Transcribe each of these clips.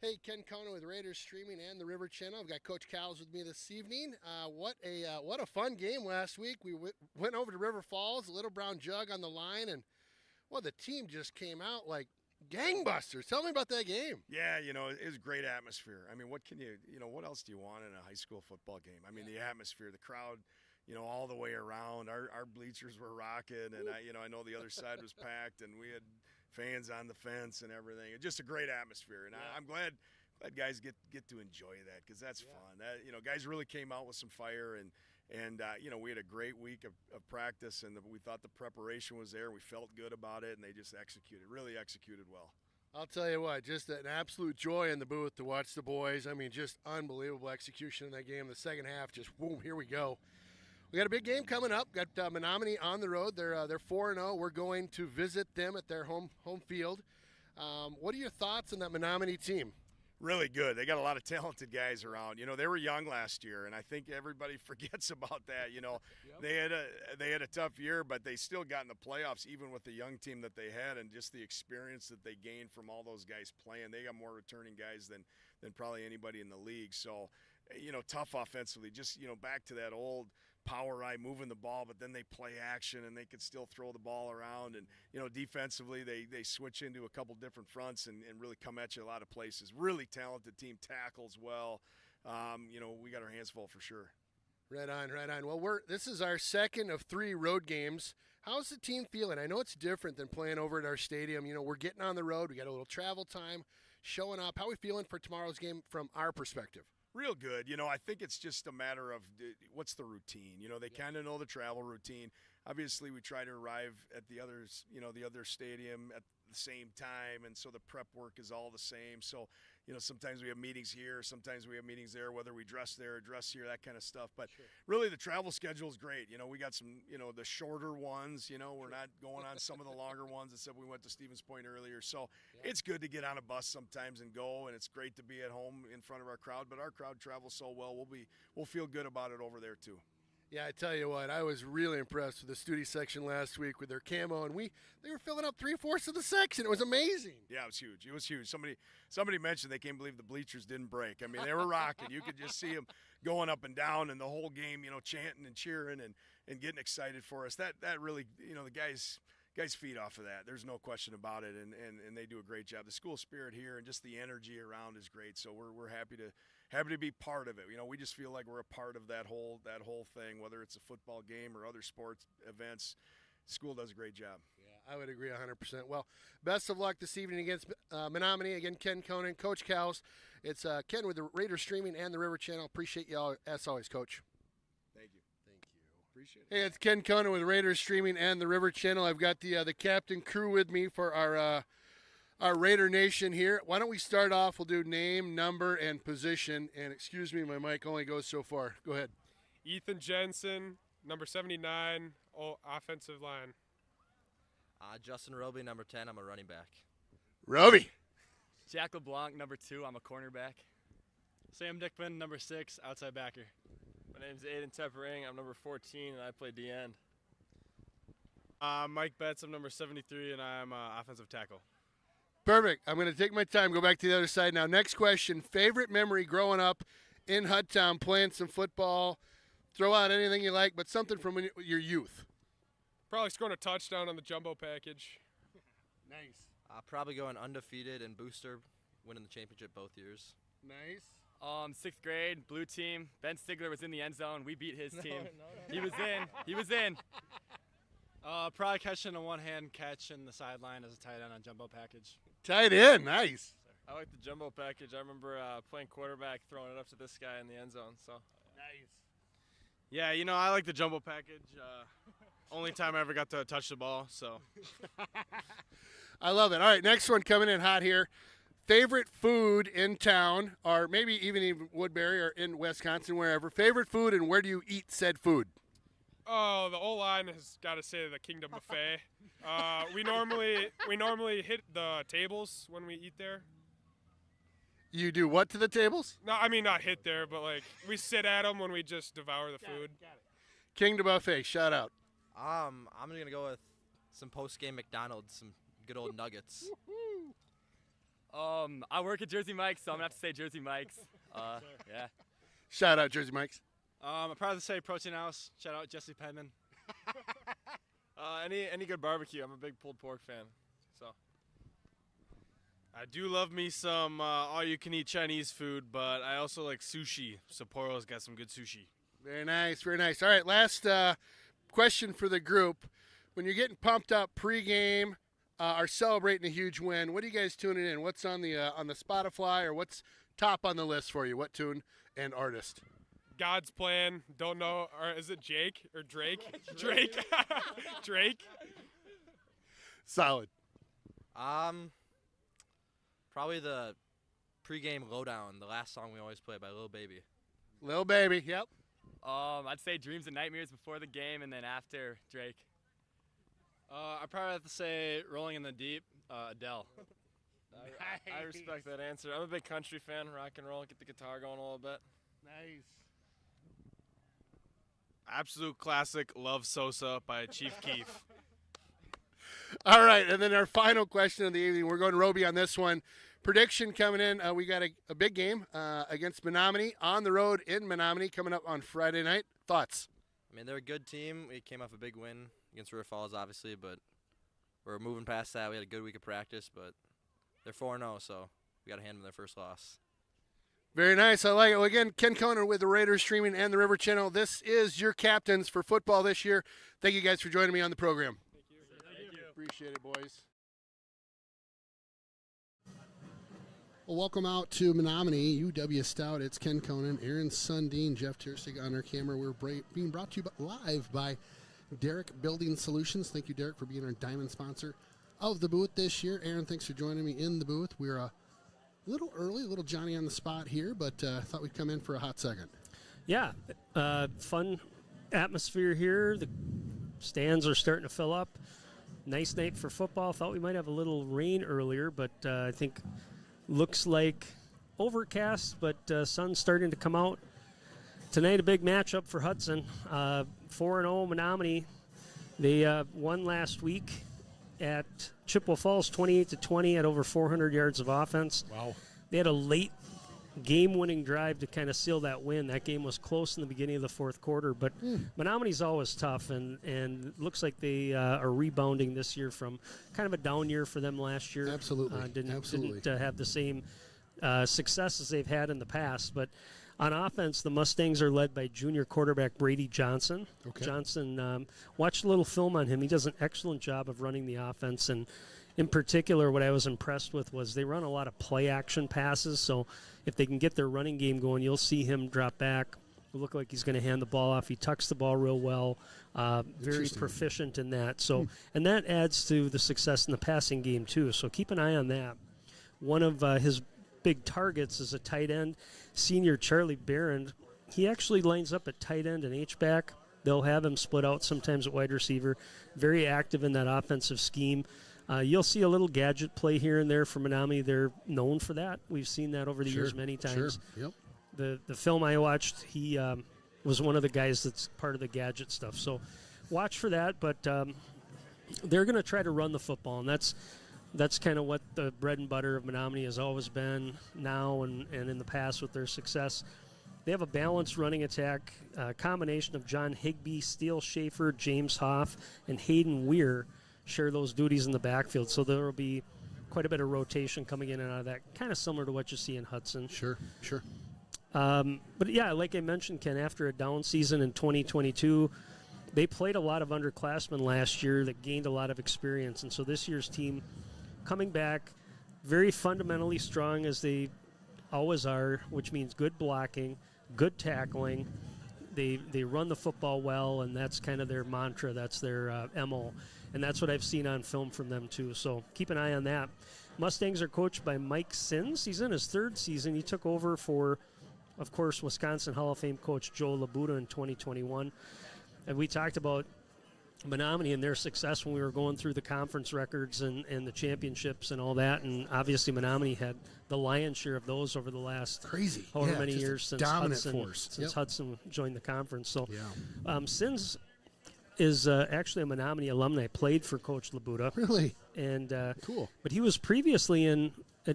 Hey, Ken Conan with Raiders Streaming and the River Channel. I've got Coach Cowles with me this evening. What a fun game last week. We went over to River Falls, Little Brown Jug on the line, and the team just came out like gangbusters. Tell me about that game. Yeah, it was a great atmosphere. I mean, what else do you want in a high school football game? I mean, the atmosphere, the crowd, all the way around. Our bleachers were rocking, and I know the other side was packed, and we had fans on the fence and everything. It's just a great atmosphere, and I'm glad guys get to enjoy that because that's fun. Guys really came out with some fire, and we had a great week of practice, and we thought the preparation was there. We felt good about it, and they just really executed well. I'll tell you what, just an absolute joy in the booth to watch the boys. I mean, just unbelievable execution in that game. The second half, just boom, here we go. We got a big game coming up. Got Menomonie on the road. They're 4-0. We're going to visit them at their home field. What are your thoughts on that Menomonie team? Really good. They got a lot of talented guys around. They were young last year, and I think everybody forgets about that. They had a tough year, but they still got in the playoffs, even with the young team that they had, and just the experience that they gained from all those guys playing. They got more returning guys than probably anybody in the league. So, tough offensively. Just back to that old power eye, moving the ball, but then they play action and they could still throw the ball around. And defensively they switch into a couple different fronts and really come at you a lot of places. Really talented team, tackles well. We got our hands full for sure. Right on. Well, this is our second of 3 road games. How's the team feeling? I know it's different than playing over at our stadium. We're getting on the road. We got a little travel time, showing up. How are we feeling for tomorrow's game from our perspective? Real good. I think it's just a matter of what's the routine. They kind of know the travel routine. Obviously, we try to arrive at the other stadium at the same time, and so the prep work is all the same. So, sometimes we have meetings here, sometimes we have meetings there, whether we dress there or dress here, that kind of stuff. But really, the travel schedule is great. We got some, the shorter ones. We're not going on some of the longer ones, except we went to Stevens Point earlier. So it's good to get on a bus sometimes and go, and it's great to be at home in front of our crowd. But our crowd travels so well, we'll feel good about it over there too. Yeah, I tell you what, I was really impressed with the Studi section last week with their camo, and they were filling up 3/4 of the section. It was amazing. Yeah, it was huge. Somebody mentioned they can't believe the bleachers didn't break. I mean, they were rocking. You could just see them going up and down, and the whole game, chanting and cheering and getting excited for us. That really, the guys feed off of that. There's no question about it, and they do a great job. The school spirit here and just the energy around is great. So we're happy to be part of it. We just feel like we're a part of that whole thing, whether it's a football game or other sports events. School does a great job. Yeah, I would agree 100%. Well, best of luck this evening against Menomonie. Again, Ken Conan, Coach Cowles. It's Ken with the Raiders Streaming and the River Channel. Appreciate you all, as always, Coach. Thank you. Appreciate it. Hey, it's Ken Conan with Raiders Streaming and the River Channel. I've got the captain crew with me for our Raider Nation here. Why don't we start off? We'll do name, number, and position. And excuse me, my mic only goes so far. Go ahead. Ethan Jensen, number 79, offensive line. Justin Roby, number 10. I'm a running back. Roby. Jack LeBlanc, number 2. I'm a cornerback. Sam Dickman, number 6, outside backer. My name's Aiden Teppering. I'm number 14, and I play D-end. Mike Betts, I'm number 73, and I'm offensive tackle. Perfect. I'm going to take my time, go back to the other side now. Next question, favorite memory growing up in Hudson playing some football? Throw out anything you like, but something from your youth. Probably scoring a touchdown on the jumbo package. Nice. Probably going undefeated in booster, winning the championship both years. Nice. 6th grade, blue team. Ben Stigler was in the end zone. We beat his team. No. He was in. Probably catching a one-hand catch in the sideline as a tight end on jumbo package. Tight end, nice. I like the jumbo package. I remember playing quarterback, throwing it up to this guy in the end zone. So Nice. Yeah, I like the jumbo package. Only time I ever got to touch the ball, so. I love it. All right, next one coming in hot here. Favorite food in town, or maybe even Woodbury or in Wisconsin, wherever. Favorite food, and where do you eat said food? Oh, the O-line has got to say the Kingdom Buffet. We normally hit the tables when we eat there. You do what to the tables? No, I mean not hit there, but like we sit at them when we just devour the food. Got it. Kingdom Buffet, shout out. I'm going to go with some postgame McDonald's, some good old nuggets. I work at Jersey Mike's, so I'm gonna have to say Jersey Mike's. Yeah. Shout out Jersey Mike's. I'd probably say Protein House. Shout out Jesse Penman. Any good barbecue. I'm a big pulled pork fan. So I do love me some all-you-can-eat Chinese food, but I also like sushi. Sapporo's got some good sushi. Very nice, very nice. All right, last question for the group. When you're getting pumped up pregame, are celebrating a huge win, what are you guys tuning in? What's on the Spotify, or what's top on the list for you? What tune and artist? God's Plan. Don't know. Or is it Jake or Drake? Drake. Drake. Solid. Probably the pregame lowdown, the last song we always play by Lil Baby. Lil Baby, yep. I'd say Dreams and Nightmares before the game, and then after Drake. I probably have to say Rolling in the Deep, Adele. I respect that answer. I'm a big country fan, rock and roll, get the guitar going a little bit. Nice. Absolute classic, Love Sosa by Chief Keef. All right, and then our final question of the evening. We're going Roby on this one. Prediction coming in. We got a big game against Menomonie on the road in Menomonie coming up on Friday night. Thoughts? I mean, they're a good team. We came off a big win against River Falls, obviously, but we're moving past that. We had a good week of practice, but they're 4-0, so we got to hand them their first loss. Very nice. I like it. Well, again, Ken Conan with the Raiders Streaming and the River Channel. This is your captains for football this year. Thank you guys for joining me on the program. Thank you. Appreciate it, boys. Well, welcome out to Menomonie, UW Stout. It's Ken Conan, Aaron Sundin, Jeff Tierstig on our camera. We're being brought to you live by Derek Building Solutions. Thank you, Derek, for being our diamond sponsor of the booth this year. Aaron, thanks for joining me in the booth. We're a little early, a little Johnny on the spot here, but thought we'd come in for a hot second. Yeah, fun atmosphere here. The stands are starting to fill up. Nice night for football. Thought we might have a little rain earlier, but I think looks like overcast, but sun's starting to come out. Tonight, a big matchup for Hudson. 4-0 Menomonie. They won last week at Chippewa Falls 28-20 at over 400 yards of offense. Wow. They had a late game-winning drive to kind of seal that win. That game was close in the beginning of the fourth quarter, but Menomonie's always tough, and looks like they are rebounding this year from kind of a down year for them last year. Absolutely. Didn't have the same success as they've had in the past, but on offense, the Mustangs are led by junior quarterback Brady Johnson. Okay. Johnson, watched a little film on him. He does an excellent job of running the offense, and in particular, what I was impressed with was they run a lot of play-action passes, so if they can get their running game going, you'll see him drop back. It'll look like he's going to hand the ball off. He tucks the ball real well, very proficient in that. So, and that adds to the success in the passing game, too, so keep an eye on that. One of his big targets is a tight end, senior Charlie Barron. He actually lines up at tight end and H-back. They'll have him split out sometimes at wide receiver. Very active in that offensive scheme. You'll see a little gadget play here and there from Menomonie. They're known for that. We've seen that over the years many times. Sure. Yep. The film I watched, he was one of the guys that's part of the gadget stuff. So watch for that. But they're going to try to run the football, and that's kind of what the bread and butter of Menomonie has always been now and in the past with their success. They have a balanced running attack, a combination of John Higbee, Steele Schaefer, James Hoff, and Hayden Weir share those duties in the backfield. So there will be quite a bit of rotation coming in and out of that, kind of similar to what you see in Hudson. Sure. But, yeah, like I mentioned, Ken, after a down season in 2022, they played a lot of underclassmen last year that gained a lot of experience. And so this year's team coming back very fundamentally strong as they always are, which means good blocking, good tackling. They run the football well, and that's kind of their mantra. That's their MO. And that's what I've seen on film from them, too. So keep an eye on that. Mustangs are coached by Mike Sins. He's in his third season. He took over for, of course, Wisconsin Hall of Fame coach Joe Labuda in 2021. And we talked about Menomonie and their success when we were going through the conference records and the championships and all that. And obviously Menomonie had the lion's share of those over the last however many years since Hudson joined the conference. So Sins is actually a Menomonie alumni, played for Coach Labuda. Really? And cool. But he was previously in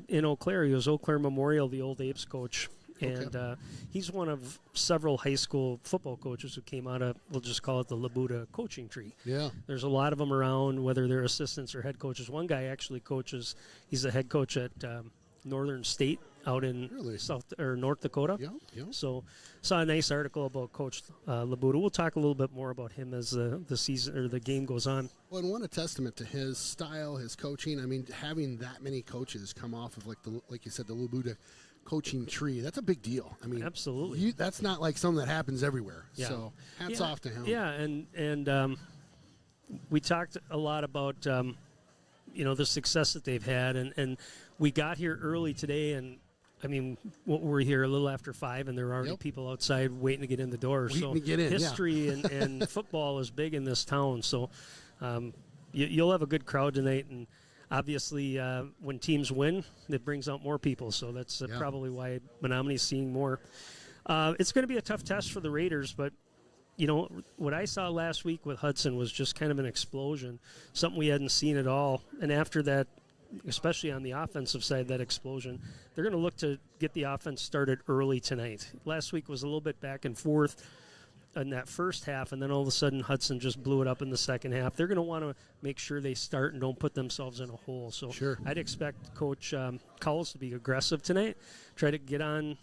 in Eau Claire. He was Eau Claire Memorial, the old Apes coach. And he's one of several high school football coaches who came out of, we'll just call it the Labuda coaching tree. Yeah. There's a lot of them around, whether they're assistants or head coaches. One guy actually coaches, he's a head coach at Northern State out in North Dakota. Yeah, yeah. So saw a nice article about Coach Labuda. We'll talk a little bit more about him as the season or the game goes on. Well, and what a testament to his style, his coaching. I mean, having that many coaches come off of like you said, the Labuda coaching tree, that's a big deal. I mean, absolutely, that's not like something that happens everywhere. Yeah. So hats off to him. Yeah, and we talked a lot about the success that they've had, and we got here early today, and I mean, we're here a little after 5, and there are already people outside waiting to get in the door. Waiting to get in, history and football is big in this town, so you'll have a good crowd tonight, and obviously, when teams win, it brings out more people. So that's probably why Menomoni's seeing more. It's going to be a tough test for the Raiders, but what I saw last week with Hudson was just kind of an explosion, something we hadn't seen at all. And after that, especially on the offensive side, that explosion, they're going to look to get the offense started early tonight. Last week was a little bit back and forth in that first half, and then all of a sudden Hudson just blew it up in the second half. They're going to want to make sure they start and don't put themselves in a hole. So I'd expect Coach Cowles to be aggressive tonight, try to get on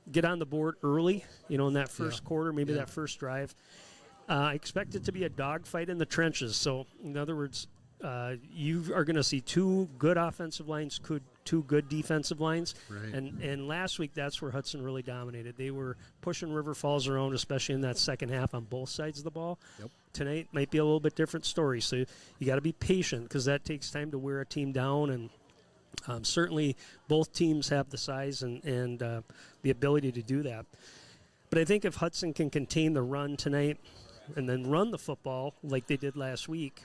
the board early, in that first quarter, maybe that first drive. I expect it to be a dogfight in the trenches. So, in other words, you are going to see 2 good offensive lines, 2 good defensive lines. Right. And last week, that's where Hudson really dominated. They were pushing River Falls around, especially in that second half on both sides of the ball. Yep. Tonight might be a little bit different story. So you got to be patient because that takes time to wear a team down. And certainly both teams have the size and the ability to do that. But I think if Hudson can contain the run tonight and then run the football like they did last week,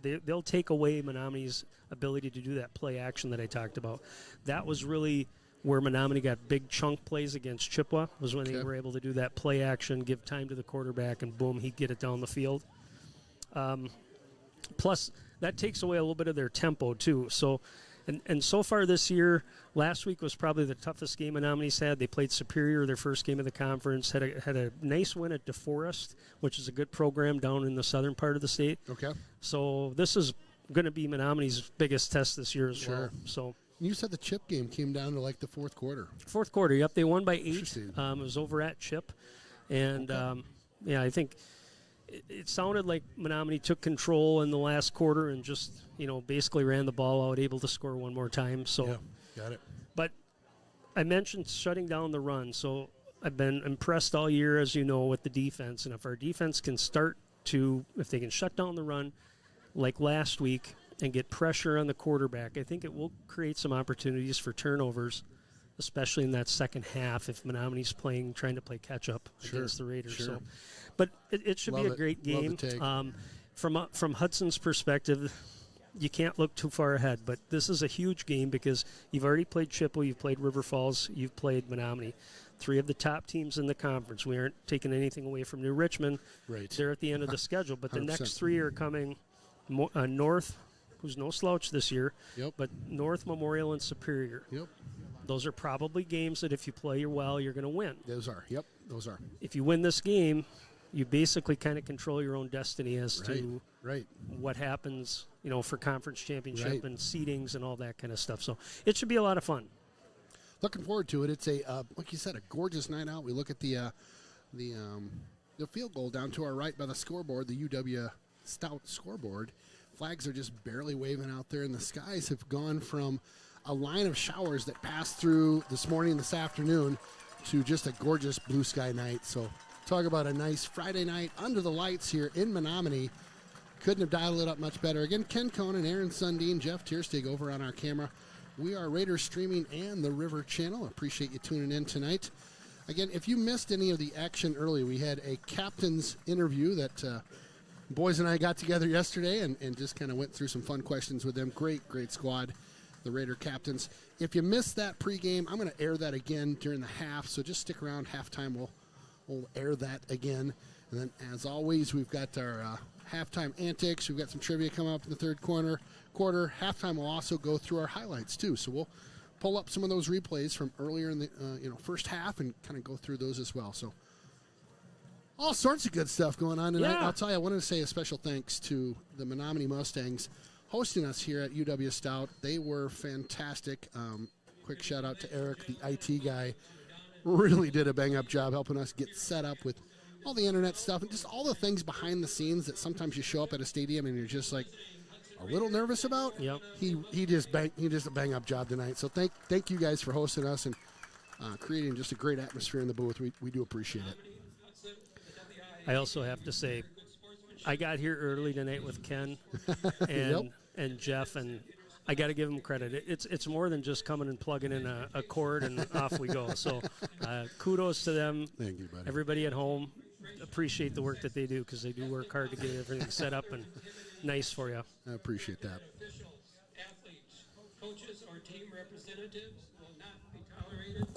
they'll take away Menominee's ability to do that play action that I talked about. That was really where Menomonie got big chunk plays against Chippewa, was when they were able to do that play action, give time to the quarterback, and boom, he'd get it down the field. Plus, that takes away a little bit of their tempo, too. So, and so far this year, last week was probably the toughest game Menominee's had. They played Superior, their first game of the conference, had a nice win at DeForest, which is a good program down in the southern part of the state. Okay. So this is going to be Menominee's biggest test this year as well. So you said the Chip game came down to like the fourth quarter. Fourth quarter, yep. They won by 8. It was over at Chip. And, I think it sounded like Menomonie took control in the last quarter and just, basically ran the ball out, able to score one more time. So, got it. But I mentioned shutting down the run. So I've been impressed all year, as you know, with the defense. And if our defense can if they can shut down the run like last week and get pressure on the quarterback, I think it will create some opportunities for turnovers, especially in that second half if Menomonie's trying to play catch-up against the Raiders. So, but it should be a great game. From Hudson's perspective, you can't look too far ahead, but this is a huge game because you've already played Chippewa, you've played River Falls, you've played Menomonie. 3 of the top teams in the conference. We aren't taking anything away from New Richmond. Right. They're at the end of the schedule, but the 100%. next 3 are coming. North, who's no slouch this year, but North, Memorial, and Superior. Yep. Those are probably games that if you play well, you're going to win. Those are. Yep, those are. If you win this game, you basically kind of control your own destiny as to what happens, for conference championship and seedings and all that kind of stuff. So it should be a lot of fun. Looking forward to it. It's like you said, a gorgeous night out. We look at the field goal down to our right by the scoreboard, the UW Stout scoreboard. Flags are just barely waving out there, and the skies have gone from a line of showers that passed through this morning and this afternoon to just a gorgeous blue sky night. So talk about a nice Friday night under the lights here in Menomonie. Couldn't have dialed it up much better. Again, Ken Conan, Aaron Sundin, Jeff Tierstig over on our camera. We are Raiders Streaming and the River Channel. Appreciate you tuning in tonight. Again, if you missed any of the action early, we had a captain's interview that boys and I got together yesterday and just kind of went through some fun questions with them. Great squad, the Raider captains. If you missed that pregame, I'm going to air that again during the half, so just stick around. Halftime, we'll air that again. And then, as always, we've got our halftime antics. We've got some trivia coming up in the third quarter. Halftime will also go through our highlights too. So we'll pull up some of those replays from earlier in the first half and kind of go through those as well. So all sorts of good stuff going on tonight. Yeah. I'll tell you, I wanted to say a special thanks to the Menomonie Mustangs hosting us here at UW Stout. They were fantastic. Quick shout out to Eric, the IT guy. Really did a bang-up job helping us get set up with all the internet stuff and just all the things behind the scenes that sometimes you show up at a stadium and you're just like a little nervous about. Yep. He just a bang-up job tonight. So thank you guys for hosting us and creating just a great atmosphere in the booth. We do appreciate it. I also have to say, I got here early tonight with Ken and Jeff, and I got to give them credit. It's more than just coming and plugging in a cord and off we go. So kudos to them. Thank you, buddy. Everybody at home, appreciate the work that they do because they do work hard to get everything set up and nice for you. I appreciate that. Officials, athletes, coaches, or team representatives will not be tolerated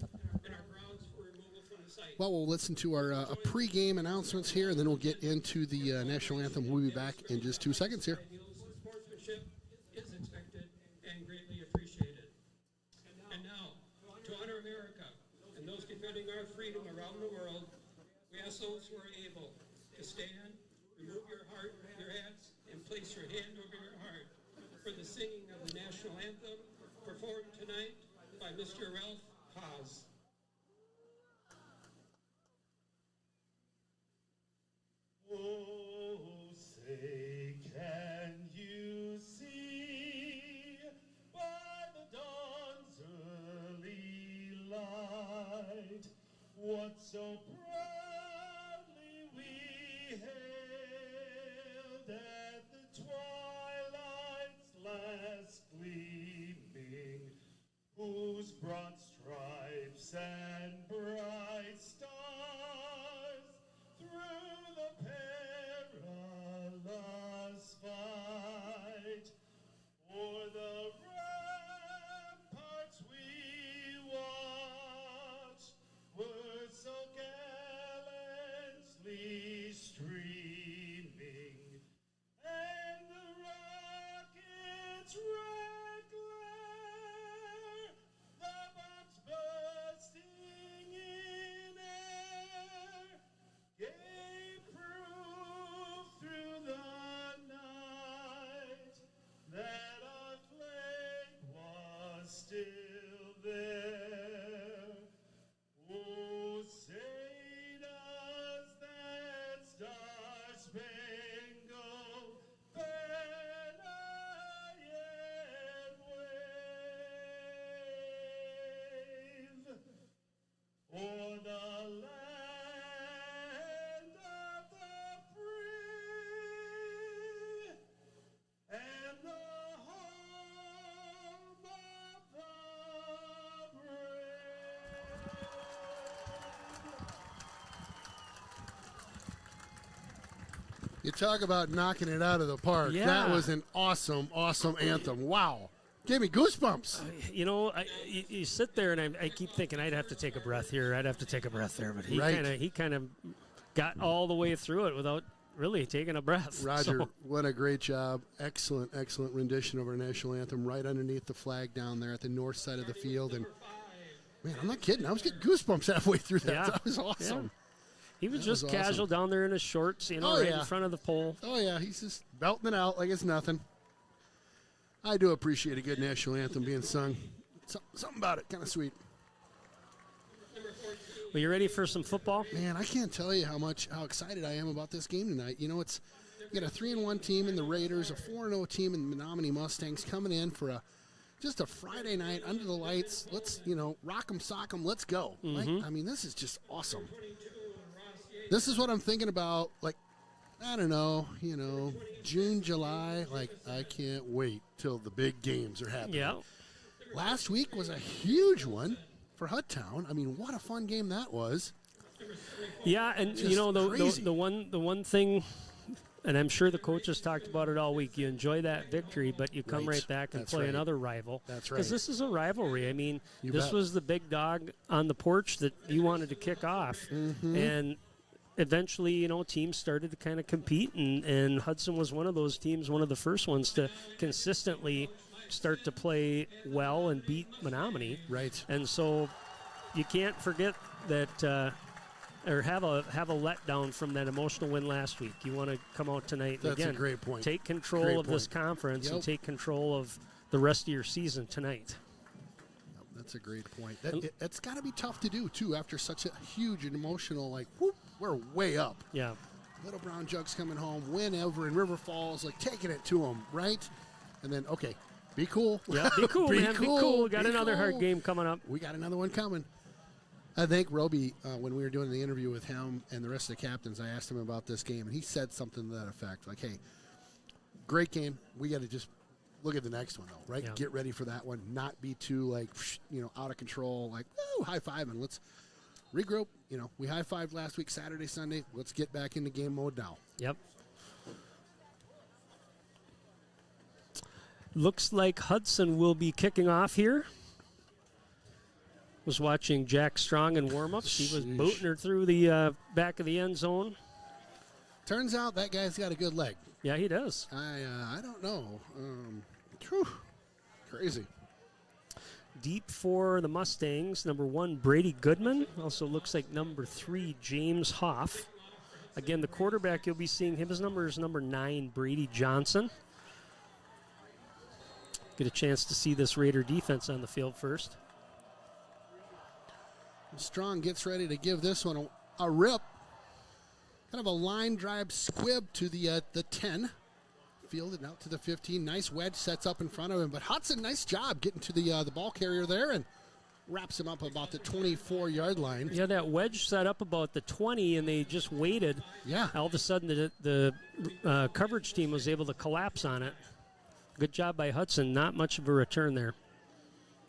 in our grounds for removal from the site. Well, we'll listen to our pregame announcements here, and then we'll get into the national anthem. We'll be back in just 2 seconds here. Sportsmanship is expected and greatly appreciated. And now, to honor America and those defending our freedom around the world, we ask those who are able to stand, remove your hats, and place your hand over your heart for the singing of the national anthem performed tonight by Mr. Ralph Haas. Oh, say, can you see by the dawn's early light what so proudly we hailed at the twilight's last gleaming, whose broad stripes and bright stars through the perilous fight o'er the ramparts we watched were so gallantly streaming, and the rocket's red glare, the bombs bursting in air, gave proof through the night that our flag was still there. Oh, say does that star-spangled banner yet wave o'er the land of the free and the home of the brave. You talk about knocking it out of the park. Yeah. That was an awesome, awesome anthem. Wow. Gave me goosebumps. You sit there and I keep thinking I'd have to take a breath here. I'd have to take a breath there. But he Right. kind of got all the way through it without really taking a breath. Roger, So, what a great job. Excellent, excellent rendition of our national anthem right underneath the flag down there at the north side of the field. And, man, I'm not kidding. I was getting goosebumps halfway through that. Yeah. That was awesome. Yeah. He was That just was casual awesome. down there in his shorts, right yeah. in front of the pole. Oh, yeah, he's just belting it out like it's nothing. I do appreciate a good national anthem being sung. Something about it, kind of sweet. Well, you ready for some football? Man, I can't tell you how excited I am about this game tonight. You know, you got a 3-1 team in the Raiders, a 4-0 team in the Menomonie Mustangs coming in for just a Friday night under the lights. Let's, rock 'em, sock 'em, let's go. This is just awesome. This is what I'm thinking about, I don't know, June, July. I can't wait till the big games are happening. Yeah. Last week was a huge one for Hudtown. What a fun game that was. Yeah, and Just crazy. the one thing, and I'm sure the coaches talked about it all week. You enjoy that victory, but you come right back and That's play right. another rival. That's right. Because this is a rivalry. You this bet. was the big dog on the porch that you wanted to kick off, Mm-hmm. and eventually, you know, teams started to kind of compete, and Hudson was one of those teams, one of the first ones to consistently start to play well and beat Menomonie. Right. And so you can't forget that or have a letdown from that emotional win last week. You want to come out tonight and That's again, a great point. take control Great of this point. conference and Yep. take control of the rest of your season tonight. That's a great point. That's got to be tough to do, too, after such a huge and emotional, like, whoop, we're way up. Yeah. Little Brown Jugs coming home, win over in River Falls, like taking it to them, right? And then, okay, be cool. Yeah, be cool, man. Be cool. Got Be another hard cool. game coming up. We got another one coming. I think Roby, when we were doing the interview with him and the rest of the captains, I asked him about this game, and he said something to that effect, like, hey, great game. We got to just look at the next one, though, right? Yeah. Get ready for that one. Not be too, like, out of control, like, woo, high-fiving. Let's regroup. You know, we high-fived last week, Saturday, Sunday. Let's get back into game mode now. Yep. Looks like Hudson will be kicking off here. Was watching Jack Strong in warm-ups. He was Sheesh. booting her through the back of the end zone. Turns out that guy's got a good leg. Yeah, he does. I don't know. Whew, crazy. Deep for the Mustangs, number 1, Brady Goodman. Also looks like number 3, James Hoff. Again, the quarterback you'll be seeing, his number is number 9, Brady Johnson. Get a chance to see this Raider defense on the field first. Strong gets ready to give this one a rip. Kind of a line drive squib to the 10. Fielded out to the 15. Nice wedge sets up in front of him. But Hudson, nice job getting to the ball carrier there and wraps him up about the 24-yard line. Yeah, that wedge set up about the 20, and they just waited. Yeah. All of a sudden, the coverage team was able to collapse on it. Good job by Hudson. Not much of a return there.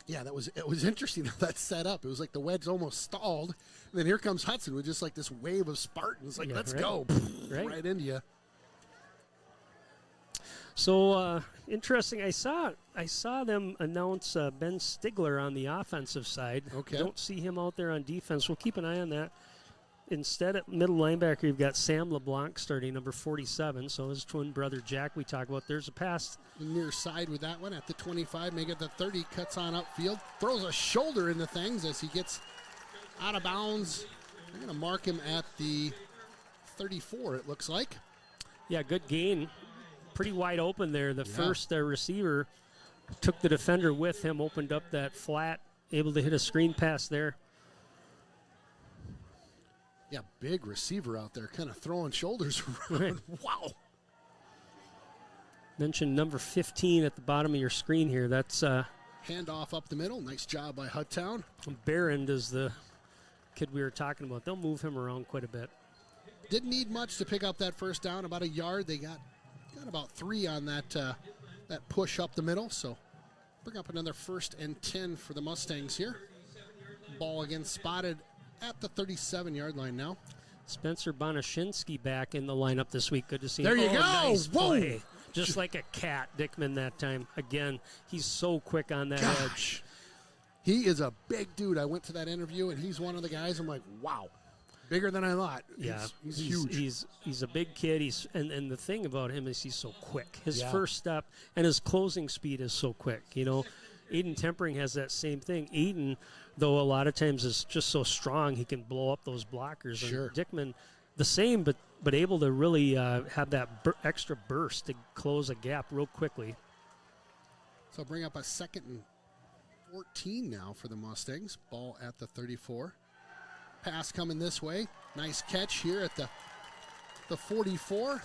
Yeah, it was interesting how that set up. It was like the wedge almost stalled. And then here comes Hudson with just like this wave of Spartans. Like, Yeah, let's right. go. Right. Right into you. So interesting. I saw them announce Ben Stigler on the offensive side. Okay. Don't see him out there on defense. We'll keep an eye on that. Instead, at middle linebacker, you've got Sam LeBlanc starting, number 47. So his twin brother Jack we talk about. There's a pass. Near side with that one at the 25. Make it the 30. Cuts on upfield. Throws a shoulder into things as he gets out of bounds. I'm going to mark him at the 34, it looks like. Yeah, good gain. Pretty wide open there. The first receiver took the defender with him, opened up that flat, able to hit a screen pass there. Yeah, big receiver out there, kind of throwing shoulders around. Right. Wow. Mentioned number 15 at the bottom of your screen here. That's Handoff up the middle. Nice job by Hudtown. Barrand is the kid we were talking about. They'll move him around quite a bit. Didn't need much to pick up that first down, about a yard. They got about 3 on that push up the middle. So bring up another 1st and 10 for the Mustangs here. Ball again spotted at the 37-yard line now. Spencer Bonashinsky back in the lineup this week. Good to see him. There you go. Nice Whoa. play. Just like a cat, Dickman that time. Again, he's so quick on that edge. Gosh. He is a big dude. I went to that interview, and he's one of the guys. I'm like, wow. Bigger than I thought. Yeah, He's huge. He's a big kid. And the thing about him is he's so quick. His Yeah. first step and his closing speed is so quick. You know, Aiden Tempering has that same thing. Aiden, though, a lot of times is just so strong he can blow up those blockers. Sure. And Dickman, the same, but able to really have that extra burst to close a gap real quickly. So bring up a 2nd and 14 now for the Mustangs. Ball at the 34. Pass coming this way. Nice catch here at the 44.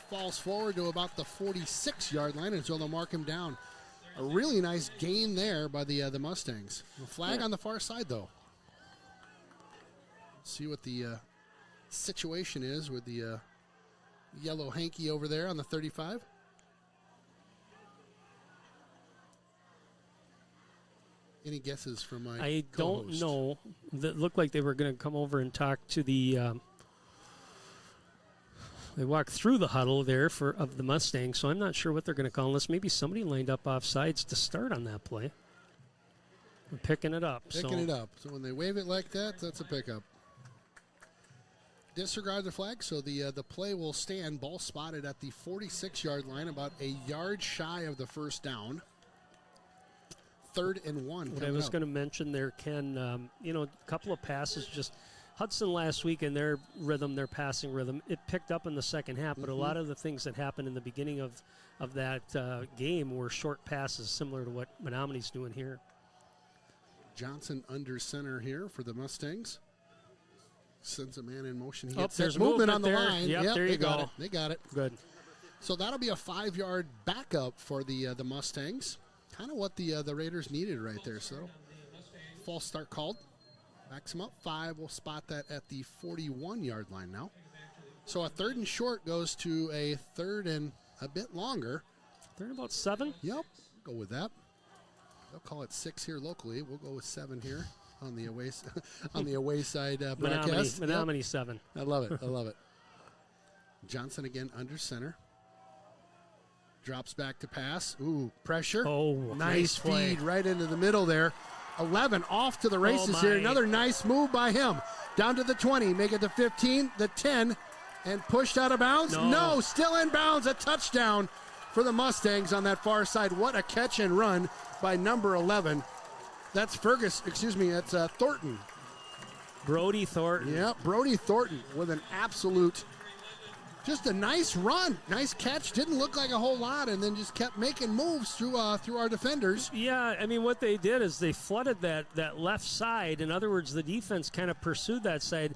Falls forward to about the 46-yard line until they'll mark him down. A really nice gain there by the Mustangs. A flag on the far side, though. See what the situation is with the yellow hanky over there on the 35. Any guesses from my I co-host? don't know. That looked like they were going to come over and talk to the. They walked through the huddle there of the Mustangs, so I'm not sure what they're going to call unless maybe somebody lined up off sides to start on that play. We're picking it up. Picking it up. So when they wave it like that, that's a pickup. disregard the flag, so the play will stand. Ball spotted at the 46-yard line, about a yard shy of the first down. 3rd and 1. What I was going to mention there, Ken, a couple of passes just Hudson last week in their rhythm, their passing rhythm, it picked up in the second half, but a lot of the things that happened in the beginning of that game were short passes, similar to what Menomonie's doing here. Johnson under center here for the Mustangs. Sends a man in motion. He gets there's movement on the there. line. Yep, there you go. They got it. Good. So that'll be a 5-yard backup for the Mustangs. Kind of what the Raiders needed right there. So false start called. Backs him up 5. We'll spot that at the 41-yard line now. So a 3rd and short goes to a 3rd and a bit longer. 3rd and about 7? Yep. Go with that. They'll call it 6 here locally. We'll go with 7 here on the away side broadcast. Menomonie 7. I love it. I love it. Johnson again under center. Drops back to pass. Ooh, pressure. Oh, nice play. feed right into the middle there. 11 off to the races here. Another nice move by him. Down to the 20, make it the 15, the 10, and pushed out of bounds. No, still in bounds. A touchdown for the Mustangs on that far side. What a catch and run by number 11. That's that's Thornton. Brody Thornton. Yeah, Brody Thornton with an absolute, just a nice run. Nice catch. Didn't look like a whole lot, and then just kept making moves through our defenders. Yeah, I mean, what they did is they flooded that left side. In other words, the defense kind of pursued that side.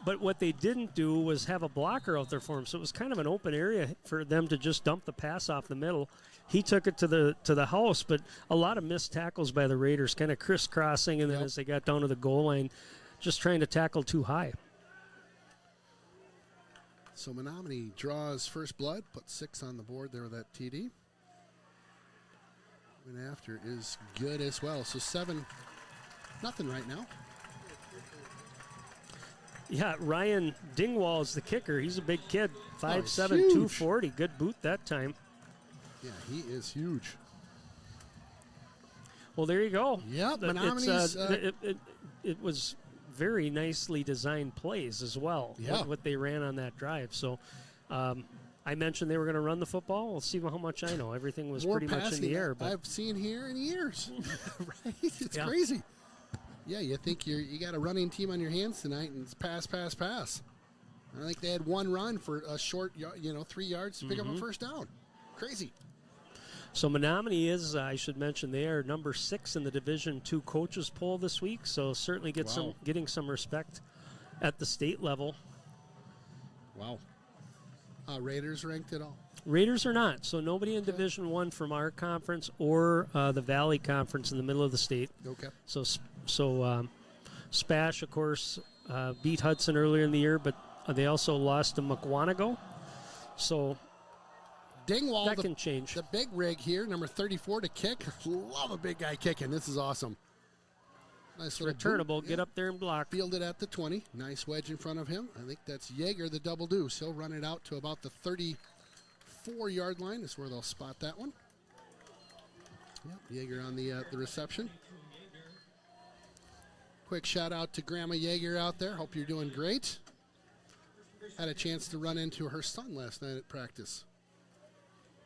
But what they didn't do was have a blocker out there for him. So it was kind of an open area for them to just dump the pass off the middle. He took it to the house, but a lot of missed tackles by the Raiders, kind of crisscrossing, and then as they got down to the goal line, just trying to tackle too high. So Menomonie draws first blood, puts 6 on the board there with that TD. And after is good as well. So 7-0 right now. Yeah, Ryan Dingwall is the kicker. He's a big kid, 5'7", 240. Good boot that time. Yeah, he is huge. Well, there you go. Yep, Menomonie's... It was very nicely designed plays as well, what they ran on that drive. So I mentioned they were going to run the football. We'll see how much I know. Everything was More pretty much in the air. But I've seen here in years. Right? It's crazy. Yeah, you think you got a running team on your hands tonight, and it's pass. I think they had one run for a short, 3 yards to pick up a first down. Crazy. So Menomonie is, I should mention, they are number 6 in the Division II coaches poll this week. So certainly getting some respect at the state level. Wow. Raiders ranked at all? Raiders are not. So nobody in Division I from our conference or the Valley Conference in the middle of the state. Okay. So Spash, of course, beat Hudson earlier in the year, but they also lost to Mukwonago. So Dingwall, that can change. The big rig here, number 34 to kick. Love a big guy kicking. This is awesome. Nice little returnable. Boot. Get up there and block. Fielded at the 20. Nice wedge in front of him. I think that's Yeager, the double deuce. He'll run it out to about the 34-yard line. Is where they'll spot that one. Yep, Yeager on the reception. Quick shout out to Grandma Yeager out there. Hope you're doing great. Had a chance to run into her son last night at practice.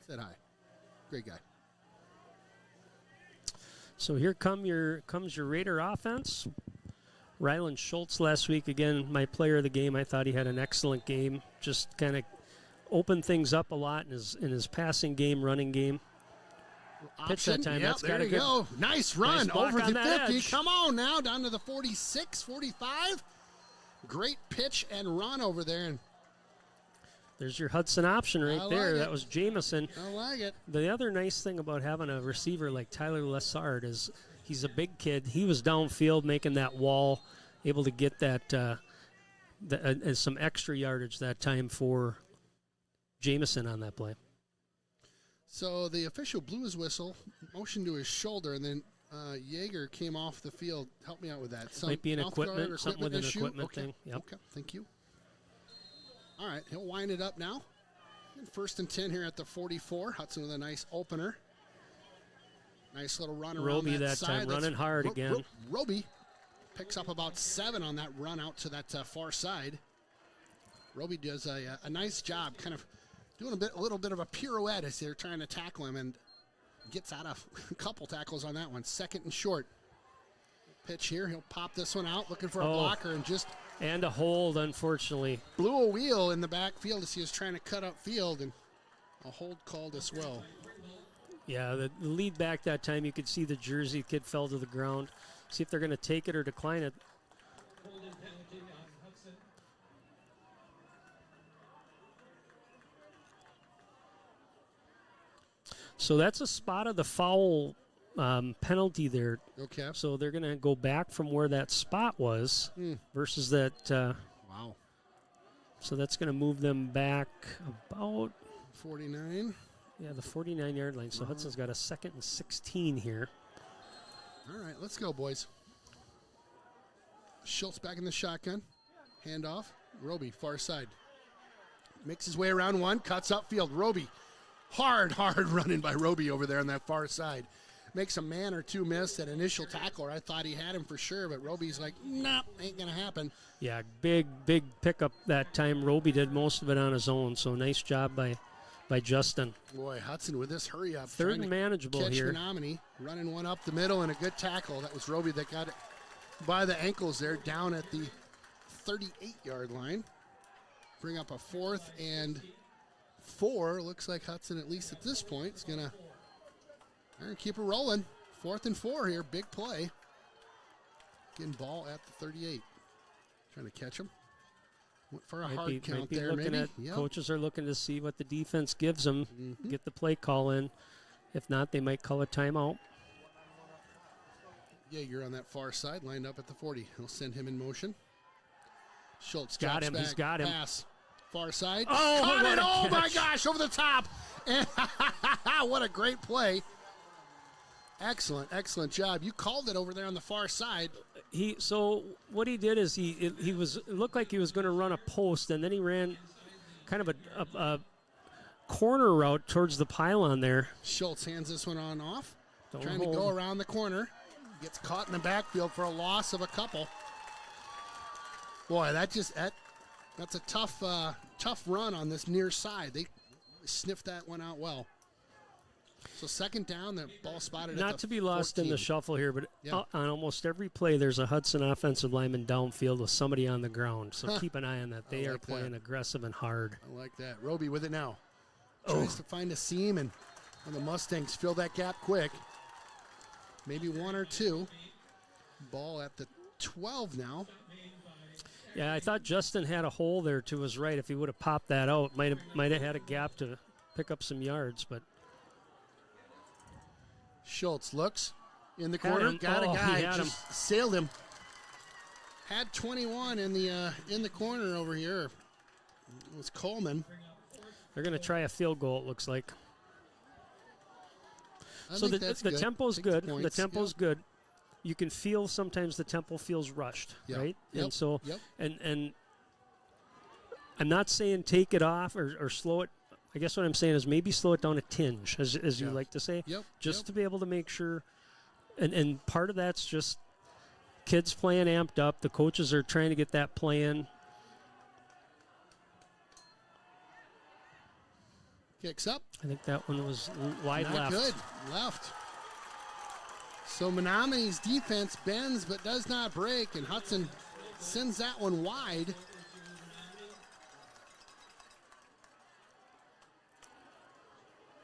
Said hi. Great guy. So here comes your Raider offense. Ryland Schultz last week, again, my player of the game. I thought he had an excellent game. Just kind of opened things up a lot in his passing game, running game. Pitch that time. Yep, there you go. Nice run nice over the 50. Edge. Come on now, down to the 46, 45. Great pitch and run over there. And there's your Hudson option right there. Like that was Jamison. I like it. The other nice thing about having a receiver like Tyler Lessard is he's a big kid. He was downfield making that wall, able to get that some extra yardage that time for Jamison on that play. So the official blew his whistle, motioned to his shoulder, and then Yeager came off the field. Help me out with that. Might be an equipment, something with an equipment thing. Yep. Okay, thank you. All right, he'll wind it up now. First and 10 here at the 44. Hudson with a nice opener. Nice little run around Roby that time, running hard again. Roby picks up about 7 on that run out to that far side. Roby does a nice job kind of doing a little bit of a pirouette as they're trying to tackle him and gets out of a couple tackles on that one. Second and short. Pitch here. He'll pop this one out looking for a blocker and just. And a hold, unfortunately. Blew a wheel in the backfield as he was trying to cut up field, and a hold called as well. Yeah, the lead back that time, you could see the jersey kid fell to the ground. See if they're going to take it or decline it. Holding penalty on Hudson. So that's a spot of the foul penalty there. Okay. So they're going to go back from where that spot was versus that. Wow. So that's going to move them back about 49. Yeah, the 49-yard line. So Hudson's got a 2nd and 16 here. All right, let's go, boys. Schultz back in the shotgun. Handoff. Roby, far side. Makes his way around one, cuts upfield. Roby, hard running by Roby over there on that far side. Makes a man or two miss. That initial tackler, I thought he had him for sure, but Roby's like, nah, ain't going to happen. Yeah, big pickup that time. Roby did most of it on his own, so nice job by Justin. Boy, Hudson with this hurry up. Third and manageable catch here. Menomonie, running one up the middle and a good tackle. That was Roby that got it by the ankles there, down at the 38-yard line. Bring up a 4th and 4. Looks like Hudson, at least at this point, is going to keep it rolling. 4th and 4 here, big play. Getting ball at the 38. Trying to catch him. Went for a hard count there, maybe. Yep. Coaches are looking to see what the defense gives them, get the play call in. If not, they might call a timeout. Yeah, you're on that far side, lined up at the 40. He'll send him in motion. Schultz got him. Back, he's got him. Pass. Far side. Oh, caught it! Oh my catch. gosh, over the top! And what a great play! Excellent job. You called it over there on the far side. So what he did is it looked like he was going to run a post, and then he ran kind of a corner route towards the pylon there. Schultz hands this one on off. Trying to go around the corner. Gets caught in the backfield for a loss of a couple. Boy, that's a tough run on this near side. They sniffed that one out well. So second down, the ball spotted Not at the to be lost 14. in the shuffle here, but Yeah. on almost every play, there's a Hudson offensive lineman downfield with somebody on the ground. So keep an eye on that. They are playing aggressive and hard. I like that. Roby with it now. Tries to find a seam, and the Mustangs fill that gap quick. Maybe one or two. Ball at the 12 now. Yeah, I thought Justin had a hole there to his right. If he would have popped that out, might have had a gap to pick up some yards. But Schultz looks in the corner. Got a guy. Just sailed him. Had 21 in the corner over here. It was Coleman. They're going to try a field goal, it looks like. So the tempo's good. The tempo's good. You can feel sometimes the tempo feels rushed, right? And so, and I'm not saying take it off or slow it. I guess what I'm saying is maybe slow it down a tinge, as you like to say, just to be able to make sure. And part of that's just kids playing amped up. The coaches are trying to get that playing. Kicks up. I think that one was wide Not left. good. Left. So Menomonie's defense bends but does not break, and Hudson sends that one wide.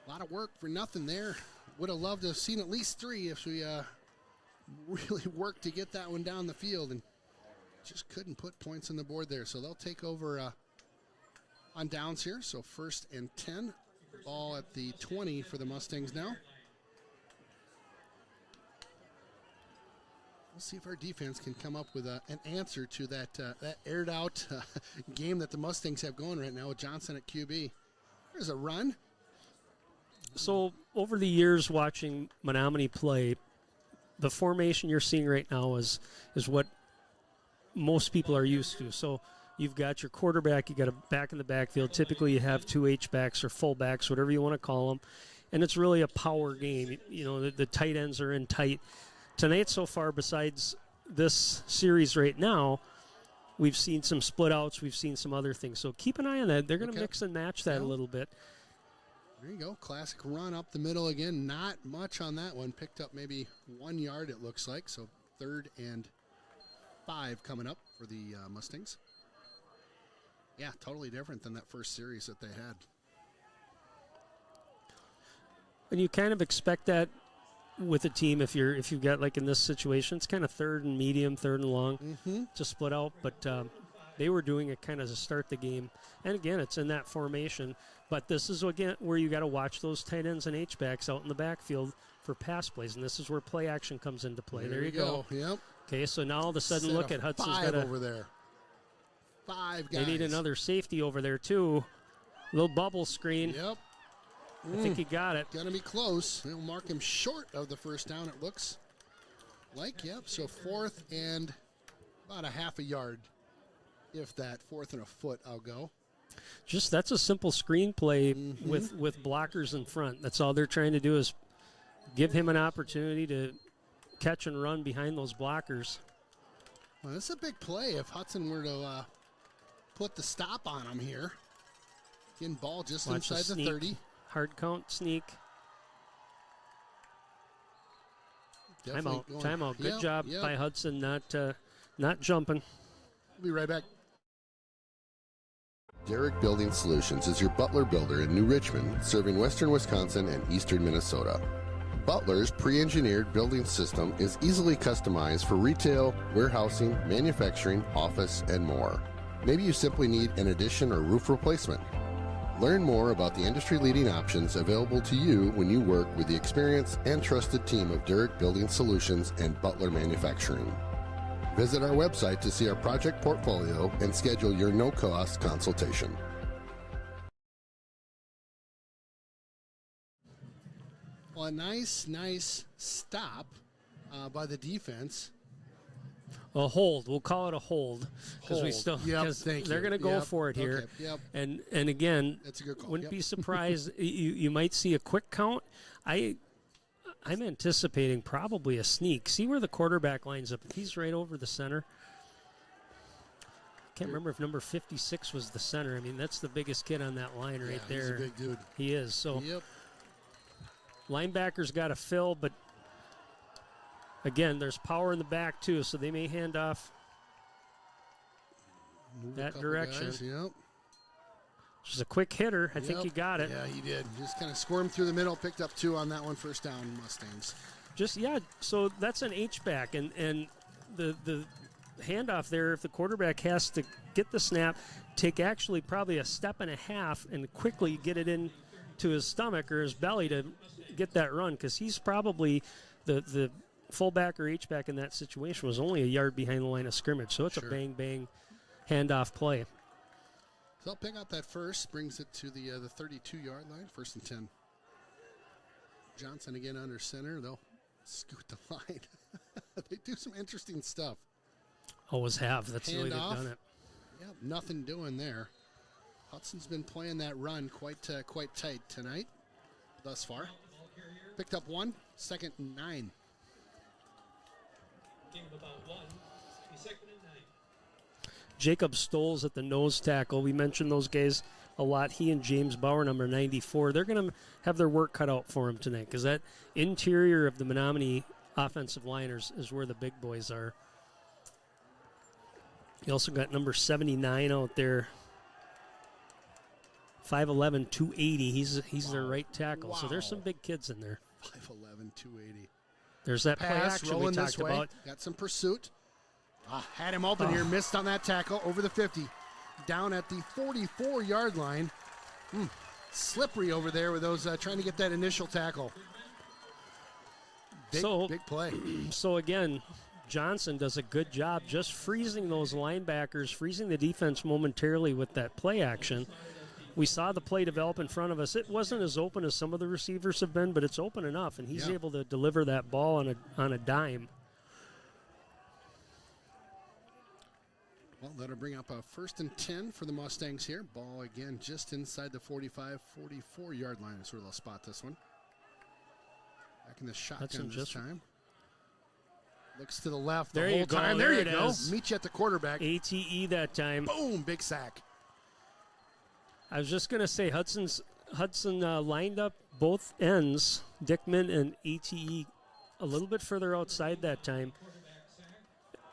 A lot of work for nothing there. Would have loved to have seen at least 3 if we really worked to get that one down the field, and just couldn't put points on the board there. So they'll take over on downs here. So 1st and 10. Ball at the 20 for the Mustangs now. We'll see if our defense can come up with an answer to that aired out game that the Mustangs have going right now with Johnson at QB. There's a run. So over the years watching Menomonie play, the formation you're seeing right now is what most people are used to. So you've got your quarterback, you got a back in the backfield. Typically you have 2 H-backs or fullbacks, whatever you want to call them. And it's really a power game. You know, the tight ends are in tight. Tonight so far, besides this series right now, we've seen some split outs. We've seen some other things. So keep an eye on that. They're going to mix and match that a little bit. There you go. Classic run up the middle again. Not much on that one. Picked up maybe 1 yard, it looks like. So 3rd and 5 coming up for the Mustangs. Yeah, totally different than that first series that they had. And you kind of expect that with a team if you've got, like in this situation, it's kind of 3rd and medium, 3rd and long to split out. But they were doing it kind of to start the game. And again, it's in that formation. But this is, again, where you got to watch those tight ends and H-backs out in the backfield for pass plays. And this is where play action comes into play. There you go. Yep. Okay, so now all of a sudden, look at Hudson's got over there. 5 guys. They need another safety over there, too. Little bubble screen. Yep. I think he got it. Going to be close. They'll mark him short of the first down, it looks like. Yep, so 4th and about a half a yard. If that, 4th and a foot, I'll go. Just that's a simple screenplay with blockers in front. That's all they're trying to do is give him an opportunity to catch and run behind those blockers. Well, this is a big play if Hudson were to put the stop on him here. Getting ball just inside the 30. Hard count sneak. Definitely Timeout. Good Yep, job yep. by Hudson not jumping. We'll be right back. Derrick Building Solutions is your Butler builder in New Richmond, serving western Wisconsin and eastern Minnesota. Butler's pre-engineered building system is easily customized for retail, warehousing, manufacturing, office, and more. Maybe you simply need an addition or roof replacement. Learn more about the industry-leading options available to you when you work with the experienced and trusted team of Derrick Building Solutions and Butler Manufacturing. Visit our website to see our project portfolio and schedule your no-cost consultation. Well, a nice stop by the defense. A hold. We'll call it a hold because we still they're going to go for it here. Okay, yep. And again, that's a good call. Wouldn't be surprised. you might see a quick count. I'm anticipating probably a sneak. See where the quarterback lines up. If he's right over the center. Can't remember if number 56 was the center. I mean, that's the biggest kid on that line right there. He's a big dude. He is. So yep. Linebackers got to fill, but again, there's power in the back too, so they may hand off that direction. Guys, yep. Just a quick hitter. I think he got it. Yeah, he did. Just kind of squirmed through the middle, picked up 2 on that one, first down, Mustangs. So that's an H-back, and the handoff there, if the quarterback has to get the snap, take actually probably a step and a half and quickly get it in to his stomach or his belly to get that run, because he's probably the fullback or H-back in that situation was only a yard behind the line of scrimmage, so it's a bang-bang handoff play. So they'll pick up that first, brings it to the 32-yard line, 1st and 10. Johnson again under center. They'll scoot the line. They do some interesting stuff. Always have. That's the way they've done it. Yep, nothing doing there. Hudson's been playing that run quite tight tonight thus far. Picked up 1, 2nd and 9. Game of about 1, 2nd and 9. Jacob Stoles at the nose tackle. We mentioned those guys a lot. He and James Bauer, number 94. They're going to have their work cut out for him tonight because that interior of the Menomonie offensive liners is where the big boys are. You also got number 79 out there. 5'11", 280. He's their right tackle. Wow. So there's some big kids in there. 5'11", 280. There's that play Pass action we rolling talked this way. about. Got some pursuit. Had him open here. Missed on that tackle. Over the 50. Down at the 44-yard line. Slippery over there with those trying to get that initial tackle. Big play. So again, Johnson does a good job just freezing those linebackers, freezing the defense momentarily with that play action. We saw the play develop in front of us. It wasn't as open as some of the receivers have been, but it's open enough, and he's able to deliver that ball on a dime. Well, that'll bring up a 1st and 10 for the Mustangs here. Ball again just inside the 45, 44-yard line is where they'll spot this one. Back in the shotgun this time. Looks to the left There the you whole go. time. There There you it go. is. Meet you at the quarterback. ATE that time. Boom, big sack. I was just going to say Hudson lined up both ends, Dickman and ATE, a little bit further outside that time,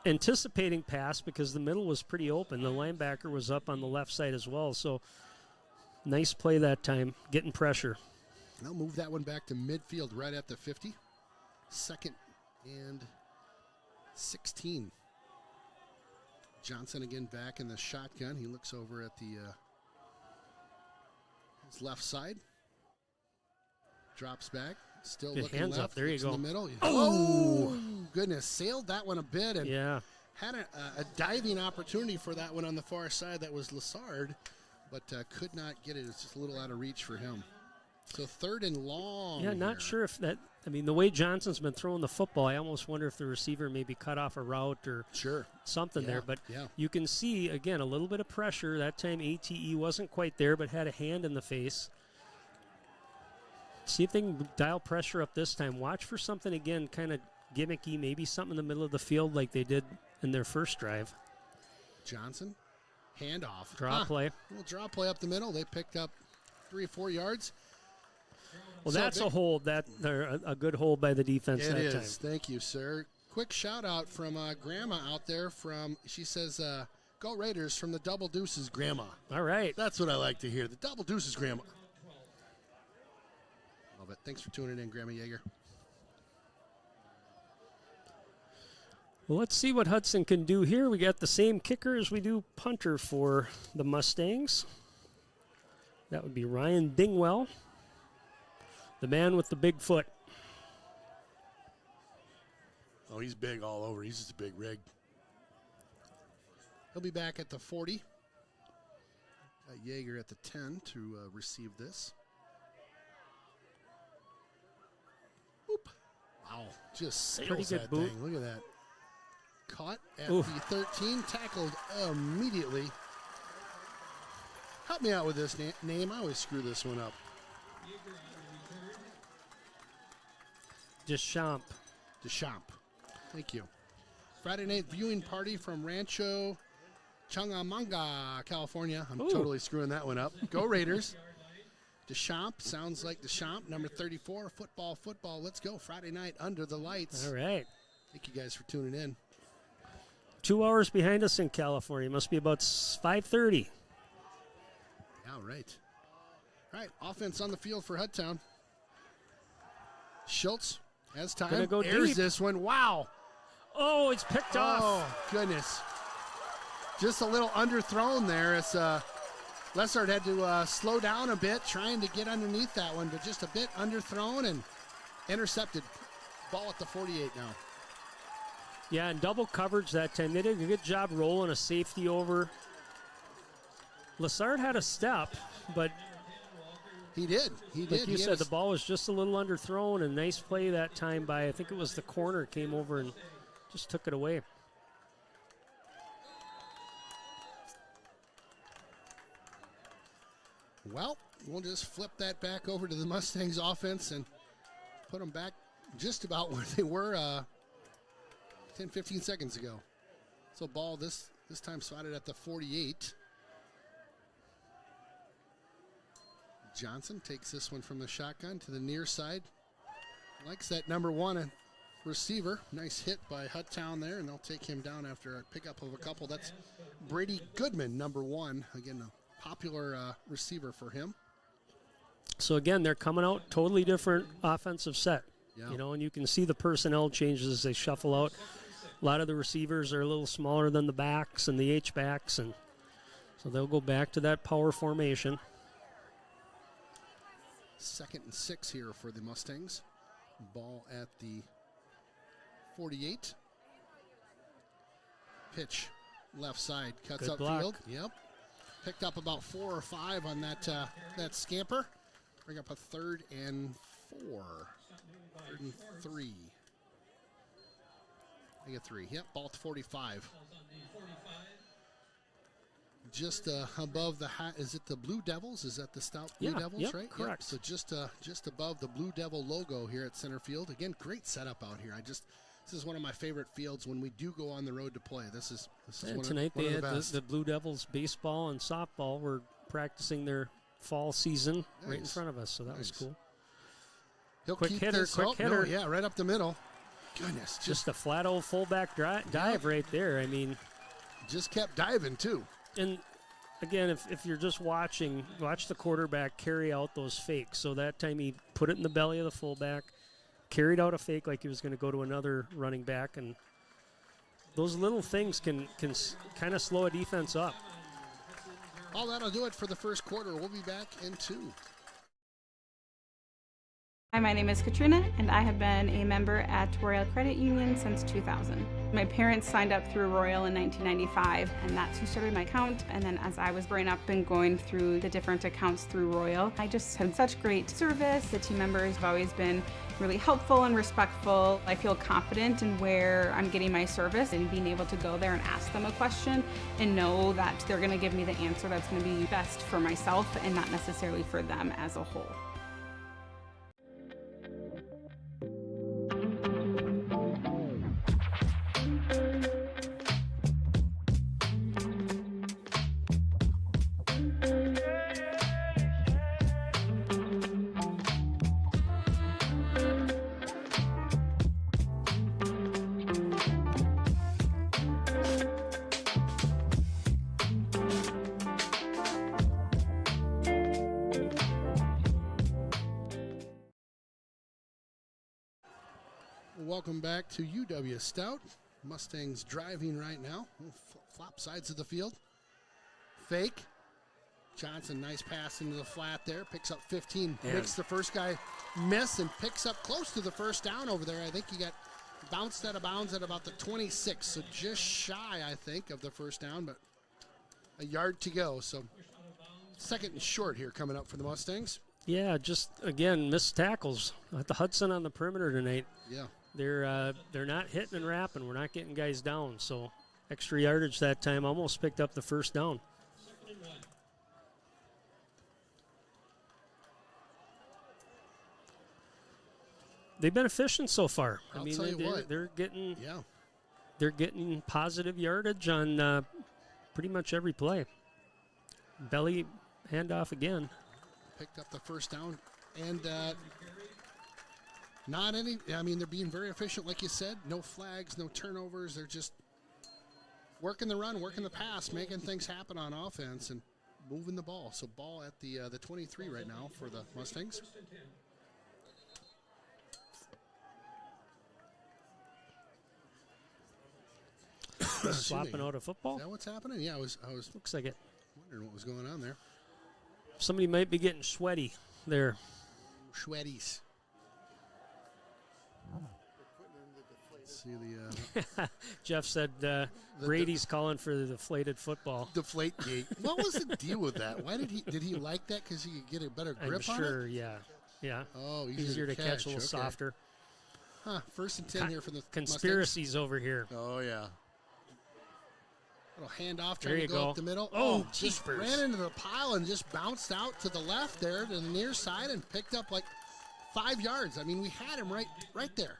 anticipating pass because the middle was pretty open. The linebacker was up on the left side as well, so nice play that time, getting pressure. They'll move that one back to midfield right at the 50. 2nd and 16. Johnson again back in the shotgun. He looks over at the his left side. Drops back. Still Good looking hands left. up. There you looks go. in the middle. Oh! Goodness. Sailed that one a bit and Yeah. had a diving opportunity for that one on the far side. That was Lassard, but could not get it. It's just a little out of reach for him. So 3rd and long. Yeah, not here. sure if that. I mean, the way Johnson's been throwing the football, I almost wonder if the receiver maybe cut off a route or something there. But you can see, again, a little bit of pressure. That time ATE wasn't quite there, but had a hand in the face. See if they can dial pressure up this time. Watch for something, again, kind of gimmicky, maybe something in the middle of the field like they did in their first drive. Johnson, handoff. Draw play. Little draw play up the middle. They picked up 3 or 4 yards. Well, So that's big- a hold. A good hold by the defense It that is. time. Thank you, sir. Quick shout out from Grandma out there. She says, "Go Raiders" from the Double Deuces, Grandma. All right. That's what I like to hear. The Double Deuces, Grandma. Love it. Thanks for tuning in, Grandma Yeager. Well, let's see what Hudson can do here. We got the same kicker as we do punter for the Mustangs. That would be Ryan Dingwell, the man with the big foot. Oh, he's big all over. He's just a big rig. He'll be back at the 40. Got Yeager at the 10 to receive this. Oop. Wow. Just sails Pretty good that boot. thing. Look at that. Caught at Oof. the 13. Tackled immediately. Help me out with this name. I always screw this one up. Deschamps. Thank you. Friday night viewing party from Rancho Chungamanga, California. I'm totally screwing that one up. Go Raiders. Deschamps sounds like Deschamps, number 34. Football. Let's go. Friday night under the lights. All right. Thank you guys for tuning in. 2 hours behind us in California. Must be about 5:30. All right. All right. Offense on the field for Hudtown. Schultz has time. Gonna go Airs deep. this one. Wow. Oh, it's picked off. Oh, goodness. Just a little underthrown there as Lessard had to slow down a bit trying to get underneath that one, but just a bit underthrown and intercepted. Ball at the 48 now. Yeah, and double coverage that time. They did a good job rolling a safety over. Lassard had a step, but he did. Like you said, the ball was just a little underthrown, and nice play that time by, I think it was the corner, came over and just took it away. Well, we'll just flip that back over to the Mustangs offense and put them back just about where they were 10, 15 seconds ago. So ball this time spotted at the 48. Johnson takes this one from the shotgun to the near side. Likes that number 1 receiver. Nice hit by Huttown there, and they'll take him down after a pickup of a couple. That's Brady Goodman, number 1. Again, a popular receiver for him. So again, they're coming out totally different offensive set. Yeah. You know, and you can see the personnel changes as they shuffle out. A lot of the receivers are a little smaller than the backs and the H-backs, and so they'll go back to that power formation. 2nd and 6 here for the Mustangs. Ball at the 48. Pitch left side, cuts Good block. upfield. Yep. Picked up about 4 or 5 on that scamper. Bring up a 3rd and 4. 3rd and 3. I get 3. Yep, ball at 45. Just above the hat. Is it the Blue Devils? Is that the Stout Blue Devils, yep, right? correct. Yep. So just above the Blue Devil logo here at center field. Again, great setup out here. I just This is one of my favorite fields when we do go on the road to play. This is And one tonight of they the had best. the Blue Devils baseball and softball were practicing their fall season right in Nice. front of us, so that was Nice. cool. He'll quick keep hitter, this. quick No, hitter. yeah, right up the middle. Goodness, Just a flat old fullback dive right there. I mean, just kept diving too. and again, if you're just watching, watch the quarterback carry out those fakes. So that time he put it in the belly of the fullback, carried out a fake like he was going to go to another running back, and those little things can kind of slow a defense up. All that'll do it for the first quarter. We'll be back in 2. Hi, my name is Katrina, and I have been a member at Royal Credit Union since 2000. My parents signed up through Royal in 1995, and that's who started my account. And then as I was growing up and going through the different accounts through Royal, I just had such great service. The team members have always been really helpful and respectful. I feel confident in where I'm getting my service and being able to go there and ask them a question and know that they're going to give me the answer that's going to be best for myself and not necessarily for them as a whole. Welcome back to UW Stout. Mustangs driving right now. Flop sides of the field. Fake. Johnson, nice pass into the flat there. Picks up 15. Yeah. Makes the first guy miss and picks up close to the first down over there. I think he got bounced out of bounds at about the 26. So just shy, I think, of the first down, but a yard to go. So second and short here coming up for the Mustangs. Yeah, just again missed tackles at the Hudson on the perimeter tonight. Yeah. They're not hitting and wrapping. We're not getting guys down. So extra yardage that time, almost picked up the first down. They've been efficient so far. I'll tell you what. They're getting positive yardage on pretty much every play. Belly handoff again. Picked up the first down. And not any, I mean, they're being very efficient, like you said. No flags, no turnovers. They're just working the run, working the pass, making things happen on offense and moving the ball. So ball at the 23 right now for the Mustangs. Swapping out a football. Is that what's happening? Yeah, I was Looks like it. wondering what was going on there. Somebody might be getting sweaty there. Sweaties. Let's see the Jeff said Brady's calling for the deflated football. deflate gate. What was the deal with that? Why did he like that? Because he could get a better grip I'm on it? sure, yeah. Oh, Easier to catch, a little okay. softer. Huh, first and 10 here for the Conspiracies over here. Mustangs. Oh, yeah. Little handoff There trying to you go go. up the middle. Oh, just jeepers. ran into the pile and just bounced out to the left there to the near side and picked up like 5 yards. I mean, we had him right there.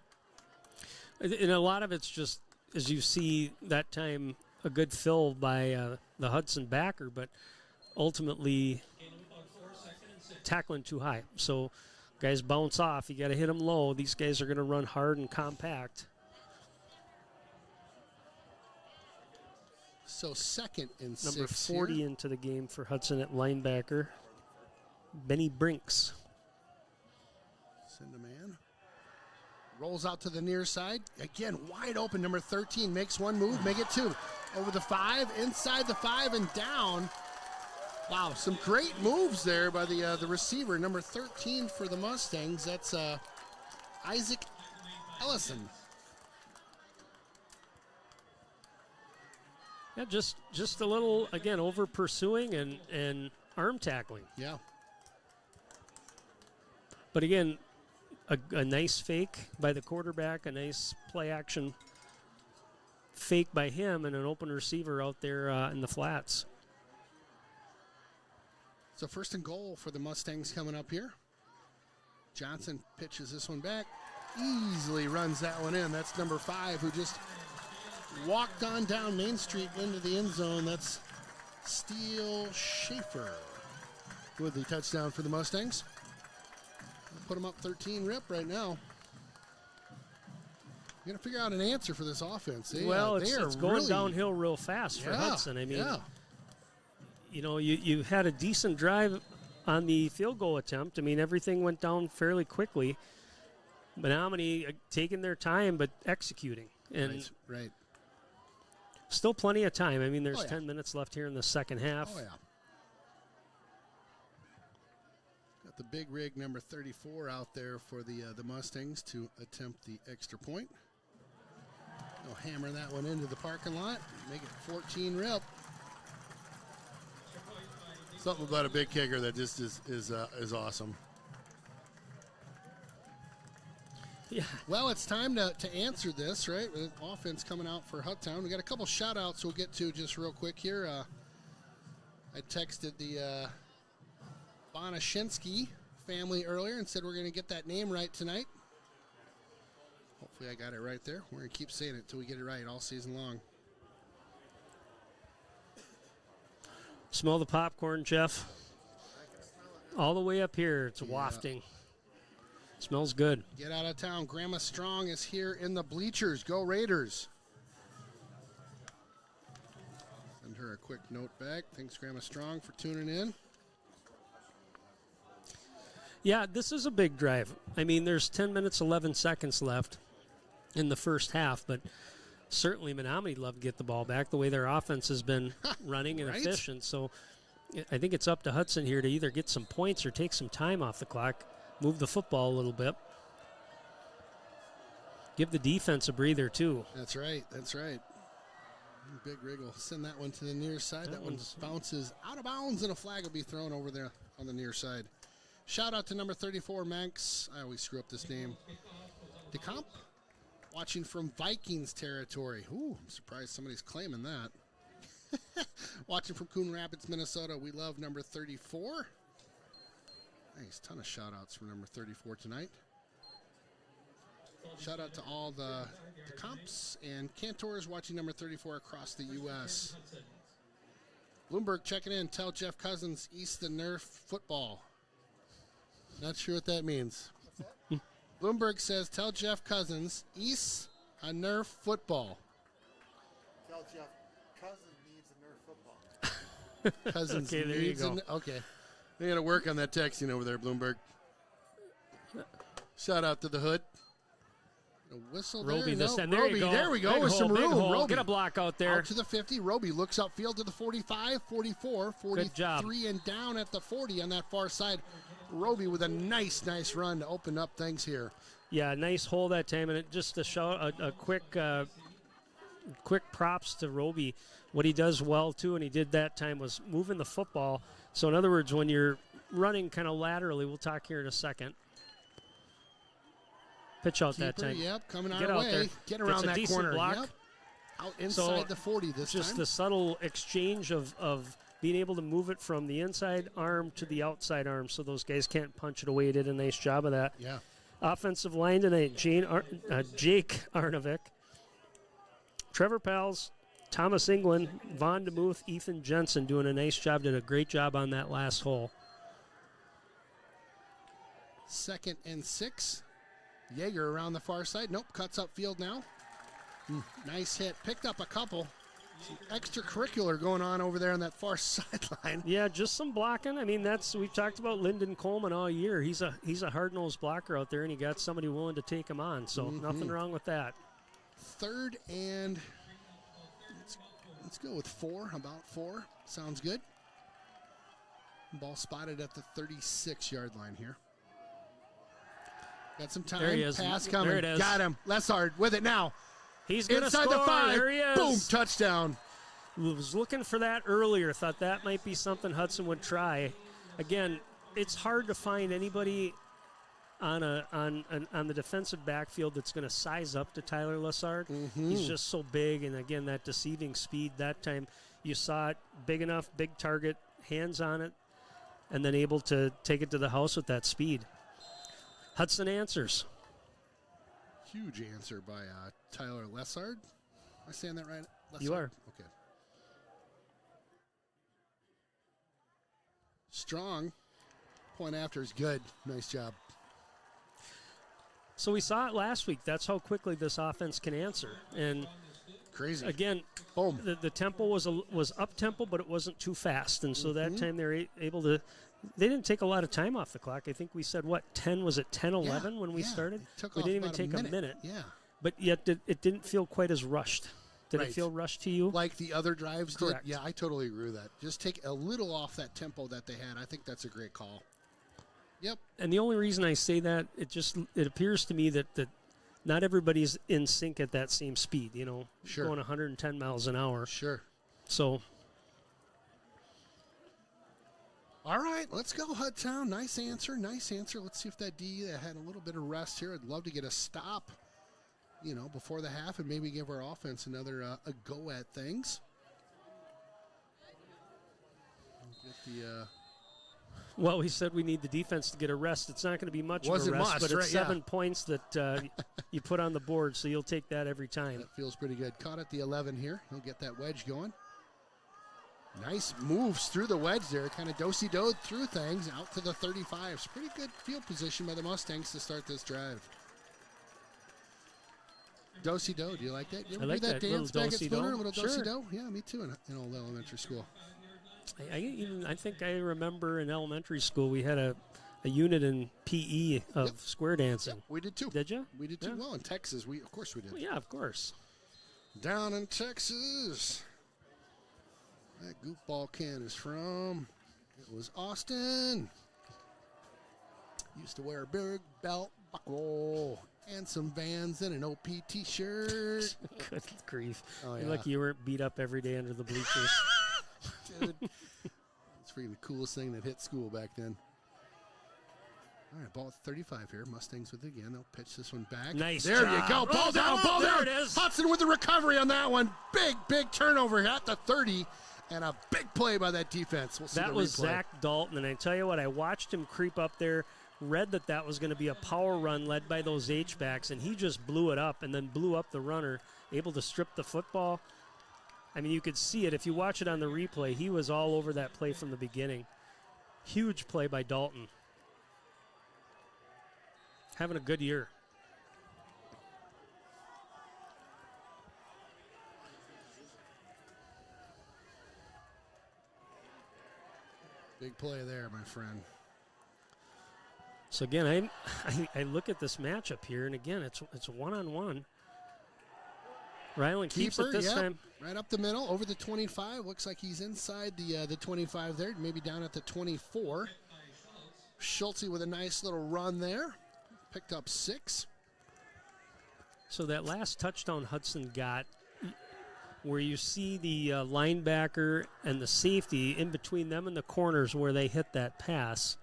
And a lot of it's just, as you see that time, a good fill by the Hudson backer, but ultimately tackling too high. So guys bounce off. You got to hit them low. These guys are going to run hard and compact. So second and Number 6 40 here. into the game for Hudson at linebacker, Benny Brinks. Send a man. Rolls out to the near side. Again, wide open. Number 13 makes one move, make it 2. Over the 5, inside the 5, and down. Wow, some great moves there by the receiver, number 13 for the Mustangs. That's Isaac Ellison. Yeah, just a little, again, over pursuing and arm tackling. Yeah. But again, a nice fake by the quarterback, a nice play action fake by him, and an open receiver out there in the flats. So first and goal for the Mustangs coming up here. Johnson pitches this one back. easily runs that one in. That's number 5 who just walked on down Main Street into the end zone. That's Steele Schaefer with the touchdown for the Mustangs. Put them up 13 rip right now. You got to figure out an answer for this offense. It's going downhill real fast for Hudson. I mean, you had a decent drive on the field goal attempt. I mean, everything went down fairly quickly. Menomonie taking their time but executing. And right. Still plenty of time. I mean, there's 10 minutes left here in the second half. Oh, yeah. Got the big rig number 34 out there for the Mustangs to attempt the extra point. They'll hammer that one into the parking lot, make it 14 rip. Something about a big kicker that just is awesome. Yeah. Well, it's time to answer this, right? With offense coming out for Huttown. We got a couple shout-outs we'll get to just real quick here. I texted the Bonashinsky family earlier and said we're going to get that name right tonight. Hopefully I got it right there. We're going to keep saying it until we get it right all season long. Smell the popcorn, Jeff. All the way up here. It's wafting. Smells good. Get out of town. Grandma Strong is here in the bleachers. Go Raiders. Send her a quick note back. Thanks, Grandma Strong, for tuning in. Yeah, this is a big drive. I mean, there's 10 minutes, 11 seconds left in the first half, but certainly Menomonie love to get the ball back the way their offense has been running and efficient. So I think it's up to Hudson here to either get some points or take some time off the clock. Move the football a little bit. Give the defense a breather, too. That's right. That's right. Big Rig will send that one to the near side. That one bounces out of bounds, and a flag will be thrown over there on the near side. Shout out to number 34, Manx. I always screw up this name. DeCamp, watching from Vikings territory. Ooh, I'm surprised somebody's claiming that. Watching from Coon Rapids, Minnesota. We love number 34. Nice, ton of shout-outs from number 34 tonight. Shout out to all the comps and cantors watching number 34 across the U.S. Bloomberg checking in. Tell Jeff Cousins, East the Nerf football. Not sure what that means. Bloomberg says, tell Jeff Cousins, East a Nerf football. Tell Jeff Cousins needs a Nerf football. Cousins okay, there needs you go. Okay. They got to work on that texting over there, Bloomberg. Shout out to the hood. A whistle Roby there. this No, time. There Roby, you go. there we go. Big With hole, some big room. hole. Roby. Get a block out there. Out to the 50. Roby looks upfield to the 45, 44, 43, and down at the 40 on that far side. Roby with a nice run to open up things here. Yeah, nice hole that time. And just to show a quick props to Roby. What he does well, too, and he did that time, was moving the football. So, in other words, when you're running kind of laterally, we'll talk here in a second. Pitch out that time. Yep, coming Get our out way. there. Get around Gets a that decent corner. block. Yep. Out inside the 40 this just time. the subtle exchange of being able to move it from the inside arm to the outside arm so those guys can't punch it away. He did a nice job of that. Yeah. Offensive line tonight, Jake Arnovic, Trevor Pals, Thomas England, Von DeMuth, Ethan Jensen doing a nice job, did a great job on that last hole. 2nd and 6. Yeager around the far side. Nope, cuts up field now. Nice hit. Picked up a couple. Some extracurricular going on over there on that far sideline. Yeah, just some blocking. I mean, we've talked about Lyndon Coleman all year. He's a hard-nosed blocker out there, and he got somebody willing to take him on. So nothing wrong with that. 3rd and let's go with 4. About 4. Sounds good. Ball spotted at the 36-yard line here. Got some time. There he is. Pass coming. There it is. Got him. Lessard with it now. He's going to inside score. the 5. There he is. Boom, touchdown. Was looking for that earlier. Thought that might be something Hudson would try. Again, it's hard to find anybody on the defensive backfield that's going to size up to Tyler Lessard. He's just so big, and again, that deceiving speed. That time you saw it, big enough, big target, hands on it, and then able to take it to the house with that speed. Hudson answers. Huge answer by Tyler Lessard. Am I saying that right? Lessard? You are. Okay. Strong. Point after is good. Nice job. So we saw it last week. That's how quickly this offense can answer. And crazy. Again, boom. The tempo was up tempo, but it wasn't too fast. And so that time they were able to. They didn't take a lot of time off the clock. I think we said, 10? Was it 10, 11 when we started? We didn't even take a minute. Yeah. But yet it didn't feel quite as rushed. Did it feel rushed to you? Like the other drives Correct. did? Yeah, I totally agree with that. Just take a little off that tempo that they had. I think that's a great call. Yep. And the only reason I say that, it appears to me that not everybody's in sync at that same speed, Sure. Going 110 miles an hour. Sure. So. All right, let's go, Hudtown. Nice answer. Let's see if that D had a little bit of rest here. I'd love to get a stop, before the half and maybe give our offense another a go at things. Get the. Well, we said we need the defense to get a rest. It's not going to be much of a rest, but it's 7 points that you put on the board, so you'll take that every time. That feels pretty good. Caught at the 11 here. He'll get that wedge going. Nice moves through the wedge there. Kind of do-si-doed through things out to the 35s. Pretty good field position by the Mustangs to start this drive. Do-si-do. Do you like that? You ever I like do that dance little back at do-si-do. Spooner? A little Sure. do-si-do? Yeah, me too in old elementary school. I think I remember in elementary school we had a unit in PE of square dancing. Yep, we did too. Did you? We did too. Yeah. Well, in Texas, of course we did. Well, yeah, of course. Down in Texas. That goofball can is from, it was Austin. Used to wear a big belt buckle and some Vans and an OP t-shirt. Good grief. Oh, You're yeah. lucky you weren't beat up every day under the bleachers. Dude, it's freaking the coolest thing that hit school back then. All right, ball at 35 here. Mustangs with it again. They'll pitch this one back. Nice There job. you go. Ball down, ball There down. it is. Hudson with the recovery on that one. Big turnover at the 30. And a big play by that defense. We'll see That the was replay. Zach Dalton, and I tell you what, I watched him creep up there, read that was going to be a power run led by those H-backs, and he just blew it up and then blew up the runner, able to strip the football. I mean, you could see it. If you watch it on the replay, he was all over that play from the beginning. Huge play by Dalton. Having a good year. Big play there, my friend. So again, I look at this matchup here, and again, it's one-on-one. Ryland keeps it this time. Right up the middle, over the 25. Looks like he's inside the 25 there, maybe down at the 24. Schulte with a nice little run there. Picked up 6. So that last touchdown Hudson got, where you see the linebacker and the safety in between them and the corners where they hit that pass.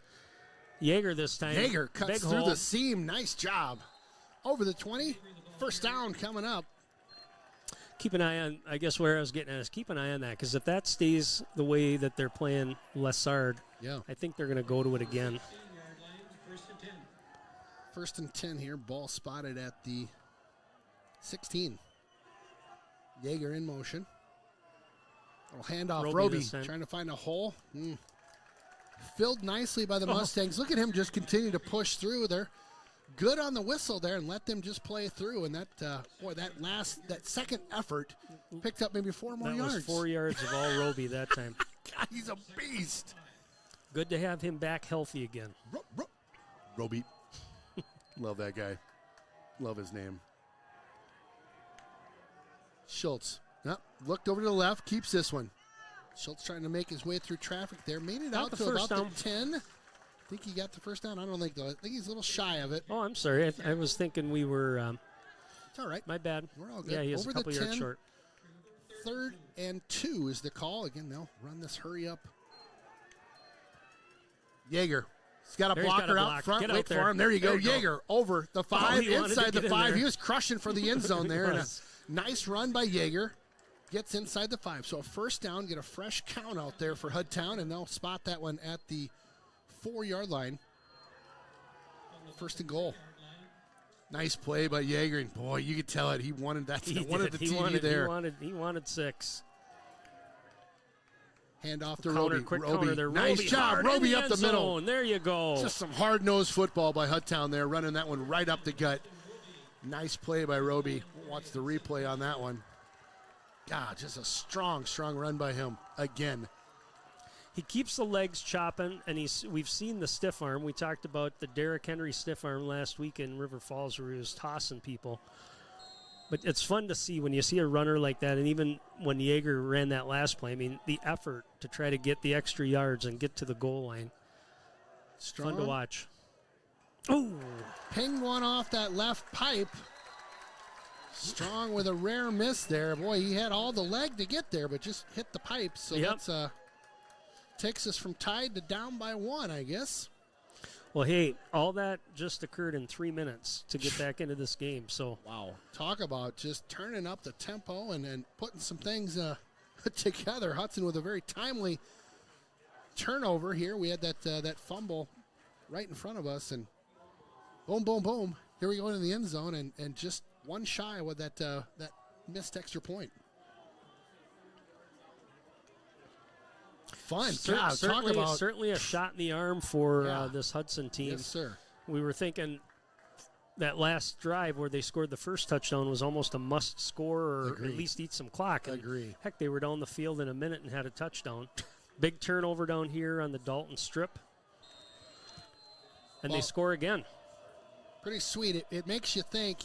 Yeager this time. Yeager cuts big through hole. the seam. Nice job. Over the 20. First down coming up. Keep an eye on, I guess where I was getting at is keep an eye on that, because if that stays the way that they're playing Lessard, I think they're going to go to it again. First and 10 here. Ball spotted at the 16. Yeager in motion. Little handoff. Roby trying to find a hole. Filled nicely by the Mustangs. Look at him just continue to push through there. Good on the whistle there and let them just play through. And that, that second effort picked up maybe 4 more yards. That was 4 yards of all Roby that time. God, he's a beast. Good to have him back healthy again. Roby. Love that guy. Love his name. Schultz. Looked over to the left. Keeps this one. Schultz trying to make his way through traffic there. Made it out to about the 10. I think he got the first down. I don't think, though. I think he's a little shy of it. Oh, I'm sorry. I was thinking we were. It's all right. My bad. We're all good. Yeah, he is over a couple the 10, yards short. 3rd and 2 is the call. Again, they'll run this hurry up. Yeager. He's got a blocker out front. Get Wait out there. for him. There you go. There you Yeager over the 5, he wanted to inside the get in 5. there. He was crushing for the end zone there. And a was. nice run by Yeager. Gets inside the 5. So a first down, get a fresh count out there for Hudtown, and they'll spot that one at the 4-yard line. First and goal. Nice play by Yeager, and boy, you could tell it. He wanted that. He wanted did. the He TD wanted, there. He wanted 6. Hand off to Counter, Roby. quick Roby. counter there. Nice Roby job. hard in Roby the up end the middle. zone. There you go. Just some hard-nosed football by Hudtown there, running that one right up the gut. Nice play by Roby. Watch the replay on that one. God, just a strong, strong run by him again. He keeps the legs chopping, and we've seen the stiff arm. We talked about the Derrick Henry stiff arm last week in River Falls where he was tossing people. But it's fun to see when you see a runner like that, and even when Yeager ran that last play, I mean, the effort to try to get the extra yards and get to the goal line. Strong. Fun to watch. Oh, pinged one off that left pipe. Strong with a rare miss there. Boy, he had all the leg to get there, but just hit the pipe. So that's takes us from tied to down by 1, I guess. Well, hey, all that just occurred in 3 minutes to get back into this game. So wow, talk about just turning up the tempo and putting some things together. Hudson with a very timely turnover here. We had that fumble right in front of us, and boom, boom, boom. Here we go into the end zone, and just one shy with that missed extra point. Fun. God, certainly a shot in the arm for this Hudson team. Yes, sir. We were thinking that last drive where they scored the first touchdown was almost a must score or Agreed. at least eat some clock. And Agree. heck, they were down the field in a minute and had a touchdown. Big turnover down here on the Dalton strip. And they score again. Pretty sweet. It makes you think,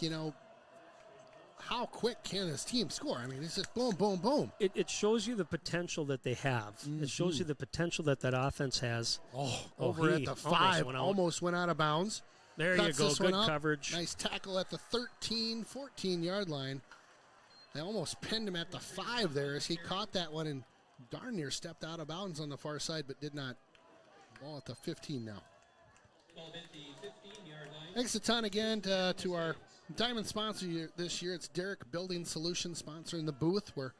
how quick can this team score? I mean, it's just boom, boom, boom. It shows you the potential that they have. It shows you the potential that offense has. Over at the 5, almost went out of bounds. There Cuts you go, this good one up. coverage. Nice tackle at the 13, 14-yard line. They almost pinned him at the 5 there as he caught that one and darn near stepped out of bounds on the far side, but did not. Ball at the 15 now. Thanks a ton again to our diamond sponsor this year. It's Derrick Building Solutions sponsoring the booth where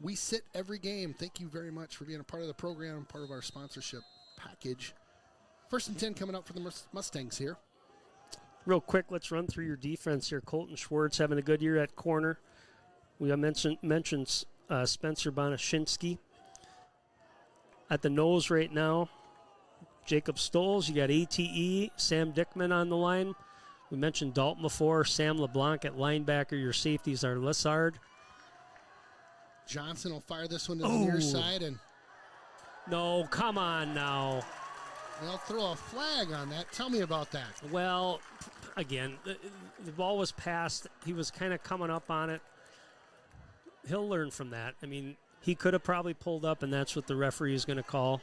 we sit every game. Thank you very much for being a part of the program, part of our sponsorship package. 1st and 10 coming up for the Mustangs here. Real quick, let's run through your defense here. Colton Schwartz having a good year at corner. We mentioned Spencer Bonashinsky. At the nose right now, Jacob Stoles. You got ATE, Sam Dickman on the line. We mentioned Dalton before. Sam LeBlanc at linebacker. Your safeties are Lessard. Johnson will fire this one to the near side. And no, come on now. They'll throw a flag on that. Tell me about that. Well, again, the ball was passed. He was kind of coming up on it. He'll learn from that. I mean, he could have probably pulled up, and that's what the referee is going to call.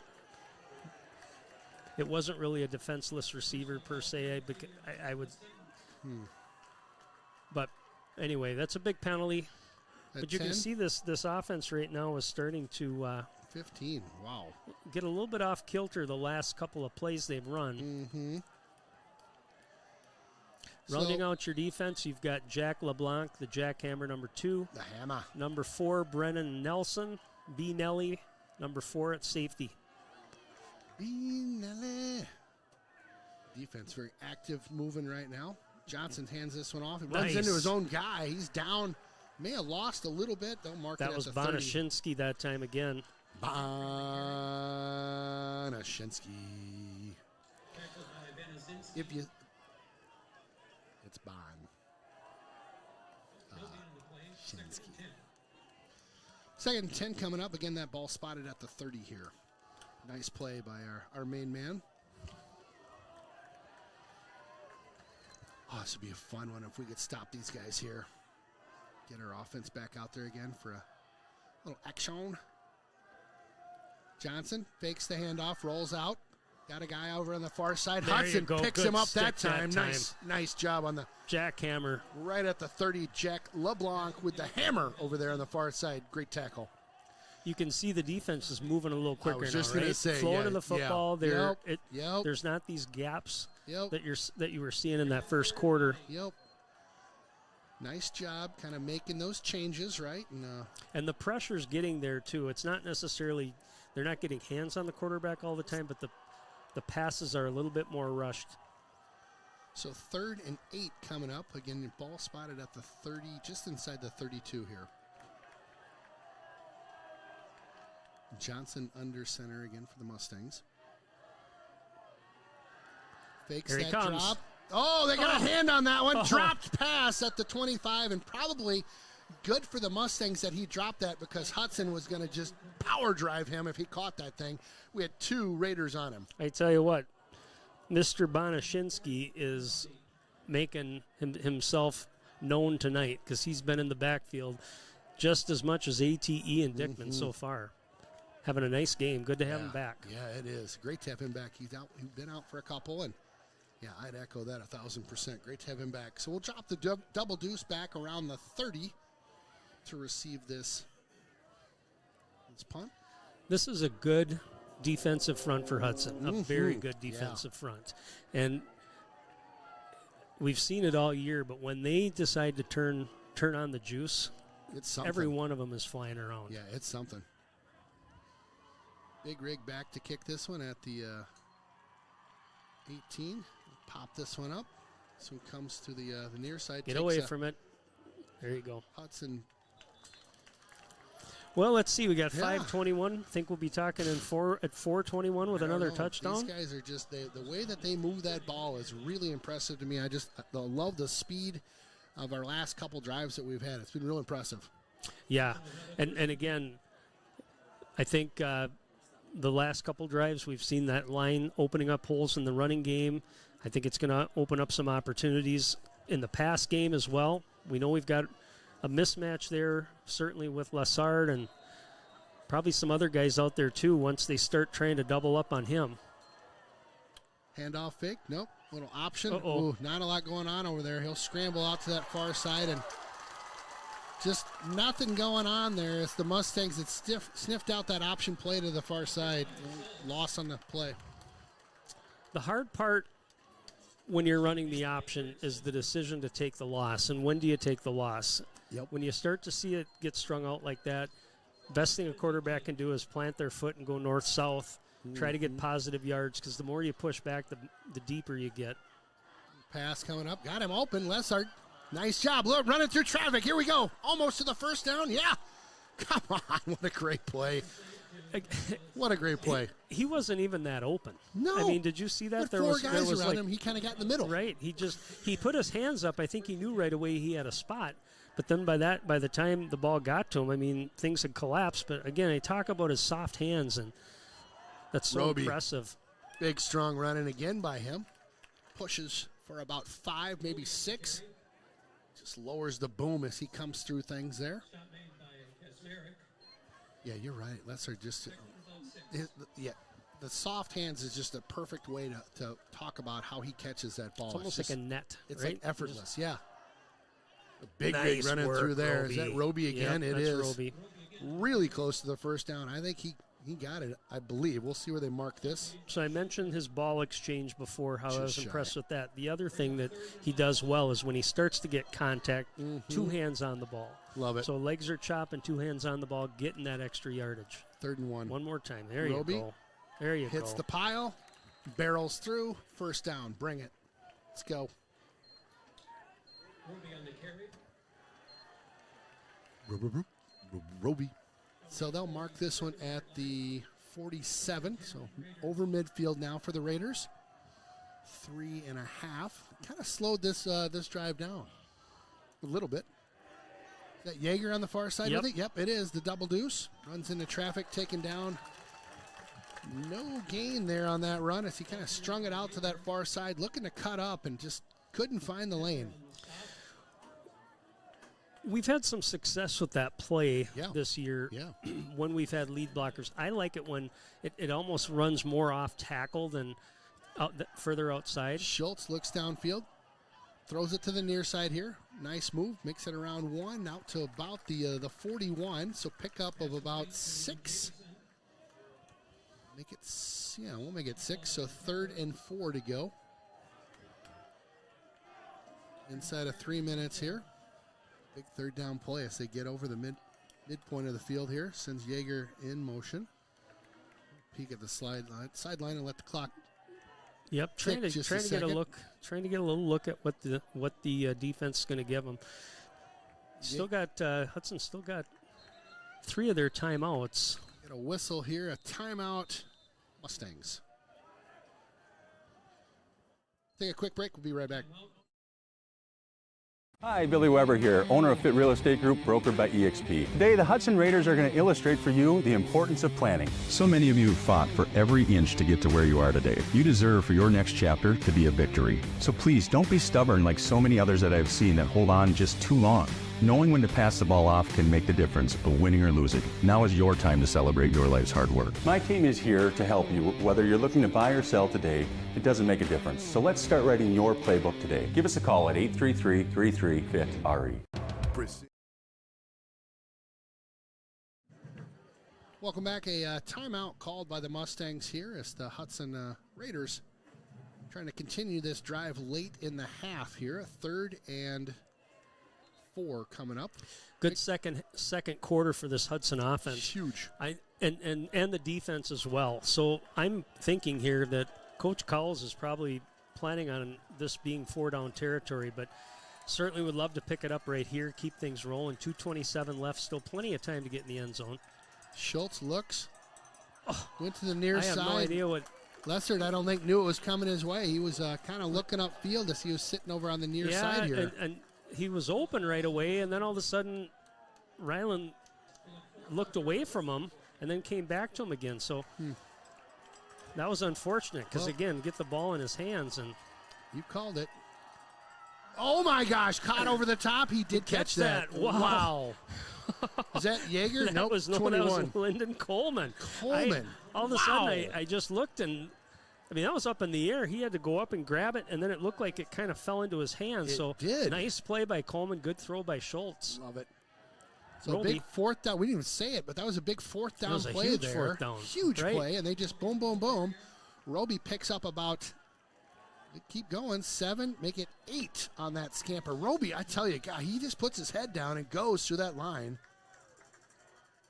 It wasn't really a defenseless receiver per se. I would. But anyway, that's a big penalty. But you 10? Can see this offense right now is starting to 15. Wow. Get a little bit off kilter the last couple of plays they've run. Mm-hmm. Rounding out your defense, you've got Jack LeBlanc, the jackhammer number 2. The hammer. Number 4, Brennan Nelson. B. Nelly, number 4 at safety. B. Nelly. Defense very active, moving right now. Johnson hands this one off. He runs into his own guy. He's down. May have lost a little bit. They'll mark it at the 30. That was Bonashinsky that time again. Bonashinsky. If you... It's Bon. Shinsky. 2nd and 10 coming up. Again, that ball spotted at the 30 here. Nice play by our main man. Oh, this would be a fun one if we could stop these guys here. Get our offense back out there again for a little action. Johnson fakes the handoff, rolls out. Got a guy over on the far side. There Hudson picks him up that time. Nice job on the jackhammer. Right at the 30, Jack LeBlanc with the hammer over there on the far side. Great tackle. You can see the defense is moving a little quicker now, I was just right? going to say, flowing to the football. Yep. There's not these gaps that you were seeing in that first quarter. Yep. Nice job kind of making those changes, right? And the pressure's getting there, too. It's not necessarily they're not getting hands on the quarterback all the time, but the passes are a little bit more rushed. So 3rd and 8 coming up. Again, the ball spotted at the 30, just inside the 32 here. Johnson under center again for the Mustangs. Fakes Here he that comes. drop. Oh, they got a hand on that one. Dropped pass at the 25, and probably good for the Mustangs that he dropped that, because Hudson was going to just power drive him if he caught that thing. We had 2 Raiders on him. I tell you what, Mr. Bonashinsky is making himself known tonight, because he's been in the backfield just as much as ATE and Dickman so far. Having a nice game. Good to have him back. Yeah, it is. Great to have him back. He's been out for a couple, and yeah, I'd echo that 1,000%. Great to have him back. So we'll drop the double deuce back around the 30 to receive this punt. This is a good defensive front for Hudson. A very good defensive front. And we've seen it all year, but when they decide to turn on the juice, it's something. Every one of them is flying around. Yeah, it's something. Big rig back to kick this one at the 18. Pop this one up. This one comes to the near side. Get away from it. There you go. Hudson. Well, let's see. We got 5:21. Think we'll be talking at 4:21 with another touchdown. These guys are just the way that they move that ball is really impressive to me. I love the speed of our last couple drives that we've had. It's been real impressive. Yeah, and again, I think the last couple drives we've seen that line opening up holes in the running game. I think it's going to open up some opportunities in the pass game as well. We know we've got a mismatch there, certainly with Lassard and probably some other guys out there too once they start trying to double up on him. Handoff fake. Nope. Little option. Uh-oh. Ooh, not a lot going on over there. He'll scramble out to that far side, and just nothing going on there. It's the Mustangs that sniffed out that option play to the far side. Loss on the play. The hard part when you're running the option is the decision to take the loss. And when do you take the loss? Yep. When you start to see it get strung out like that, best thing a quarterback can do is plant their foot and go north-south. Try to get positive yards, because the more you push back, the deeper you get. Pass coming up. Got him open. Lessard. Nice job. Look, running through traffic. Here we go. Almost to the first down. Yeah. Come on. What a great play. What a great play. He wasn't even that open. No. I mean, did you see that? There were 4 guys around him. He kind of got in the middle. Right. He put his hands up. I think he knew right away he had a spot. But then by the time the ball got to him, I mean, things had collapsed. But again, I talk about his soft hands, and that's so impressive. Big, strong running again by him. Pushes for about 5, maybe 6. Just lowers the boom as he comes through things there. Yeah, you're right. Lesser just, the soft hands is just a perfect way to talk about how he catches that ball. It's almost like a net. It's right? like effortless, yeah. A big Nice running work, through there. Roby. Is that Roby again? Yep, it that's is. Roby. Really close to the first down. I think he got it, I believe. We'll see where they mark this. So I mentioned his ball exchange before, how I was Just impressed shy. with that. The other thing that he does well is when he starts to get contact, 2 hands on the ball. Love it. So legs are chopping, 2 hands on the ball, getting that extra yardage. 3rd and 1. One more time. There Roby you go. There you hits go. the pile, barrels through, first down. Bring it. Let's go. Ruby on the carry. Roby. So they'll mark this one at the 47. So over midfield now for the Raiders. 3.5. Kind of slowed this drive down a little bit. Is that Yeager on the far side Yep. with it? Yep, it is. The double deuce. Runs into traffic, taken down. No gain there on that run as he kind of strung it out to that far side, looking to cut up and just couldn't find the lane. We've had some success with that play Yeah. this year Yeah. when we've had lead blockers. I like it when it almost runs more off tackle than further outside. Schultz looks downfield, throws it to the near side here. Nice move, makes it around 1, out to about the 41. So pickup of about 6. We'll make it 6. So 3rd and 4 to go. Inside of 3 minutes here. Big 3rd down play as they get over the midpoint of the field here. Sends Yeager in motion. Peek at the sideline and let the clock Yep, trying to get a little look at what the defense is going to give them. Still got Hudson. Still got 3 of their timeouts. Get a whistle here. A timeout. Mustangs. Take a quick break. We'll be right back. Hi, Billy Weber here, owner of Fit Real Estate Group, brokered by eXp. Today, the Hudson Raiders are going to illustrate for you the importance of planning. So many of you have fought for every inch to get to where you are today. You deserve for your next chapter to be a victory. So please don't be stubborn like so many others that I've seen that hold on just too long. Knowing when to pass the ball off can make the difference of winning or losing. Now is your time to celebrate your life's hard work. My team is here to help you. Whether you're looking to buy or sell today, it doesn't make a difference. So let's start writing your playbook today. Give us a call at 833-33-FIT-RE. Welcome back. A timeout called by the Mustangs here as the Hudson Raiders trying to continue this drive late in the half here. A 3rd and 4 coming up. Good second quarter for this Hudson offense. Huge. And the defense as well. So I'm thinking here that Coach Cowles is probably planning on this being 4-down territory, but certainly would love to pick it up right here, keep things rolling. 2:27 left, still plenty of time to get in the end zone. Schultz looks. Went to the near side. I have no idea what. Lessard, I don't think, knew it was coming his way. He was kind of looking upfield as he was sitting over on the near side here. And he was open right away, and then all of a sudden, Ryland looked away from him and then came back to him again. So that was unfortunate because, again, get the ball in his hands. And you called it. Oh, my gosh, caught over the top. He did catch that. Wow. Is that Yeager? Nope, was 21. That was Lyndon Coleman. All of a sudden, I just looked, and that was up in the air. He had to go up and grab it, and then it looked like it kind of fell into his hands. It did. Nice play by Coleman. Good throw by Schultz. Love it. So a big 4th down. We didn't even say it, but that was a big 4th down play huge there. 4th down. Huge play, and they just boom, boom, boom. Roby picks up about, keep going, 7, make it 8 on that scamper. Roby, I tell you, God, he just puts his head down and goes through that line.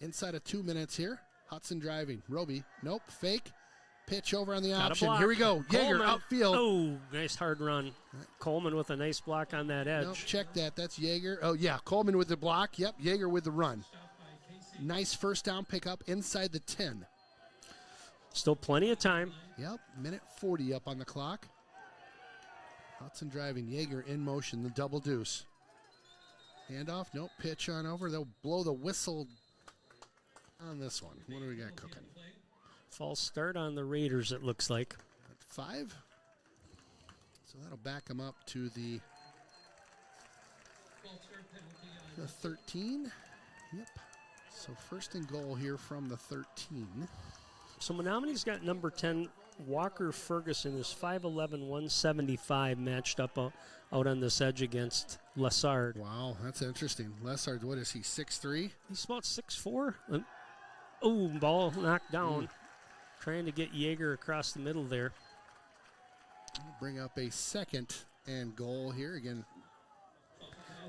Inside of 2 minutes here. Hudson driving. Roby, nope, fake. Pitch over on the option. Here we go. Yeager outfield. Oh, nice hard run. Coleman with a nice block on that edge. Nope, check that. That's Yeager. Oh, yeah, Coleman with the block. Yep, Yeager with the run. Nice first down pickup inside the 10. Still plenty of time. Yep, minute 40 up on the clock. Hudson driving. Yeager in motion, the double deuce. Handoff. Nope, pitch on over. They'll blow the whistle on this one. What do we got cooking? False start on the Raiders, it looks like. 5. So that'll back them up to the 13. Yep. So first and goal here from the 13. So Menomoni's got number 10, Walker Ferguson, is 5'11", 175, matched up out on this edge against Lessard. Wow, that's interesting. Lessard, what is he, 6'3"? He's about 6'4". Oh, ball knocked down. Trying to get Yeager across the middle there. We'll bring up a 2nd and goal here again.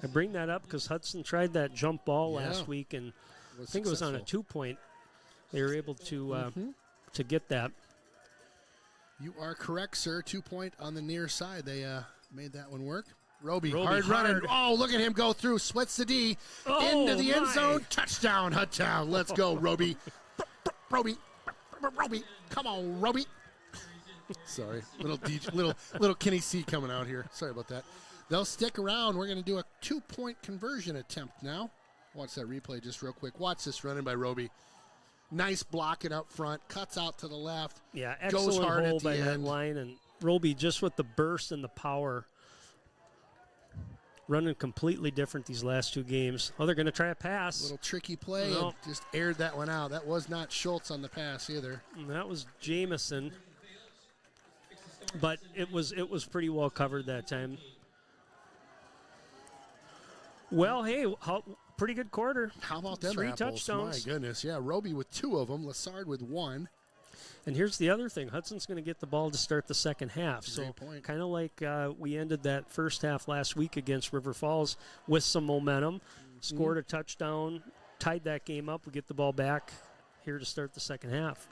I bring that up because Hudson tried that jump ball last week, and I think it was on a 2-point. They were able to get that. You are correct, sir. 2-point on the near side. They made that one work. Roby hard running. Oh, look at him go through. Splits the D. Into the end zone. Touchdown, Hudtown. Let's go, Roby. Roby. Come on, Roby. Sorry. Little Kenny C coming out here. Sorry about that. They'll stick around. We're going to do a 2-point conversion attempt now. Watch that replay just real quick. Watch this running by Roby. Nice blocking up front. Cuts out to the left. Yeah, excellent goes hard hold at the by end. that line. And Roby just with the burst and the power. Running completely different these last 2 games. Oh, they're going to try a pass. Little tricky play. And just aired that one out. That was not Schultz on the pass either. And that was Jamison. But it was pretty well covered that time. Well, hey, pretty good quarter. How about them 3 apples? touchdowns. My goodness, yeah. Roby with 2 of them. Lessard with 1. And here's the other thing. Hudson's going to get the ball to start the second half. So kind of like we ended that first half last week against River Falls with some momentum. Scored a touchdown, tied that game up. We get the ball back here to start the second half.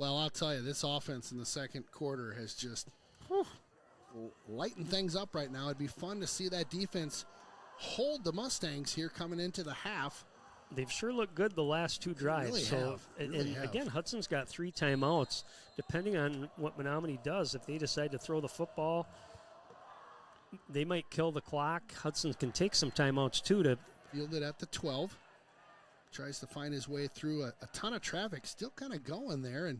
Well, I'll tell you, this offense in the second quarter has just lightened things up right now. It'd be fun to see that defense hold the Mustangs here coming into the half. They've sure looked good the last two drives. Really have. Again, Hudson's got 3 timeouts. Depending on what Menomonie does, if they decide to throw the football, they might kill the clock. Hudson can take some timeouts too to field it at the 12. Tries to find his way through a ton of traffic. Still kind of going there. And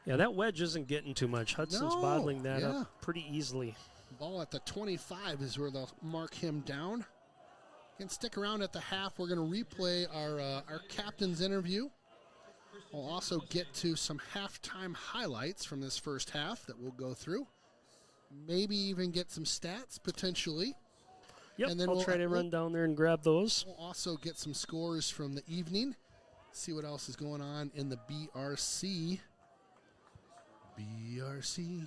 yeah, that wedge isn't getting too much. Hudson's bottling that up pretty easily. Ball at the 25 is where they'll mark him down. Can stick around at the half. We're going to replay our captain's interview. We'll also get to some halftime highlights from this first half that we'll go through. Maybe even get some stats potentially. Yep, and then I'll try to run down there and grab those. We'll also get some scores from the evening. See what else is going on in the BRC. BRC,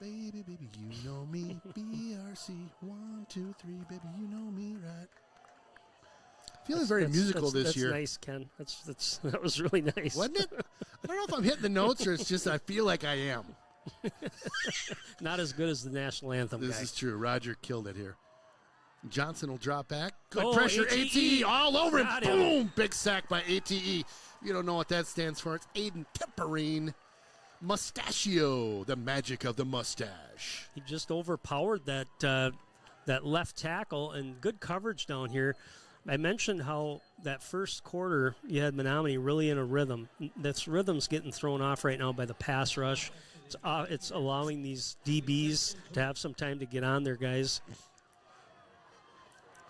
baby, baby, you know me. BRC, 1, 2, 3, baby, you know me, right? Feeling very musical this year. That's nice, Ken. That was really nice. Wasn't it? I don't know if I'm hitting the notes or it's just I feel like I am. Not as good as the national anthem. This guy. is true. Roger killed it here. Johnson will drop back. Good Oh, pressure. ATE. ATE all over him. Got him. Boom. Big sack by ATE. You don't know what that stands for. It's Aiden Pepperine Mustachio, the magic of the mustache. He just overpowered that left tackle, and good coverage down here. I mentioned how that first quarter you had Menomonie really in a rhythm. This rhythm's getting thrown off right now by the pass rush. It's allowing these DBs to have some time to get on their guys.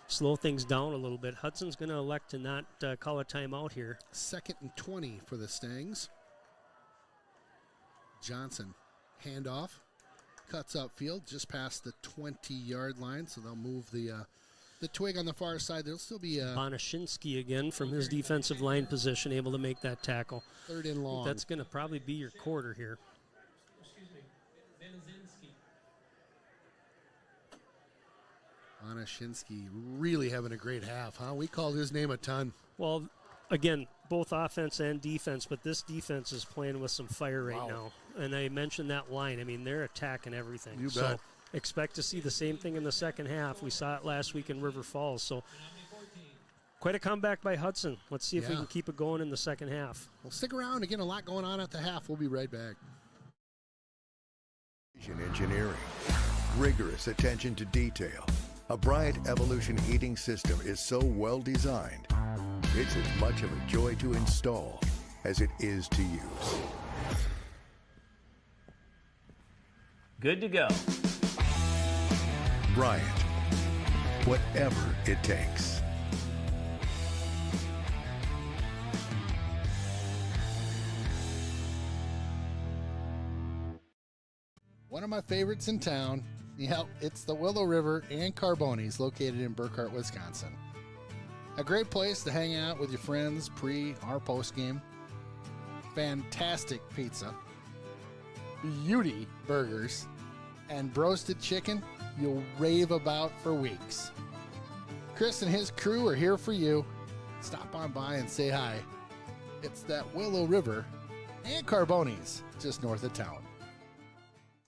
Slow things down a little bit. Hudson's going to elect to not call a timeout here. 2nd and 20 for the Stangs. Johnson, handoff, cuts upfield just past the 20-yard line, so they'll move the twig on the far side. There'll still be Bonashinsky again from his defensive line position, able to make that tackle. 3rd and long. That's going to probably be your quarter here. Bonashinsky really having a great half, huh? We called his name a ton. Well, again, both offense and defense, but this defense is playing with some fire right now. And I mentioned that line. I mean, they're attacking everything. You bet. So expect to see the same thing in the second half. We saw it last week in River Falls. So quite a comeback by Hudson. Let's see if we can keep it going in the second half. Well, stick around. Again, a lot going on at the half. We'll be right back. Engineering, rigorous attention to detail. A Bryant Evolution heating system is so well designed, it's as much of a joy to install as it is to use. Good to go. Bryant, whatever it takes. One of my favorites in town. Yep, it's the Willow River and Carbonis located in Burkhart, Wisconsin. A great place to hang out with your friends pre or post game. Fantastic pizza, beauty burgers, and roasted chicken you'll rave about for weeks. Chris and his crew are here for you. Stop on by and say hi. It's that Willow River and Carbonis just north of town.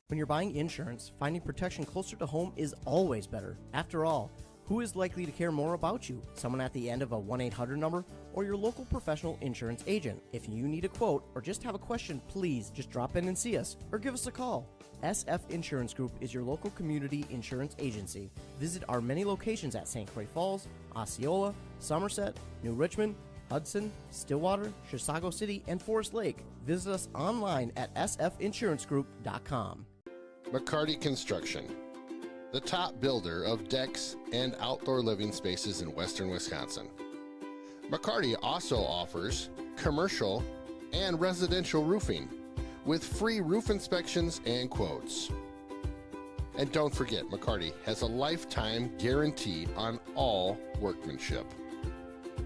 When you're buying insurance, finding protection closer to home is always better. After all, who is likely to care more about you? Someone at the end of a 1-800 number or your local professional insurance agent? If you need a quote or just have a question, please just drop in and see us or give us a call. SF Insurance Group is your local community insurance agency. Visit our many locations at St. Croix Falls, Osceola, Somerset, New Richmond, Hudson, Stillwater, Chisago City, and Forest Lake. Visit us online at sfinsurancegroup.com. McCarty Construction, the top builder of decks and outdoor living spaces in western Wisconsin. McCarty also offers commercial and residential roofing with free roof inspections and quotes. And don't forget, McCarty has a lifetime guarantee on all workmanship.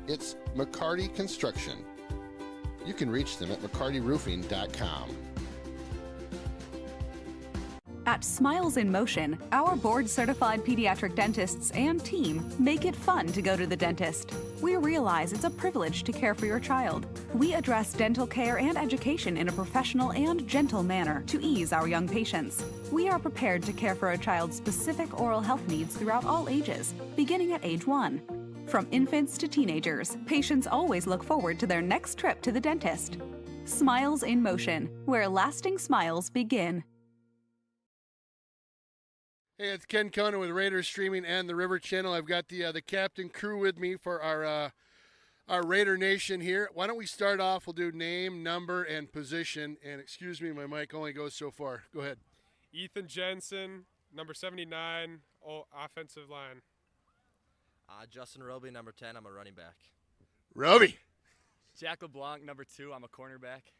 It's McCarty Construction. You can reach them at mccartyroofing.com. At Smiles in Motion, our board-certified pediatric dentists and team make it fun to go to the dentist. We realize it's a privilege to care for your child. We address dental care and education in a professional and gentle manner to ease our young patients. We are prepared to care for a child's specific oral health needs throughout all ages, beginning at age 1. From infants to teenagers, patients always look forward to their next trip to the dentist. Smiles in Motion, where lasting smiles begin. Hey, it's Ken Conan with Raiders Streaming and the River Channel. I've got the captain crew with me for our Raider Nation here. Why don't we start off? We'll do name, number, and position. And excuse me, my mic only goes so far. Go ahead. Ethan Jensen, number 79, offensive line. Justin Roby, number 10. I'm a running back. Roby. Jack LeBlanc, number 2. I'm a cornerback.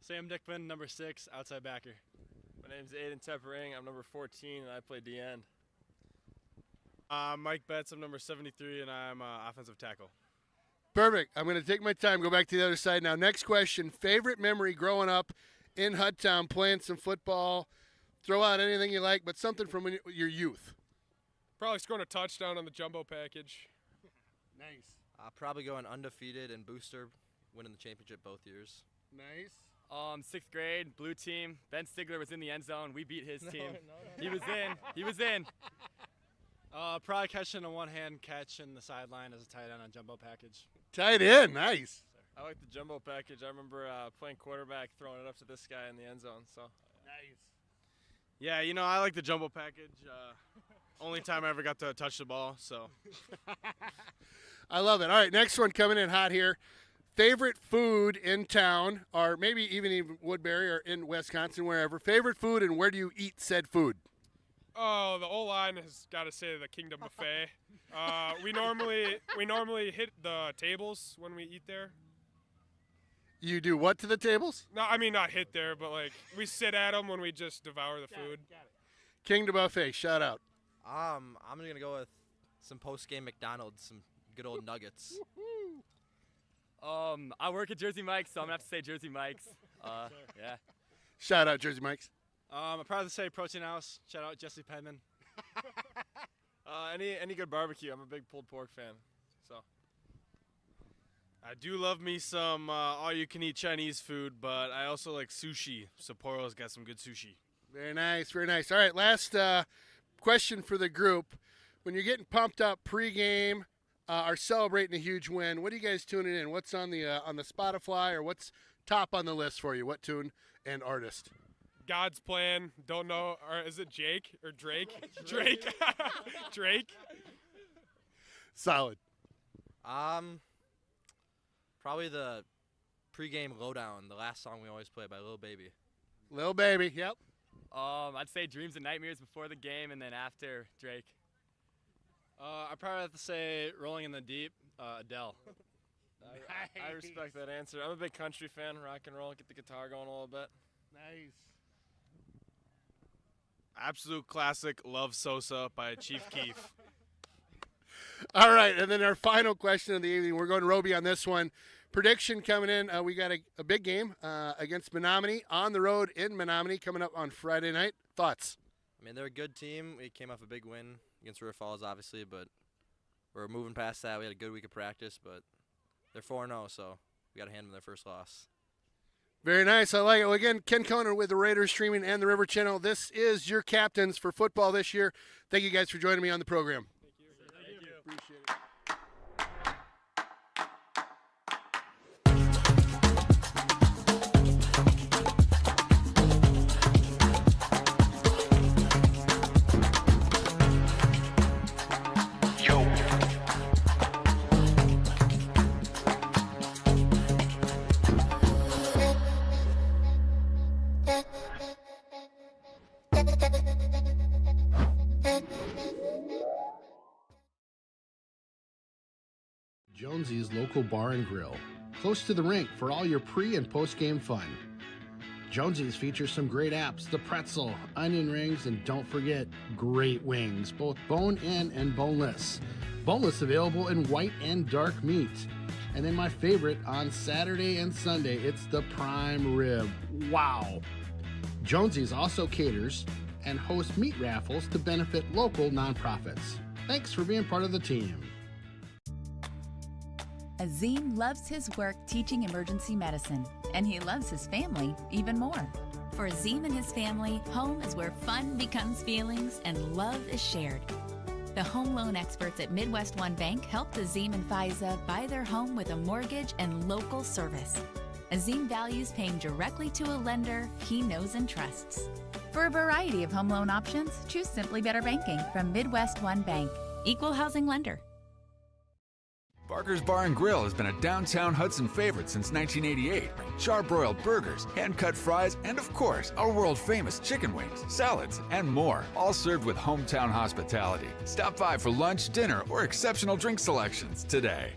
Sam Dickman, number 6, outside backer. My name's Aiden Teppering. I'm number 14, and I play D-end. Mike Betts. I'm number 73, and I'm offensive tackle. Perfect. I'm going to take my time, go back to the other side now. Next question, favorite memory growing up in Hudtown, playing some football. Throw out anything you like, but something from your youth. Probably scoring a touchdown on the jumbo package. Nice. Probably going undefeated in booster, winning the championship both years. Nice. 6th grade, blue team. Ben Stigler was in the end zone. We beat his team. No. He was in. Probably catching a one-hand catch in the sideline as a tight end on jumbo package. Tight end, nice. I like the jumbo package. I remember playing quarterback, throwing it up to this guy in the end zone. So. Nice. Yeah, I like the jumbo package. Only time I ever got to touch the ball, so. I love it. All right, next one coming in hot here. Favorite food in town, or maybe even Woodbury or in Wisconsin, wherever. Favorite food, and where do you eat said food? Oh, the O-line has got to say the Kingdom Buffet. We normally hit the tables when we eat there. You do what to the tables? No, I mean not hit there, but like we sit at them when we just devour the food. Got it. Kingdom Buffet, shout out. I'm gonna go with some post-game McDonald's, some good old nuggets. I work at Jersey Mike's, so I'm gonna have to say Jersey Mike's. Yeah. Shout out Jersey Mike's. I'm proud to say Protein House. Shout out Jesse Penman. Any good barbecue. I'm a big pulled pork fan. So I do love me some all-you-can-eat Chinese food, but I also like sushi. Sapporo's got some good sushi. Very nice, very nice. All right, last question for the group. When you're getting pumped up pregame, are celebrating a huge win, what are you guys tuning in? What's on the Spotify, or what's top on the list for you? What tune and artist? God's Plan. Don't know. Or is it Jake or Drake? Drake. Drake. Solid. Probably the pregame lowdown, the last song we always play by Lil Baby. Lil Baby, yep. I'd say Dreams and Nightmares before the game, and then after Drake. I probably have to say Rolling in the Deep, Adele. I respect that answer. I'm a big country fan, rock and roll, get the guitar going a little bit. Nice. Absolute classic, Love Sosa by Chief Keef. All right, and then our final question of the evening. We're going to Roby on this one. Prediction coming in. We got a big game against Menomonie on the road in Menomonie coming up on Friday night. Thoughts? I mean, they're a good team. We came off a big win against River Falls, obviously, but we're moving past that. We had a good week of practice, but they're 4-0, so we got to hand them their first loss. Very nice. I like it. Well, again, Ken Conan with the Raiders Streaming and the River Channel. This is your captains for football this year. Thank you guys for joining me on the program. Thank you. Appreciate it. Jonesy's Local Bar and Grill, close to the rink for all your pre- and post-game fun. Jonesy's features some great apps, the pretzel, onion rings, and don't forget, great wings, both bone-in and boneless. Boneless available in white and dark meat. And then my favorite, on Saturday and Sunday, it's the prime rib. Wow! Jonesy's also caters and host meat raffles to benefit local nonprofits. Thanks for being part of the team. Azim loves his work teaching emergency medicine, and he loves his family even more. For Azim and his family, home is where fun becomes feelings and love is shared. The home loan experts at Midwest One Bank helped Azim and Faiza buy their home with a mortgage and local service. Azim values paying directly to a lender he knows and trusts. For a variety of home loan options, choose Simply Better Banking from Midwest One Bank. Equal housing lender. Barker's Bar and Grill has been a downtown Hudson favorite since 1988. Char-broiled burgers, hand-cut fries, and of course, our world-famous chicken wings, salads, and more, all served with hometown hospitality. Stop by for lunch, dinner, or exceptional drink selections today.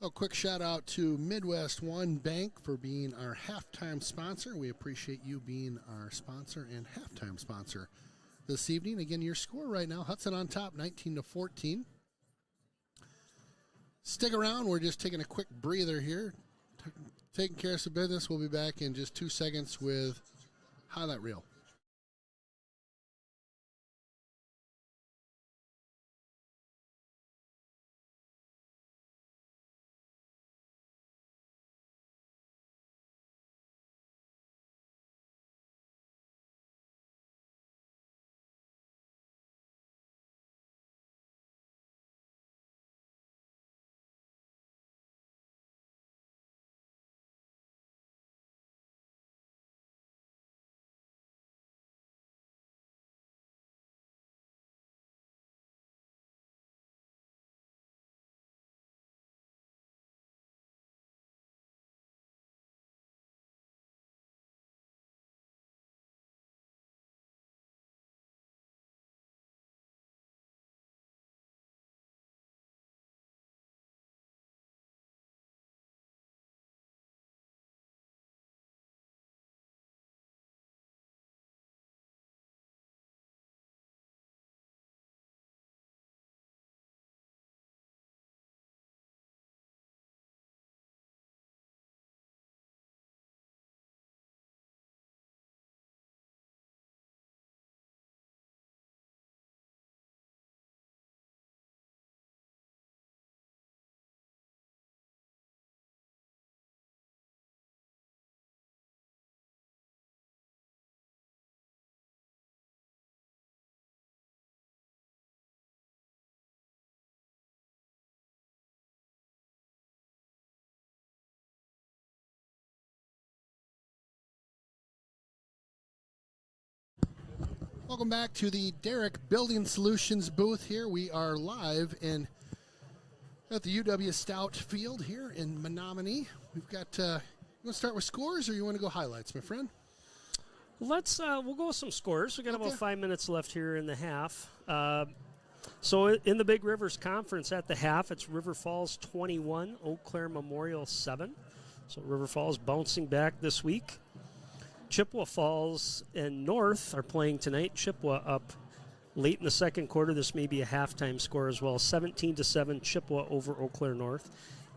A quick shout out to Midwest One Bank for being our halftime sponsor. We appreciate you being our sponsor and halftime sponsor this evening. Again, your score right now, Hudson on top, 19-14. Stick around. We're just taking a quick breather here. Taking care of some business. We'll be back in just 2 seconds with Highlight Reel. Welcome back to the Derek Building Solutions booth here. We are live at the UW Stout Field here in Menomonie. We've got, you want to start with scores or you want to go highlights, my friend? We'll go with some scores. We've got about 5 minutes left here in the half. So in the Big Rivers Conference at the half, it's River Falls 21, Eau Claire Memorial 7. So River Falls bouncing back this week. Chippewa Falls and North are playing tonight. Chippewa up late in the second quarter. This may be a halftime score as well. 17-7 Chippewa over Eau Claire North.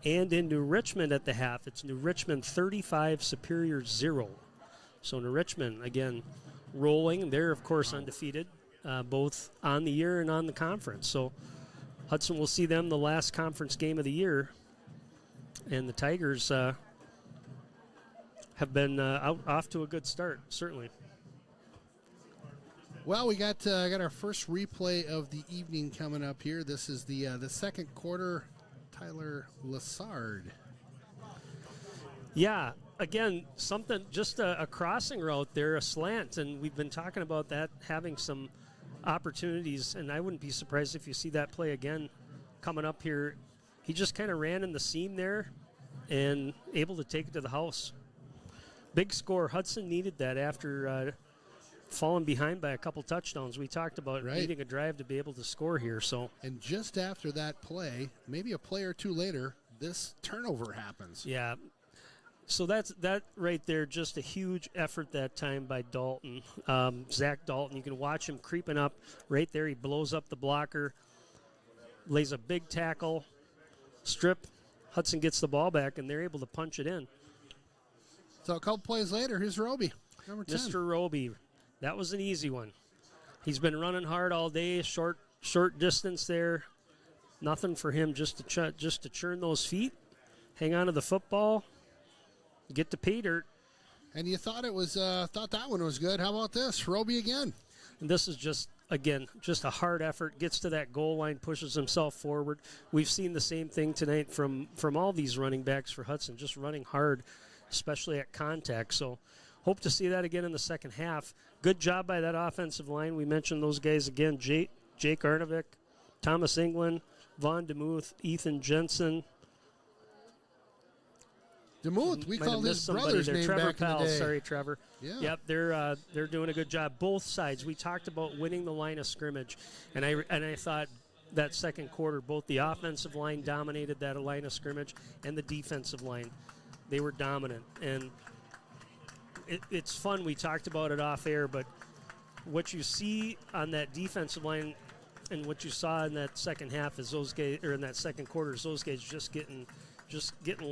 And in New Richmond at the half, it's New Richmond 35, Superior 0. So New Richmond, again, rolling. They're, of course, undefeated, both on the year and on the conference. So Hudson will see them the last conference game of the year. And the Tigers have been off to a good start, certainly. Well, we got our first replay of the evening coming up here. This is the second quarter. Tyler Lassard. Yeah, again, something, just a crossing route there, a slant, and we've been talking about that having some opportunities, and I wouldn't be surprised if you see that play again coming up here. He just kind of ran in the seam there and able to take it to the house. Big score. Hudson needed that after falling behind by a couple touchdowns. We talked about needing a drive to be able to score here. So, and just after that play, maybe a play or two later, this turnover happens. Yeah. So that right there, just a huge effort that time by Dalton. Zach Dalton, you can watch him creeping up right there. He blows up the blocker, lays a big tackle, strip. Hudson gets the ball back, and they're able to punch it in. So a couple plays later, here's Roby, number 10. Mr. Roby, that was an easy one. He's been running hard all day, short distance there. Nothing for him, just to churn those feet, hang on to the football, get to pay dirt. And you thought thought that one was good. How about this, Roby again? And this is just a hard effort. Gets to that goal line, pushes himself forward. We've seen the same thing tonight from all these running backs for Hudson, just running hard, especially at contact. So hope to see that again in the second half. Good job by that offensive line. We mentioned those guys again, Jake Arnovic, Thomas England, Vaughn DeMuth, Ethan Jensen. DeMuth, we called his brother's name Trevor back Powell, in the day. sorry, Trevor. Yeah. Yep, they're doing a good job. Both sides. We talked about winning the line of scrimmage, and I thought that second quarter, both the offensive line dominated that line of scrimmage, and the defensive line, they were dominant. And it's fun. We talked about it off air, but what you see on that defensive line and what you saw in that second half is those guys, or in that second quarter, is those guys just getting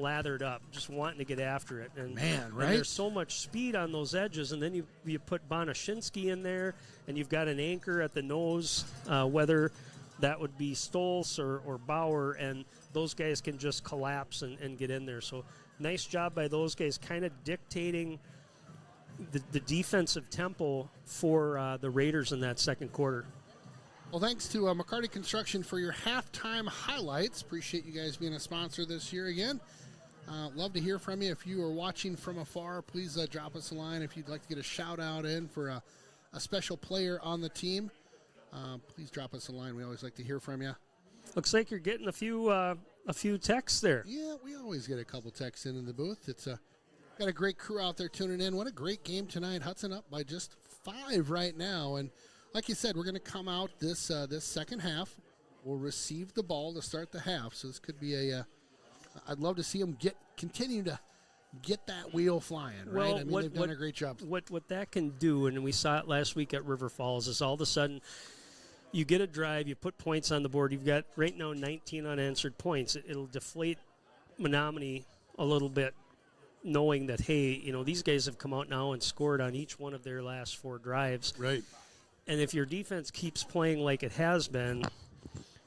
lathered up, just wanting to get after it. And man, right? And there's so much speed on those edges, and then you put Bonashinsky in there, and you've got an anchor at the nose, whether that would be Stolz or Bauer, and those guys can just collapse and get in there. So nice job by those guys, kind of dictating the defensive tempo for the Raiders in that second quarter. Well, thanks to McCarty Construction for your halftime highlights. Appreciate you guys being a sponsor this year again. Love to hear from you. If you are watching from afar, please drop us a line. If you'd like to get a shout-out in for a special player on the team, please drop us a line. We always like to hear from you. Looks like you're getting a few texts there. Yeah, we always get a couple texts in the booth. It's got a great crew out there tuning in. What a great game tonight. Hudson up by just 5 right now. And like you said, we're going to come out this second half. We'll receive the ball to start the half. So this could be I'd love to see them continue to get that wheel flying, right? Well, I mean, they've done a great job. What that can do, and we saw it last week at River Falls, is all of a sudden you get a drive, you put points on the board. You've got right now 19 unanswered points. It'll deflate Menomonie a little bit, knowing that, hey, these guys have come out now and scored on each one of their last 4 drives. Right. And if your defense keeps playing like it has been,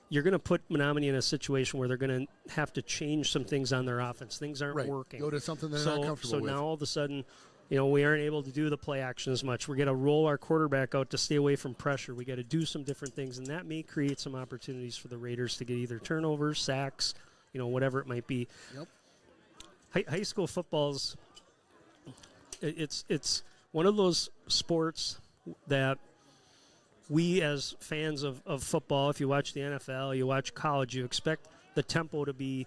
you're going to put Menomonie in a situation where they're going to have to change some things on their offense. Things aren't working. Go to something they're not comfortable with. So now all of a sudden, we aren't able to do the play action as much. We're going to roll our quarterback out to stay away from pressure. We got to do some different things, and that may create some opportunities for the Raiders to get either turnovers, sacks, whatever it might be. Yep. High school football's it's one of those sports that we as fans of football, if you watch the NFL, you watch college, you expect the tempo to be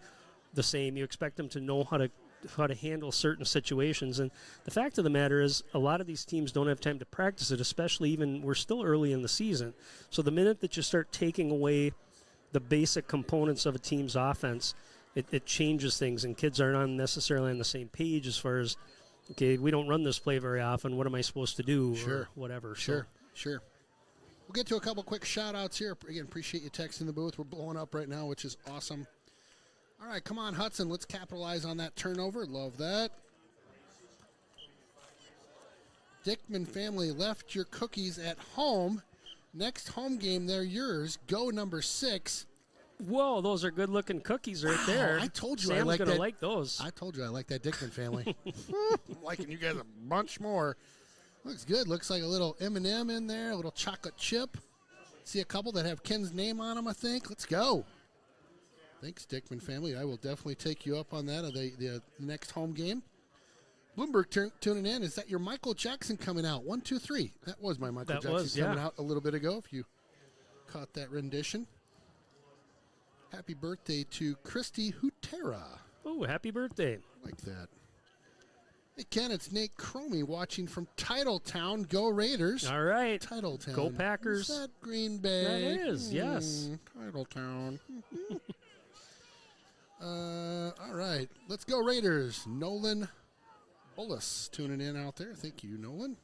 the same. You expect them to know how to handle certain situations. And the fact of the matter is a lot of these teams don't have time to practice it, especially even we're still early in the season. So the minute that you start taking away the basic components of a team's offense, it changes things, and kids aren't necessarily on the same page as far as, okay, we don't run this play very often. What am I supposed to do? Sure. Or whatever. Sure. We'll get to a couple quick shout-outs here. Again, appreciate you texting the booth. We're blowing up right now, which is awesome. All right, come on, Hudson. Let's capitalize on that turnover. Love that. Dickman family left your cookies at home. Next home game, they're yours. Go number 6. Whoa, those are good-looking cookies right there. I told you Sam's I like that. going to like those. I told you I like that Dickman family. I'm liking you guys a bunch more. Looks good. Looks like a little M&M in there, a little chocolate chip. See a couple that have Ken's name on them, I think. Let's go. Thanks, Dickman family. I will definitely take you up on that at the next home game. Bloomberg tuning in. Is that your Michael Jackson coming out? 1, 2, 3. That was my Michael Jackson coming out a little bit ago, if you caught that rendition. Happy birthday to Christy Hutera. Oh, happy birthday. Like that. Hey, Ken, it's Nate Cromie watching from Titletown. Go Raiders. All right. Titletown. Go Packers. Is that Green Bay? That is, yes. Titletown. All right. Let's go Raiders. Nolan Ollis tuning in out there. Thank you, Nolan.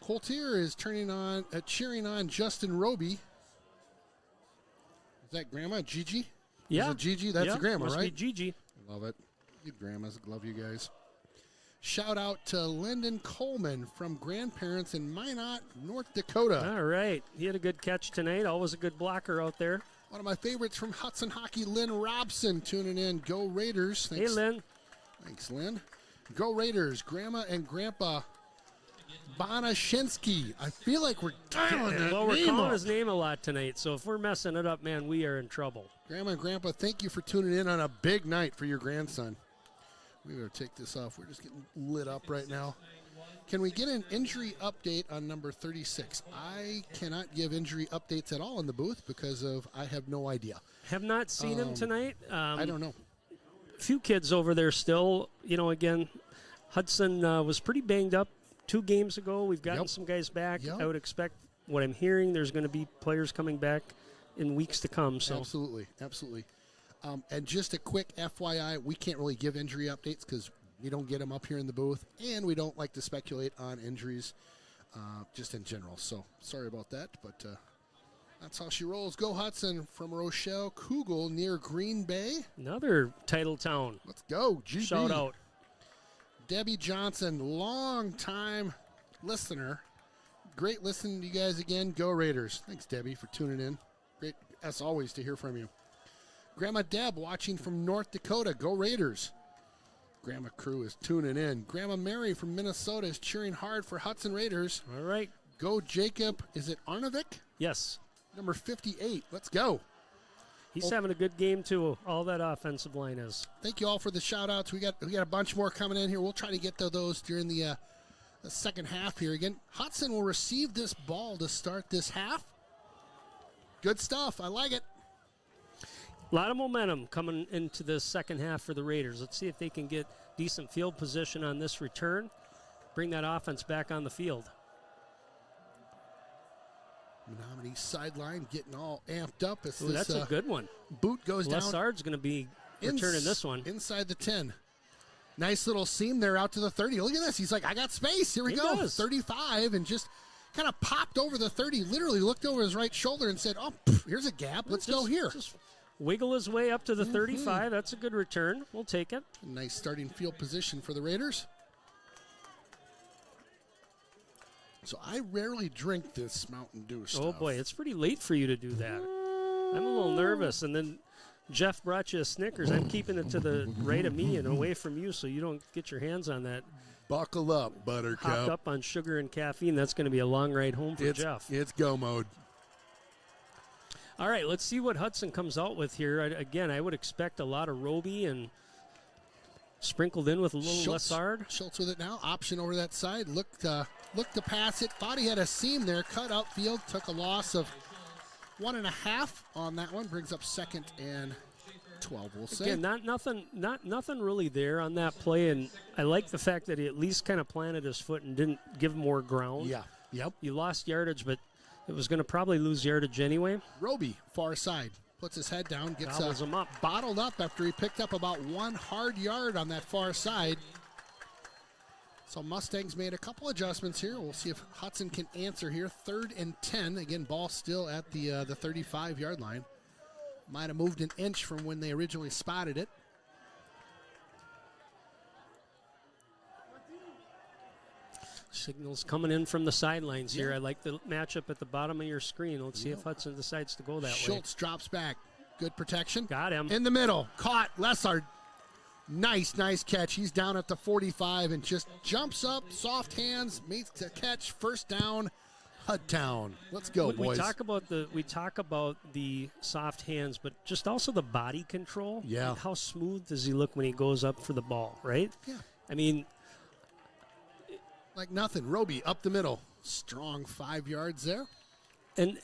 Coltier is cheering on Justin Roby. Is that Grandma? Gigi? Yeah. Is it Gigi? That's the grandma, must right? be Gigi. Love it. Good grandmas. Love you guys. Shout out to Lyndon Coleman from Grandparents in Minot, North Dakota. All right. He had a good catch tonight. Always a good blocker out there. One of my favorites from Hudson Hockey, Lynn Robson, tuning in. Go Raiders. Thanks. Hey, Lynn. Thanks, Lynn. Go Raiders. Grandma and Grandpa Bonashinsky. I feel like we're dialing that Well, we're name calling up. his name a lot tonight, so if we're messing it up, man, we are in trouble. Grandma and Grandpa, thank you for tuning in on a big night for your grandson. We better take this off. We're just getting lit up right now. Can we get an injury update on number 36? I cannot give injury updates at all in the booth because I have no idea. Have not seen him tonight. I don't know. A few kids over there still. Again, Hudson was pretty banged up 2 games ago. We've gotten some guys back. Yep. I would expect what I'm hearing, there's going to be players coming back in weeks to come. So Absolutely. And just a quick FYI, we can't really give injury updates because we don't get them up here in the booth, and we don't like to speculate on injuries just in general. So sorry about that, but that's how she rolls. Go Hudson from Rochelle Kugel near Green Bay. Another title town. Let's go, GB. Shout out. Debbie Johnson, long time listener. Great listening to you guys again. Go Raiders. Thanks, Debbie, for tuning in. Great, as always, to hear from you. Grandma Deb watching from North Dakota. Go Raiders. Grandma Crew is tuning in. Grandma Mary from Minnesota is cheering hard for Hudson Raiders. All right. Go Jacob. Is it Arnovic? Yes. Number 58. Let's go. He's having a good game, too. All that offensive line is. Thank you all for the shout-outs. We got a bunch more coming in here. We'll try to get to those during the second half here. Again, Hudson will receive this ball to start this half. Good stuff. I like it. A lot of momentum coming into the second half for the Raiders. Let's see if they can get decent field position on this return. Bring that offense back on the field. Menomonie sideline getting all amped up. Ooh, that's a good one. Boot goes down. Lessard's going to be returning this one. Inside the 10. Nice little seam there out to the 30. Look at this. He's like, I got space. Here we go. Does. 35 and just kind of popped over the 30. Literally looked over his right shoulder and said, oh, here's a gap. Let's go here. Just wiggle his way up to the 35. That's a good return. We'll take it. Nice starting field position for the Raiders. So I rarely drink this Mountain Dew stuff. Oh, boy. It's pretty late for you to do that. I'm a little nervous. And then Jeff brought you a Snickers. I'm keeping it to the right of me and away from you so you don't get your hands on that. Buckle up, Buttercup. Hopped up on sugar and caffeine. That's going to be a long ride home for Jeff. It's go mode. All right, let's see what Hudson comes out with here. Again, I would expect a lot of Roby and sprinkled in with a little Lessard. Schultz with it now. Option over that side. Looked to pass it. Thought he had a seam there. Cut outfield. Took a loss of 1.5 on that one. Brings up 2nd and 12, we'll say. Again, nothing really there on that play, and I like the fact that he at least kind of planted his foot and didn't give more ground. Yeah. Yep. You lost yardage, but it was going to probably lose yardage anyway. Roby, far side, puts his head down, gets him up. Bottled up after he picked up about 1 hard yard on that far side. So Mustangs made a couple adjustments here. We'll see if Hudson can answer here. 3rd and 10. Again, ball still at the 35-yard line. Might have moved an inch from when they originally spotted it. Signals coming in from the sidelines here. I like the matchup at the bottom of your screen. Let's see if Hudson decides to go that way. Schultz drops back. Good protection. Got him. In the middle. Caught. Lessard. Nice catch. He's down at the 45 and just jumps up. Soft hands. Makes the catch. First down. Hudtown. Let's go, boys. We talk about the soft hands, but just also the body control. Yeah. Like how smooth does he look when he goes up for the ball, right? Yeah. I mean, like nothing. Roby up the middle. Strong 5 yards there. And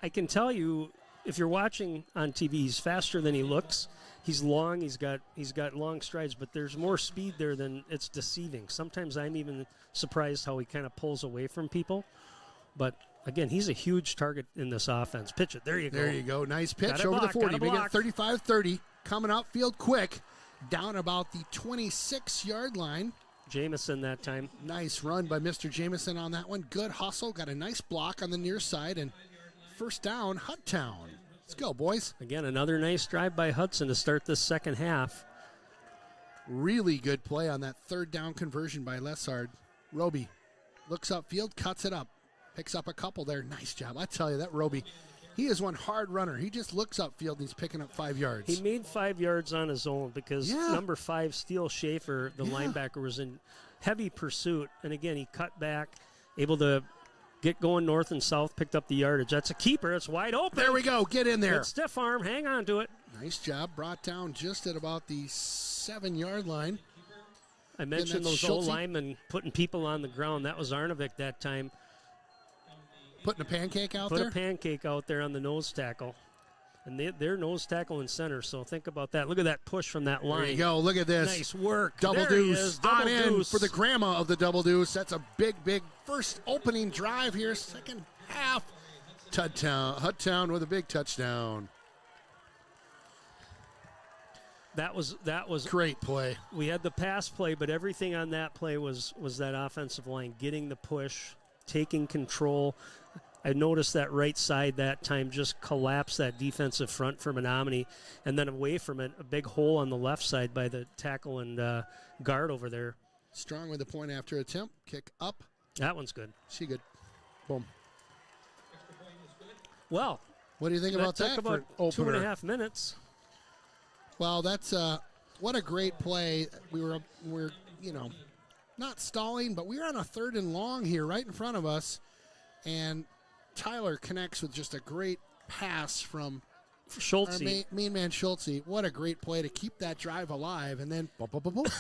I can tell you, if you're watching on TV, he's faster than he looks. He's long. He's got long strides, but there's more speed there than it's deceiving. Sometimes I'm even surprised how he kind of pulls away from people. But again, he's a huge target in this offense. Pitch it. There you go. There you go. Nice pitch Gotta over block, the 40. gotta We block. get 35-30. Coming out field quick. Down about the 26-yard line. Jamison that time. Nice run by Mr. Jamison on that one. Good hustle. Got a nice block on the near side. And first down, Hudtown. Let's go, boys. Again, another nice drive by Hudson to start this second half. Really good play on that third down conversion by Lessard. Roby looks upfield, cuts it up. Picks up a couple there. Nice job. I tell you, that Roby, he is one hard runner. He just looks upfield and he's picking up 5 yards. He made 5 yards on his own because number 5, Steele Schaefer, the linebacker, was in heavy pursuit. And again, he cut back, able to get going north and south, picked up the yardage. That's a keeper. It's wide open. There we go. Get in there. Good stiff arm. Hang on to it. Nice job. Brought down just at about the 7-yard line. I mentioned those old linemen putting people on the ground. That was Arnovic that time. Putting a pancake out Put there? a pancake out there on the nose tackle. And they're nose tackle and center, so think about that. Look at that push from that line. There you go. Look at this. Nice work. Double There he deuce. is. Double On in deuce. for the grandma of the double deuce. That's a big, big first opening drive here. Second half. Hudtown with a big touchdown. That was great play. We had the pass play, but everything on that play was that offensive line getting the push, taking control. I noticed that right side that time just collapsed that defensive front for Menomonie, and then away from it, a big hole on the left side by the tackle and guard over there. Strong with the point after attempt. Kick up. That one's good. She good. Boom. Well, what do you think about that? Took about for opener? 2.5 minutes. Well, that's what a great play. We're not stalling, but we were on a 3rd and long here, right in front of us, and Tyler connects with just a great pass from Schultze. Our main man Schultze. What a great play to keep that drive alive, and then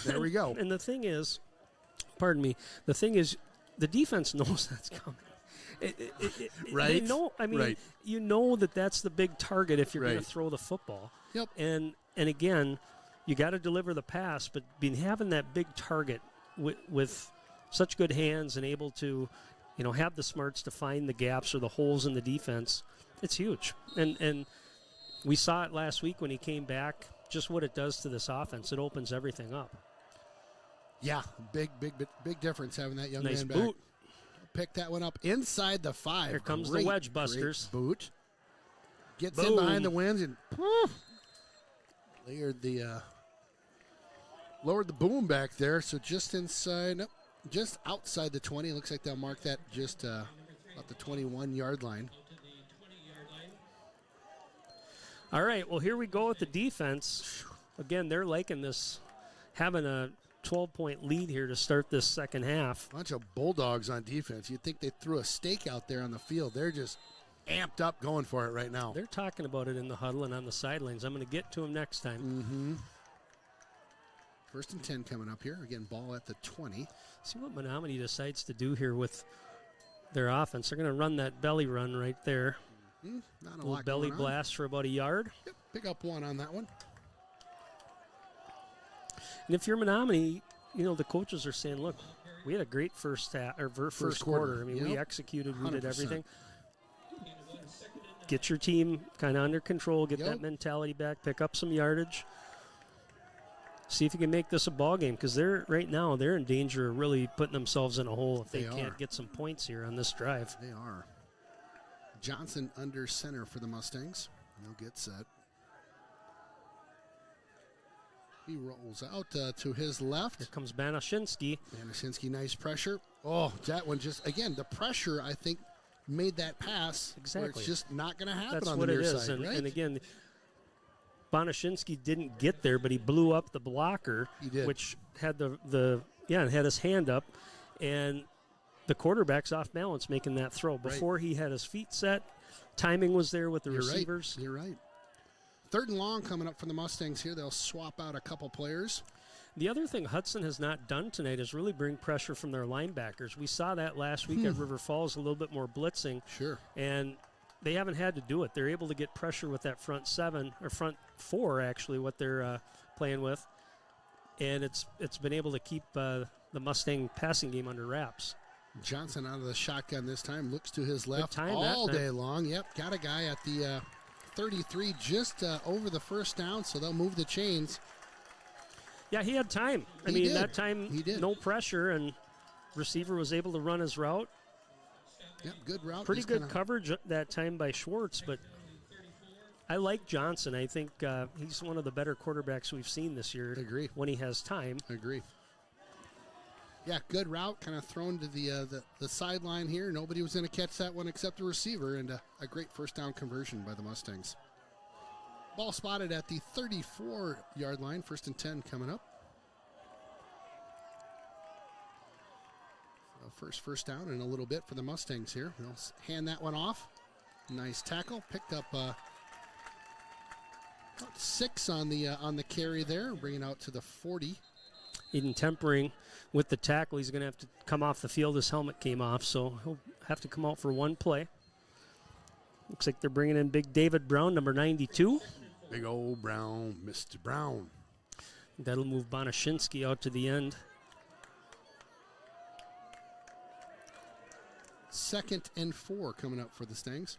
there we go. And the thing is, the defense knows that's coming. Right. They know. I mean, right. You know that's the big target if you're going Right. to throw the football. Yep. And again, you got to deliver the pass, but having that big target with such good hands and able to, have the smarts to find the gaps or the holes in the defense, it's huge. And we saw it last week when he came back. Just what it does to this offense, it opens everything up. Yeah, big difference having that young Nice man back. boot. Pick that one up inside the 5. Here comes Great, the wedge busters. Great boot. Gets Boom. in behind the winds and lowered the boom back there. So just inside, nope, just outside the 20. Looks like they'll mark that just about the 21-yard line. All right, well, here we go with the defense. Again, they're liking this, having a 12-point lead here to start this second half. Bunch of Bulldogs on defense. You'd think they threw a stake out there on the field. They're just amped up going for it right now. They're talking about it in the huddle and on the sidelines. I'm going to get to them next time. Mm-hmm. 1st and 10 coming up here. Again, ball at the 20. See what Menomonie decides to do here with their offense. They're going to run that belly run right there. Not a little lot belly going on. blast for about a yard. Yep, pick up one on that one. And if you're Menomonie, the coaches are saying, look, we had a great first quarter. I mean, we executed, we did 100%. everything. Get your team kind of under control, get that mentality back, pick up some yardage. See if you can make this a ball game, because right now they're in danger of really putting themselves in a hole if they can't get some points here on this drive. They are. Johnson under center for the Mustangs. He'll get set. He rolls out to his left. Here comes Banashinsky. Banashinsky, nice pressure. Oh, that one just, again, the pressure, I think, made that pass. Exactly. Where it's just not going to happen That's on what the it near is. side, right? And again, Banashinsky didn't get there, but he blew up the blocker, He did. which had had his hand up, and the quarterback's off balance making that throw. Before he had his feet set, timing was there with the receivers. You're right. 3rd and long coming up for the Mustangs here. They'll swap out a couple players. The other thing Hudson has not done tonight is really bring pressure from their linebackers. We saw that last week at River Falls, a little bit more blitzing. Sure. And they haven't had to do it. They're able to get pressure with that front 7, or front 4, actually, what they're playing with. And it's been able to keep the Mustang passing game under wraps. Johnson out of the shotgun this time. Looks to his left time all that day long. Yep, got a guy at the 33 just over the first down, so they'll move the chains. Yeah, he had time. I mean, that time, no pressure, and receiver was able to run his route. Yep, good route. Pretty good coverage that time by Schwartz, but I like Johnson. I think he's one of the better quarterbacks we've seen this year. Agree. When he has time. Agree. Yeah, good route, kind of thrown to the sideline here. Nobody was going to catch that one except the receiver, and a great first down conversion by the Mustangs. Ball spotted at the 34-yard line. 1st and 10 coming up. So first down in a little bit for the Mustangs here. They'll hand that one off. Nice tackle. Picked up about 6 on the carry there, bringing out to the 40. Eden tempering with the tackle. He's going to have to come off the field. His helmet came off, so he'll have to come out for one play. Looks like they're bringing in big David Brown, number 92. Big old Brown, Mr. Brown. That'll move Bonashinsky out to the end. 2nd and 4 coming up for the Stangs.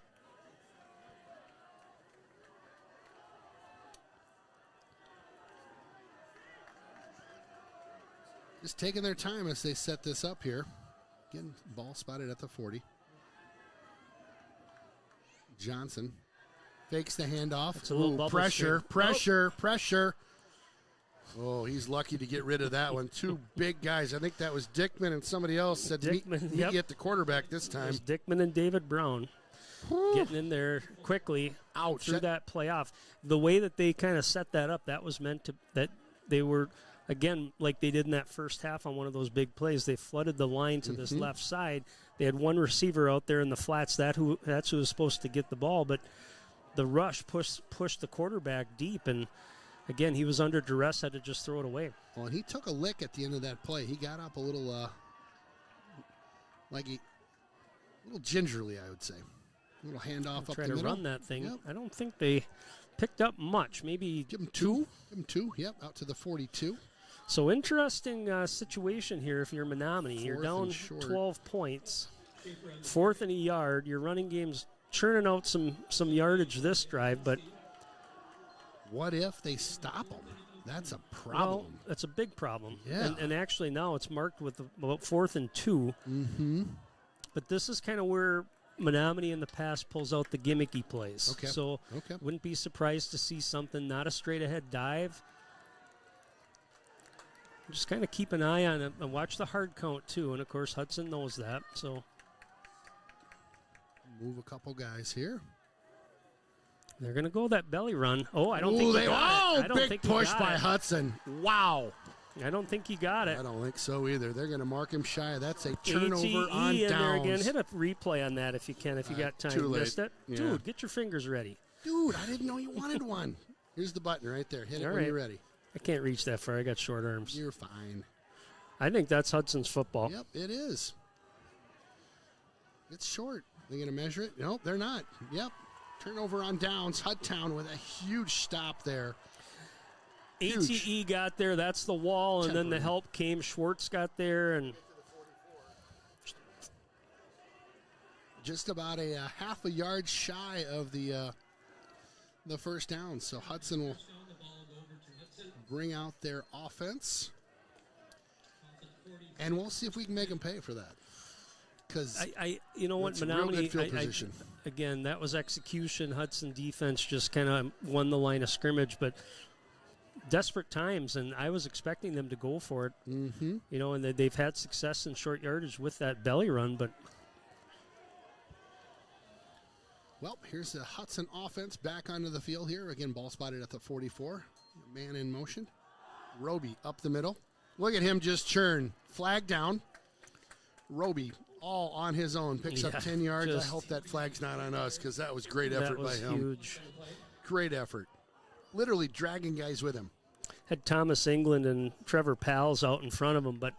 Just taking their time as they set this up here. Again, ball spotted at the 40. Johnson fakes the handoff. It's a little bubble pressure, screen. pressure. Oh, he's lucky to get rid of that one. 2 big guys. I think that was Dickman and somebody else said Dickman, meet at the quarterback this time. There's Dickman and David Brown getting in there quickly through that play off. The way that they kind of set that up, that was meant to that they were, again, like they did in that first half on one of those big plays. They flooded the line to this left side. They had one receiver out there in the flats. That's who was supposed to get the ball, but the rush pushed the quarterback deep, and again, he was under duress, had to just throw it away. Well, and he took a lick at the end of that play. He got up a little, a little gingerly, I would say. A little handoff up the middle. Try to run that thing. Yep. I don't think they picked up much. Maybe give him 2. Give him 2. Yep, out to the 42. So interesting situation here. If you're Menomonie, you're down 12 points. 4th and a yard. Your running game's churning out some yardage this drive, but what if they stop them? That's a problem. Well, that's a big problem. Yeah. And actually now it's marked with about 4th and 2. Mm-hmm. But this is kind of where Menomonie in the past pulls out the gimmicky plays. Okay. So wouldn't be surprised to see something, not a straight ahead dive. Just kind of keep an eye on it and watch the hard count too. And of course Hudson knows that. So move a couple guys here. They're going to go that belly run. Oh, I don't think he got it. I don't big think push by Hudson. Wow. I don't think he got it. I don't think so either. They're going to mark him shy. That's a turnover on in downs. There again. Hit a replay on that if you can, if you got time. Too late. Missed it? Yeah. Dude, get your fingers ready. Dude, I didn't know you wanted one. Here's the button right there. Hit it when you're ready. I can't reach that far. I got short arms. You're fine. I think that's Hudson's football. Yep, it is. It's short. They going to measure it? Nope, they're not. Yep. Turnover on downs. Hudtown with a huge stop there. ATE got there. That's the wall, and then the help came. Schwartz got there, and just about a half a yard shy of the first down. So Hudson will bring out their offense, and we'll see if we can make them pay for that. Because you know what, Menomonie, again, that was execution. Hudson defense just kind of won the line of scrimmage, but desperate times, and I was expecting them to go for it. Mm-hmm. You know, and they've had success in short yardage with that belly run, but. Well, here's the Hudson offense back onto the field here. Again, ball spotted at the 44. Man in motion. Roby up the middle. Look at him just churn. Flag down. Roby all on his own. Picks up 10 yards. I hope that flag's not on us because that was great effort by him. Huge. Great effort. Literally dragging guys with him. Had Thomas England and Trevor Pals out in front of him, but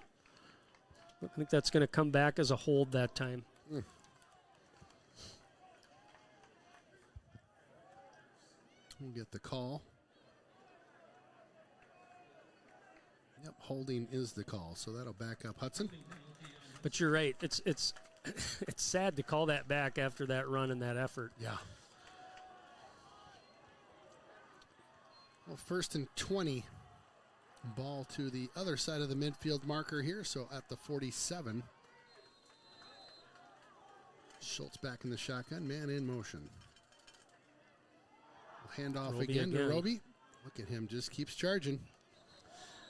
I think that's going to come back as a hold that time. Mm. We'll get the call. Yep, holding is the call, so that'll back up Hudson. But you're right. It's it's sad to call that back after that run and that effort. Yeah. Well, 1st and 20. Ball to the other side of the midfield marker here, so at the 47. Schultz back in the shotgun, man in motion. Hand off again to Roby. Look at him, just keeps charging.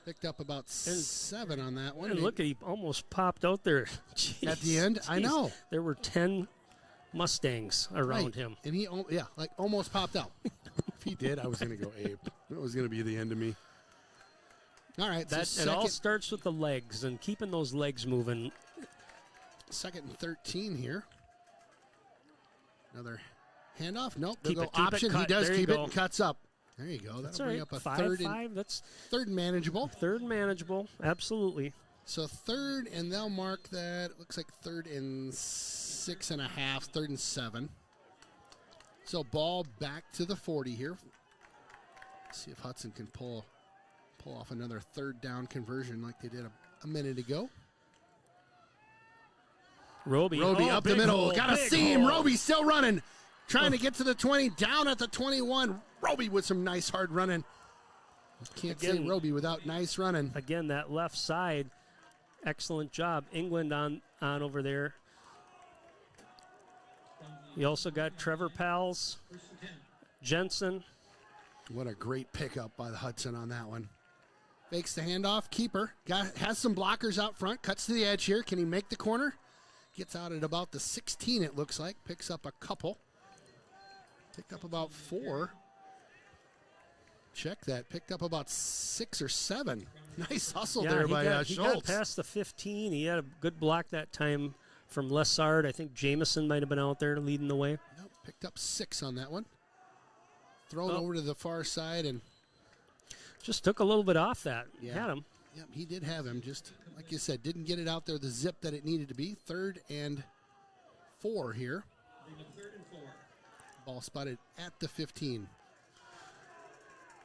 Picked up about 7 on that one. And look, he almost popped out there. Jeez, at the end, I know. There were 10 Mustangs around him. And he, almost popped out. If he did, I was going to go ape. That was going to be the end of me. All right. It all starts with the legs and keeping those legs moving. 2nd and 13 here. Another handoff. Nope. They'll go option. He does keep it and cuts up. There you go. That'll bring up a 3rd. That's third and manageable. 3rd and manageable. Absolutely. So 3rd, and they'll mark that. It looks like 3rd and 6.5. 3rd and 7. So ball back to the 40 here. See if Hudson can pull off another 3rd down conversion like they did a minute ago. Roby up the middle. Got a seam. Roby still running. Trying to get to the 20. Down at the 21. Roby with some nice hard running. Can't say Roby without nice running. Again, that left side. Excellent job. England on over there. You also got Trevor Pals. Jensen. What a great pickup by the Hudson on that one. Fakes the handoff. Keeper. Has some blockers out front. Cuts to the edge here. Can he make the corner? Gets out at about the 16, it looks like. Picks up a couple. Picked up about 4. Check that. Picked up about 6 or 7. Nice hustle there by Schultz. He got past the 15. He had a good block that time from Lessard. I think Jameson might have been out there leading the way. Nope. Picked up 6 on that one. Thrown over to the far side and just took a little bit off that. Yeah. Had him. Yep, he did have him. Just like you said, didn't get it out there the zip that it needed to be. 3rd and 4 here. 3rd and 4. Ball spotted at the 15.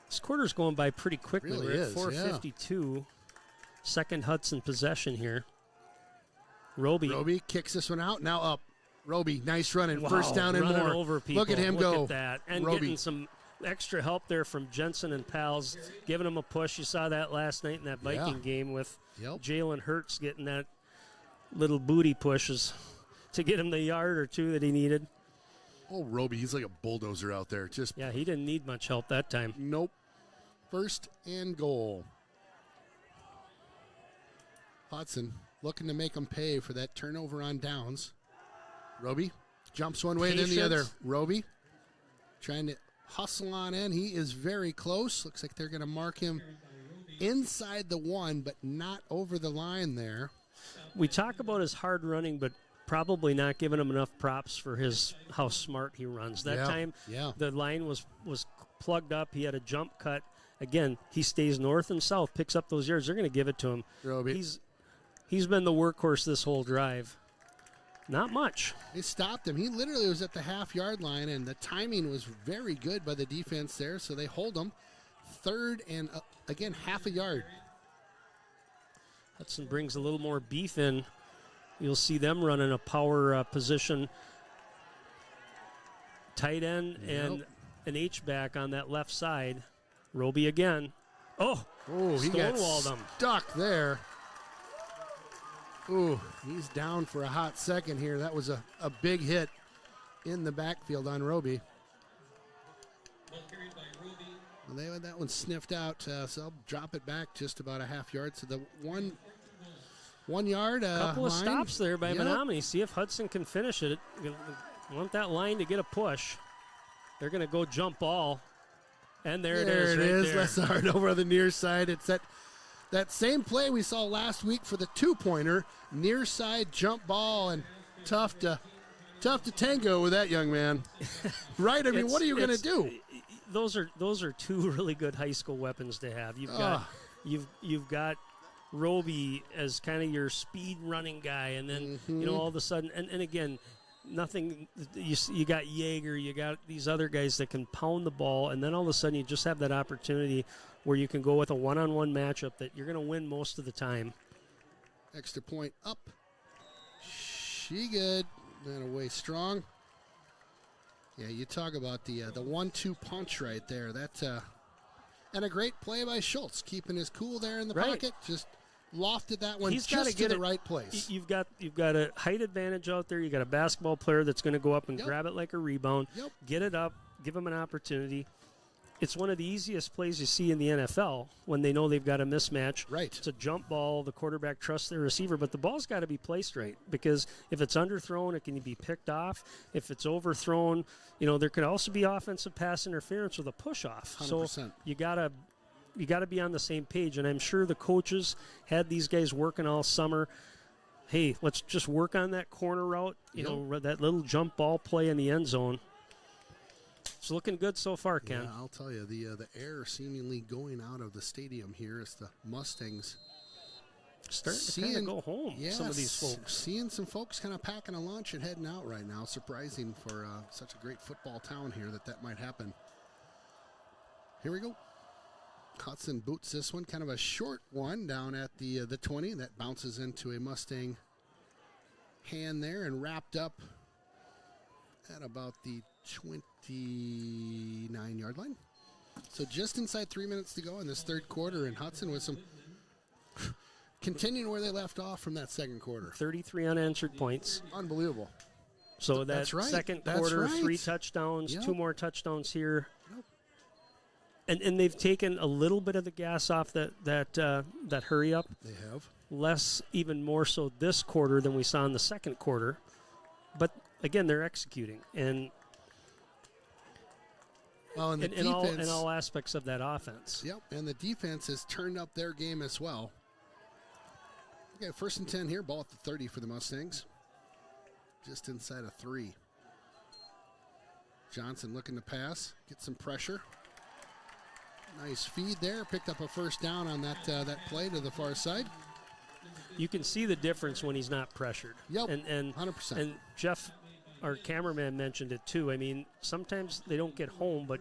This quarter's going by pretty quickly. Really We're at 4:52. Yeah. Second Hudson possession here. Roby kicks this one out. Now up. Roby, nice running. Wow, 1st down and more. Over people. Look at him go. Look at that. And Roby. Getting some extra help there from Jensen and Pals, giving him a push. You saw that last night in that Viking game with Jalen Hurts getting that little booty pushes to get him the yard or 2 that he needed. Oh, Roby, he's like a bulldozer out there. Yeah, he didn't need much help that time. Nope. 1st and goal. Hudson looking to make them pay for that turnover on downs. Roby jumps one way, then the other. Roby trying to hustle on in. He is very close. Looks like they're going to mark him inside the 1, but not over the line there. We talk about his hard running, but probably not giving him enough props for how smart he runs. That time, the line was plugged up. He had a jump cut. Again, he stays north and south, picks up those yards. They're going to give it to him. Roby. He's been the workhorse this whole drive. Not much. They stopped him. He literally was at the half-yard line, and the timing was very good by the defense there, so they hold him. 3rd and, again, half a yard. Hudson brings a little more beef in. You'll see them running a power position. Tight end and an H-back on that left side. Roby again. Oh, he got stonewalled him. Stuck there. Ooh, he's down for a hot second here. That was a big hit in the backfield on Roby. Well, they had that one sniffed out, so I'll drop it back just about a half yard. So the 1 yard couple of line. stops there by Menomonie. See if Hudson can finish it. Want that line to get a push. They're going to go jump ball. And there it is. There it is. Lessard over on the near side. It's that same play we saw last week for the 2-pointer. Near side jump ball, and tough to tango with that young man. Right? I mean, what are you going to do? Those are 2 really good high school weapons to have. You've got Roby as kind of your speed running guy, and then all of a sudden, and again, nothing. You got Yeager, you got these other guys that can pound the ball, and then all of a sudden you just have that opportunity where you can go with a one-on-one matchup that you're going to win most of the time. Extra point up She good. And away strong. Yeah, you talk about the 1-2 punch right there. That's and a great play by Schultz, keeping his cool there in the pocket. Just lofted that one just to the right place. You've got a height advantage out there. You got a basketball player that's going to go up and grab it like a rebound. Get it up. Give him an opportunity. It's one of the easiest plays you see in the NFL when they know they've got a mismatch. Right. It's a jump ball. The quarterback trusts their receiver, but the ball's got to be placed right because if it's underthrown, it can be picked off. If it's overthrown, there could also be offensive pass interference with a push-off. 100%. So you got to be on the same page, and I'm sure the coaches had these guys working all summer. Hey, let's just work on that corner route, that little jump ball play in the end zone. It's looking good so far, Ken. Yeah, I'll tell you, the air seemingly going out of the stadium here as the Mustangs starting to kind of go home, some of these folks. Seeing some folks kind of packing a lunch and heading out right now. Surprising for such a great football town here that might happen. Here we go. Hudson boots this one, kind of a short one down at the 20. That bounces into a Mustang hand there and wrapped up at about the 29-yard line. So just inside 3 minutes to go in this third quarter, and Hudson with some continuing where they left off from that second quarter. 33 unanswered points. Unbelievable. So That's right. Second That's quarter, right. 3 touchdowns, Yep. 2 more touchdowns here. Yep. And they've taken a little bit of the gas off that hurry up. They have. Less, even more so this quarter than we saw in the second quarter. But again, they're executing and in all aspects of that offense. Yep, and the defense has turned up their game as well. Okay, 1st and 10 here, ball at the 30 for the Mustangs. Just inside of 3. Johnson looking to pass, get some pressure. Nice feed there, picked up a first down on that play to the far side. You can see the difference when he's not pressured. Yep, and 100%. And Jeff, our cameraman, mentioned it too. I mean, sometimes they don't get home, but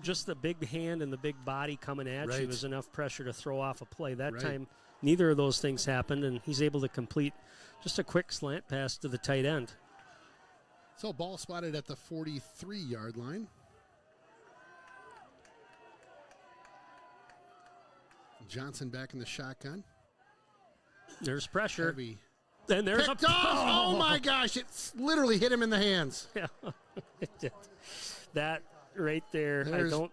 just the big hand and the big body coming at you is enough pressure to throw off a play. That time, neither of those things happened, and he's able to complete just a quick slant pass to the tight end. So ball spotted at the 43-yard line. Johnson back in the shotgun. There's pressure. Heavy. Then there's Picked off. Oh my gosh! It's literally hit him in the hands. Yeah, it did. That right there.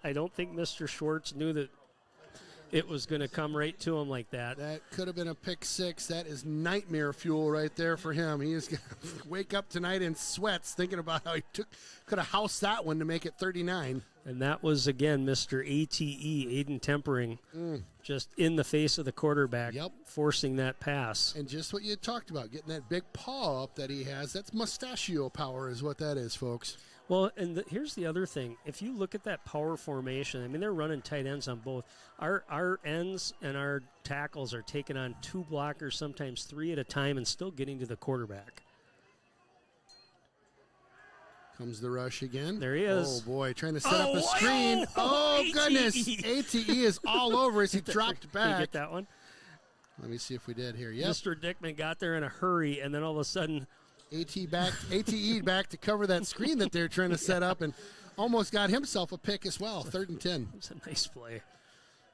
I don't think Mr. Schwartz knew that it was going to come right to him like that. That could have been a pick 6. That is nightmare fuel right there for him. He is going to wake up tonight in sweats thinking about how he could have housed that one to make it 39. And that was, again, Mr. ATE, Aiden Tempering, just in the face of the quarterback, forcing that pass. And just what you had talked about, getting that big paw up that he has, that's mustachio power is what that is, folks. Well, and here's the other thing. If you look at that power formation, I mean, they're running tight ends on both. Our ends and our tackles are taking on 2 blockers, sometimes 3 at a time, and still getting to the quarterback. Comes the rush again. There he is. Oh, boy, trying to set up a screen. Oh, goodness. ATE is all over as he dropped back. Did you get that one? Let me see if we did here. Yep. Mr. Dickman got there in a hurry, and then all of a sudden ATE back to cover that screen that they're trying to set up and almost got himself a pick as well. 3rd and 10. It's a nice play.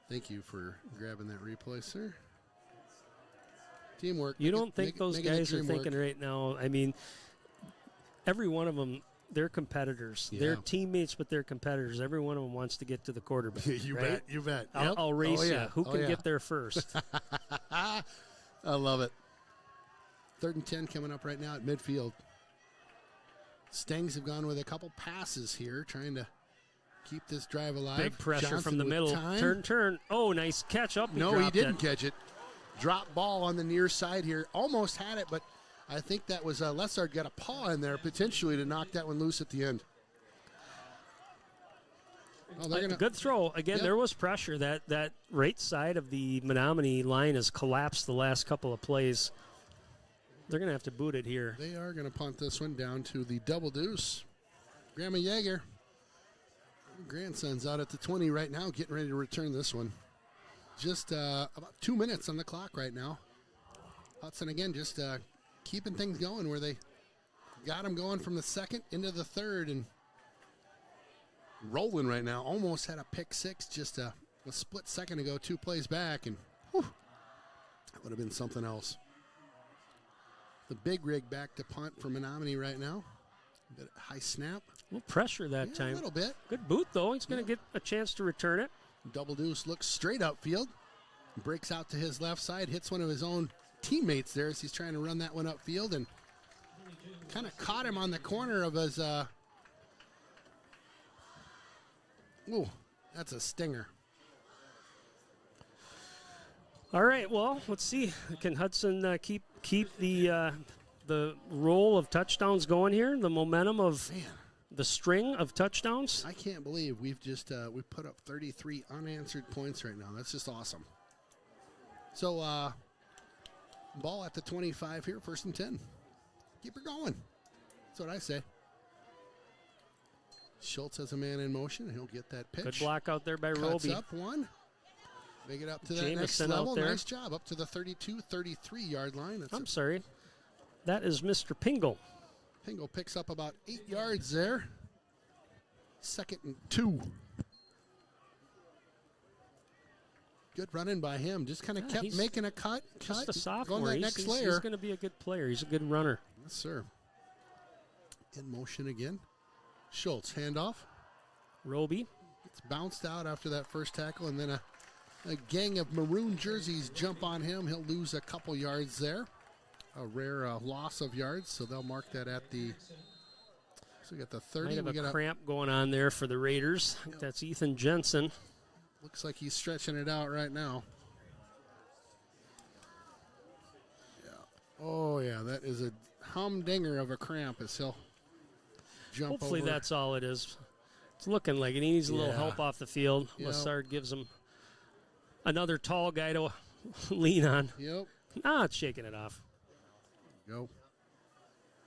Thank you for grabbing that replay, sir. Teamwork. You don't think those guys are thinking right now, I mean, every one of them, they're competitors. Yeah. They're teammates, but they're competitors. Every one of them wants to get to the quarterback. You right? bet. You bet. I'll race you. Yeah. Who can get there first? I love it. 3rd and 10 coming up right now at midfield. Stangs have gone with a couple passes here, trying to keep this drive alive. Big pressure Johnson from the with middle. time. Turn. Oh, nice catch up. No, he didn't catch it. Drop ball on the near side here. Almost had it, but I think that was Lessard got a paw in there potentially to knock that one loose at the end. Oh, Good throw. Again, there was pressure. That right side of the Menomonie line has collapsed the last couple of plays. They're going to have to boot it here. They are going to punt this one down to the double deuce. Grandma Yeager. Grandson's out at the 20 right now, getting ready to return this one. Just about 2 minutes on the clock right now. Hudson again just keeping things going where they got them going from the second into the third and rolling right now. Almost had a pick six just a split second ago, 2 plays back, and whew, that would have been something else. The big rig back to punt for Menomonie right now. A bit high snap. A little pressure that time. A little bit. Good boot, though. He's going to get a chance to return it. Double Deuce looks straight upfield. Breaks out to his left side. Hits one of his own teammates there as he's trying to run that one upfield. And kind of caught him on the corner of his... Ooh, that's a stinger. All right, well, let's see. Can Hudson keep the roll of touchdowns going here? The momentum of the string of touchdowns? I can't believe we've just we've put up 33 unanswered points right now. That's just awesome. So, ball at the 25 here, 1st and 10. Keep her going. That's what I say. Schultz has a man in motion. He'll get that pitch. Good block out there by Cuts Roby. up one. Make it up to that Jameson next level. out there. Nice job. Up to the 32, 33-yard line. I'm sorry. That is Mr. Pingle. Pingle picks up about 8 yards there. 2nd and 2. Good running by him. Just kind of kept making a cut. Just a sophomore. Going that next layer. He's going to be a good player. He's a good runner. Yes, sir. In motion again. Schultz, handoff. Roby. Gets bounced out after that first tackle, and then a gang of maroon jerseys jump on him. He'll lose a couple yards there. A rare loss of yards, so they'll mark that at the... So we got the 30. Might have a cramp going on there for the Raiders. Yep. That's Ethan Jensen. Looks like he's stretching it out right now. Yeah. Oh, yeah, that is a humdinger of a cramp as he'll jump Hopefully over. that's all it is. It's looking like it. He needs a little help off the field. Yep. Lassard gives him another tall guy to lean on. Yep. It's shaking it off. Go.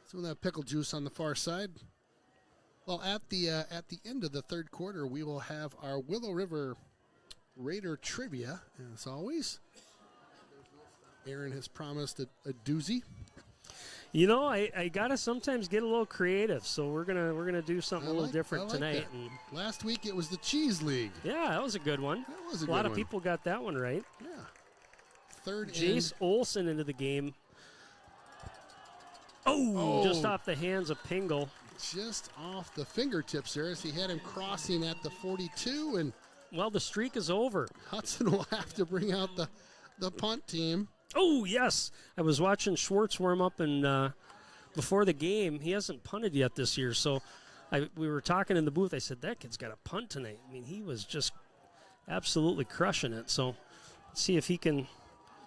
Some of that pickle juice on the far side. Well, at the end of the third quarter, we will have our Willow River Raider trivia, as always. Aaron has promised a doozy. You know, I gotta sometimes get a little creative, so we're gonna do something a little different tonight. And last week it was the Cheese League. yeah, that was a good one. That was a lot good of one. people got that one right. Yeah. Third Jace Olsen into the game. Oh, just off the hands of Pingle. Just off the fingertips there as he had him crossing at the 42. And well, the streak is over. Hudson will have to bring out the punt team. Oh, yes. I was watching Schwartz warm up and before the game. He hasn't punted yet this year. So we were talking in the booth. I said, that kid's got a punt tonight. I mean, he was just absolutely crushing it. So let's see if he can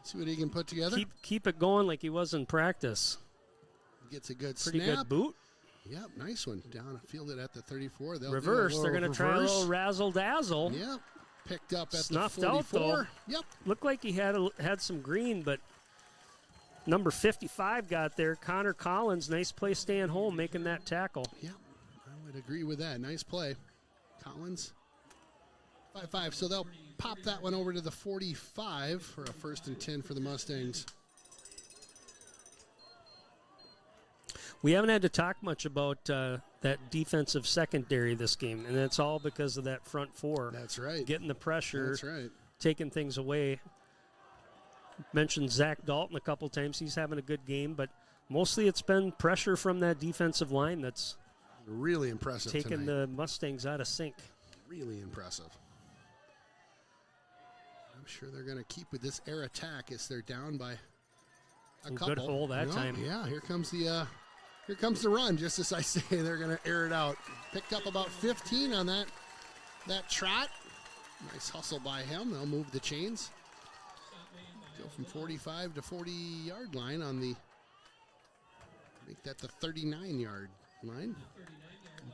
see what he can put together. Keep it going like he was in practice. Gets a good Pretty snap. good boot. Yep, nice one. Down fielded at the 34. They'll Reverse. They're going to try a little razzle-dazzle. Yep. Picked up at Snuffed the 44. out, though. Yep. Looked like he had some green, but number 55 got there. Connor Collins, nice play staying home, making that tackle. Yep, I would agree with that. Nice play. Collins. 5-5, so they'll pop that one over to the 45 for a 1st and 10 for the Mustangs. We haven't had to talk much about that defensive secondary this game, and it's all because of that front four. That's right. Getting the pressure. That's right. Taking things away. Mentioned Zach Dalton a couple times. He's having a good game, but mostly it's been pressure from that defensive line that's really impressive taking tonight. the Mustangs out of sync. Really impressive. I'm sure they're going to keep with this air attack as they're down by a couple. Good hole that time. Yeah, here comes the run, just as I say. They're going to air it out. Picked up about 15 on that trot. Nice hustle by him. They'll move the chains. Go from 45 to 40-yard line on the, make that the 39-yard line.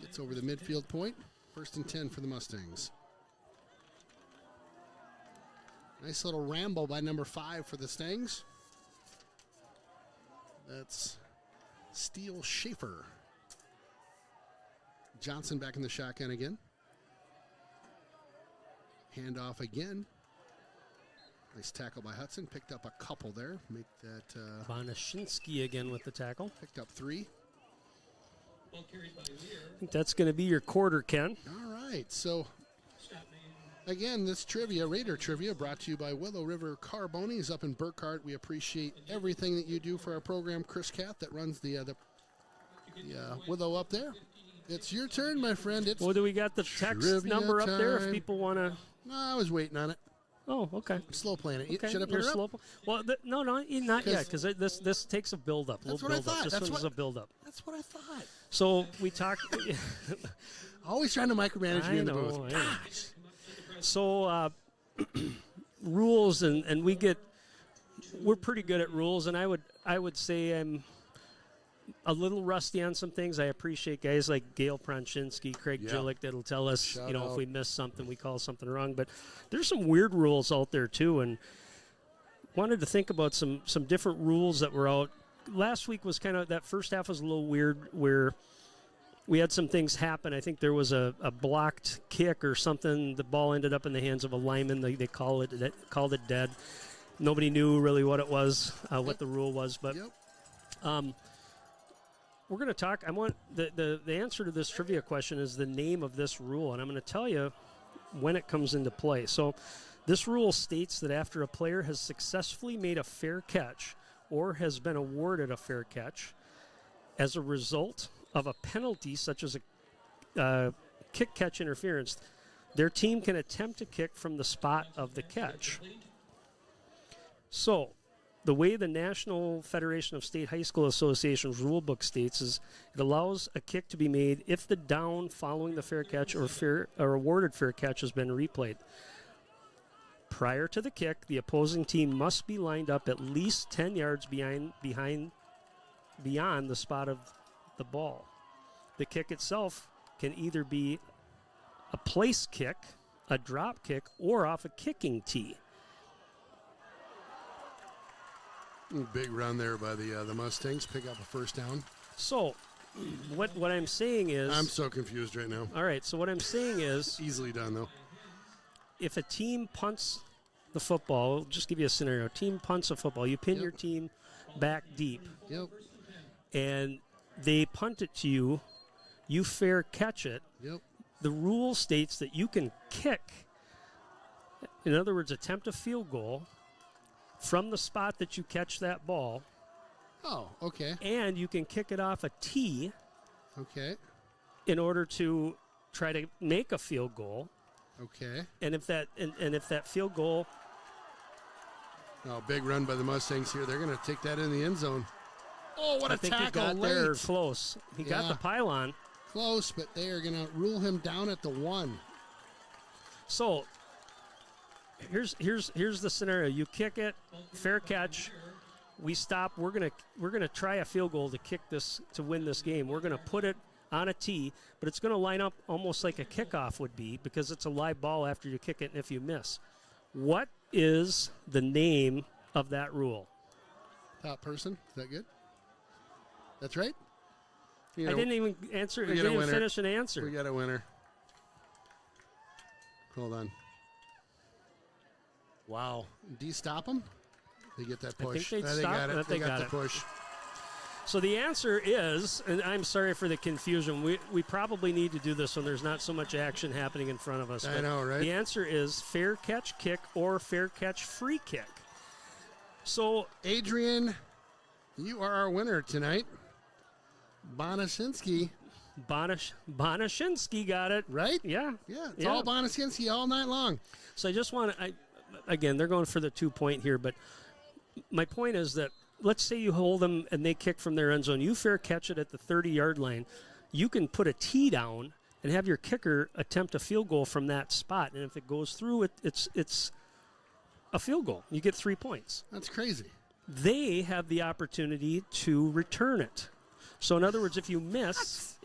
Gets over the midfield point. 1st and 10 for the Mustangs. Nice little ramble by number 5 for the Stangs. That's Steele Schaefer. Johnson back in the shotgun again. Handoff again. Nice tackle by Hudson. Picked up a couple there. Make that. Bonashinsky again with the tackle. Picked up 3. I think that's going to be your quarter, Ken. All right. So, again, this Raider trivia, brought to you by Willow River Carbonies up in Burkhart. We appreciate everything that you do for our program. Chris Cath, that runs the Willow up there. It's your turn, my friend. Well, do we got the text number up there if people want to? No, I was waiting on it. Oh, okay. I'm slow playing it. Okay. Should I put it up? Well, no, not yet, because this takes a build-up. That's what I thought. This one is a build-up. That's what I thought. So we talked. Always trying to micromanage me in the booth. Gosh. So rules, and we're pretty good at rules, and I would say I'm a little rusty on some things. I appreciate guys like Gail Pronshinsky, Craig Gillick that'll tell us, Shout if out. we miss something, we call something wrong. But there's some weird rules out there too, and wanted to think about some different rules that were out. Last week was that first half was a little weird, where we had some things happen. I think there was a blocked kick or something. The ball ended up in the hands of a lineman. They called it dead. Nobody knew really what it was, what the rule was, but. We're going to talk. I want the answer to this trivia question is the name of this rule, and I'm going to tell you when it comes into play. So this rule states that after a player has successfully made a fair catch or has been awarded a fair catch as a result of a penalty such as a kick-catch interference, their team can attempt to kick from the spot of the catch. So the way the National Federation of State High School Association's rule book states is it allows a kick to be made if the down following the fair catch or awarded fair catch has been replayed. Prior to the kick, the opposing team must be lined up at least 10 yards beyond the spot of the ball. The kick itself can either be a place kick, a drop kick, or off a kicking tee. Big run there by the Mustangs. Pick up a first down. So, what I'm saying is... I'm so confused right now. All right, so what I'm saying is... Easily done, though. If a team punts the football, I'll just give you a scenario. Team punts a football. You pin your team back deep. Yep. And they punt it to you. You fair catch it. Yep. The rule states that you can kick, in other words, attempt a field goal from the spot that you catch that ball. Oh, okay. And you can kick it off a tee. Okay. In order to try to make a field goal. Okay. And if that field goal. Oh, big run by the Mustangs here. They're going to take that in the end zone. Oh, what a tackle! I think he got late. there close. He got the pylon. Close, but they are going to rule him down at the 1. So here's the scenario. You kick it, fair catch. We stop. We're gonna try a field goal to kick this to win this game. We're gonna put it on a tee, but it's gonna line up almost like a kickoff would be because it's a live ball after you kick it, and if you miss. What is the name of that rule? Top person. Is that good? That's right. I didn't even answer. I didn't even finish an answer. We got a winner. Hold on. Wow. Do you stop them? They get that push. I think they got it. They got the it. push. So the answer is, and I'm sorry for the confusion, we probably need to do this when there's not so much action happening in front of us. I know, right? The answer is fair catch kick or fair catch free kick. So, Adrian, you are our winner tonight. Bonashinsky got it. Right? Yeah. Yeah, it's all Bonashinsky all night long. So I just want to, again, they're going for the 2-point here, but my point is that let's say you hold them and they kick from their end zone. You fair catch it at the 30-yard line. You can put a tee down and have your kicker attempt a field goal from that spot. And if it goes through, it's a field goal. You get 3 points. That's crazy. They have the opportunity to return it. So in other words, if you miss,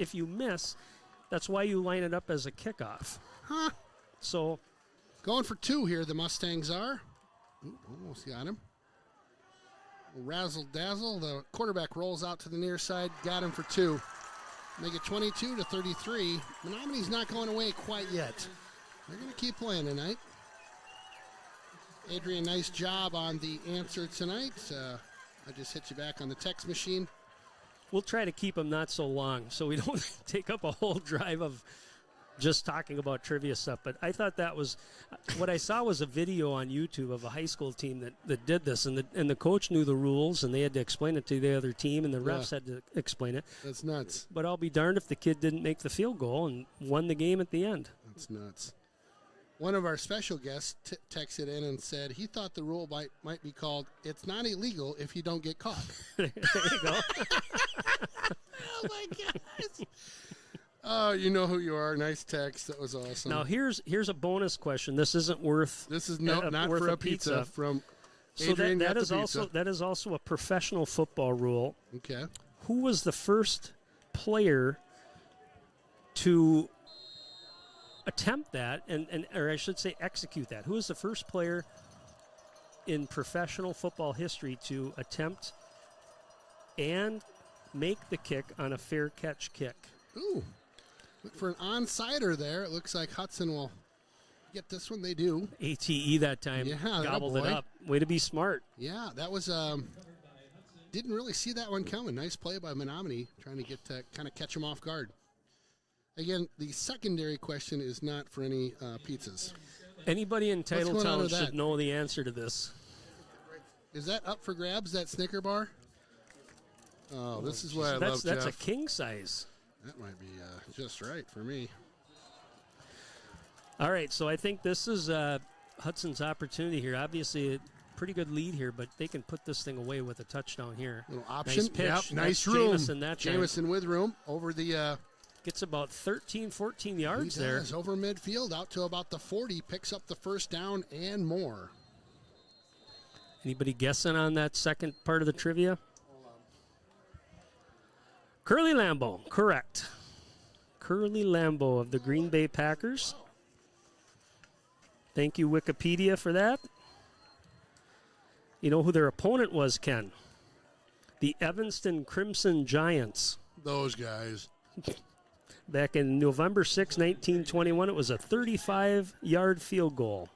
that's why you line it up as a kickoff. Huh. So going for 2 here, the Mustangs are. Ooh, almost got him. Razzle dazzle. The quarterback rolls out to the near side. Got him for 2. Make it 22-33. Menomonie's not going away quite yet. They're going to keep playing tonight. Adrian, nice job on the answer tonight. I just hit you back on the text machine. We'll try to keep them not so long so we don't take up a whole drive of just talking about trivia stuff. But I thought that was what I saw was a video on YouTube of a high school team that did this, and the coach knew the rules, and they had to explain it to the other team, and the refs had to explain it. That's nuts. But I'll be darned if the kid didn't make the field goal and won the game at the end. That's nuts. One of our special guests texted in and said he thought the rule might be called, it's not illegal if you don't get caught. There you go. Oh, my gosh. Oh, you know who you are. Nice text. That was awesome. Now, here's a bonus question. This isn't worth. This is not worth for a pizza from So Adrian. that is also a professional football rule. Okay. Who was the first player to attempt that, or I should say execute that? Who was the first player in professional football history to attempt and make the kick on a fair catch kick? Ooh. Look for an onside-er there. It looks like Hudson will get this one. They do. ATE that time. Yeah, gobbled it up. Way to be smart. Yeah, that was didn't really see that one coming. Nice play by Menomonie, trying to get to kind of catch him off guard. Again, the secondary question is not for any pizzas. Anybody in Titletown should know the answer to this. Is that up for grabs, that Snicker bar? Oh, this is what I love, That's Jeff. a king size. That might be just right for me. All right, so I think this is Hudson's opportunity here. Obviously, a pretty good lead here, but they can put this thing away with a touchdown here. Little option. Nice pitch. Yep, nice room. Jamison that time. Jamison with room over the... Gets about 13, 14 yards he there. does, over midfield, out to about the 40, picks up the first down and more. Anybody guessing on that second part of the trivia? Curly Lambeau, correct. Curly Lambeau of the Green Bay Packers. Thank you, Wikipedia, for that. You know who their opponent was, Ken? The Evanston Crimson Giants. Those guys. Back in November 6, 1921, it was a 35-yard field goal.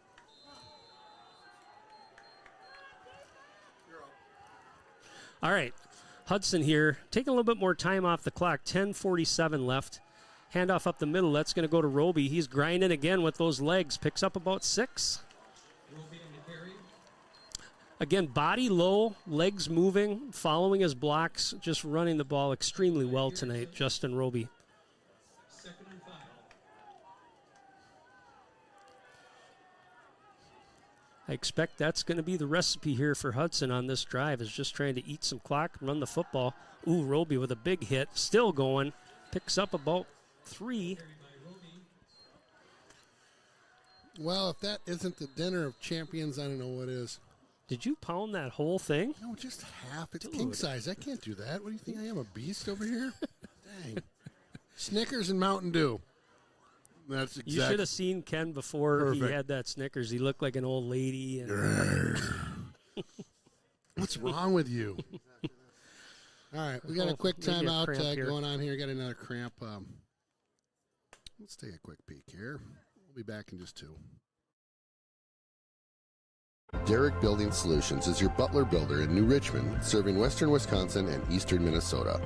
All right, Hudson here. Taking a little bit more time off the clock. 10:47 left. Handoff up the middle. That's going to go to Roby. He's grinding again with those legs. Picks up about 6. Again, body low, legs moving, following his blocks, just running the ball extremely well tonight, Justin Roby. I expect that's going to be the recipe here for Hudson on this drive, is just trying to eat some clock, run the football. Ooh, Roby with a big hit, still going, picks up about 3. Well, if that isn't the dinner of champions, I don't know what is. Did you pound that whole thing? No, just half. It's king size. I can't do that. What do you think? I am a beast over here? Dang. Snickers and Mountain Dew. That's exactly. You should have seen Ken before Perfect. he had that Snickers. He looked like an old lady. And What's wrong with you? All right, we got a quick maybe a timeout cramp here. going on here. Got another cramp. Let's take a quick peek here. We'll be back in just 2. Derrick Building Solutions is your Butler builder in New Richmond, serving western Wisconsin and eastern Minnesota.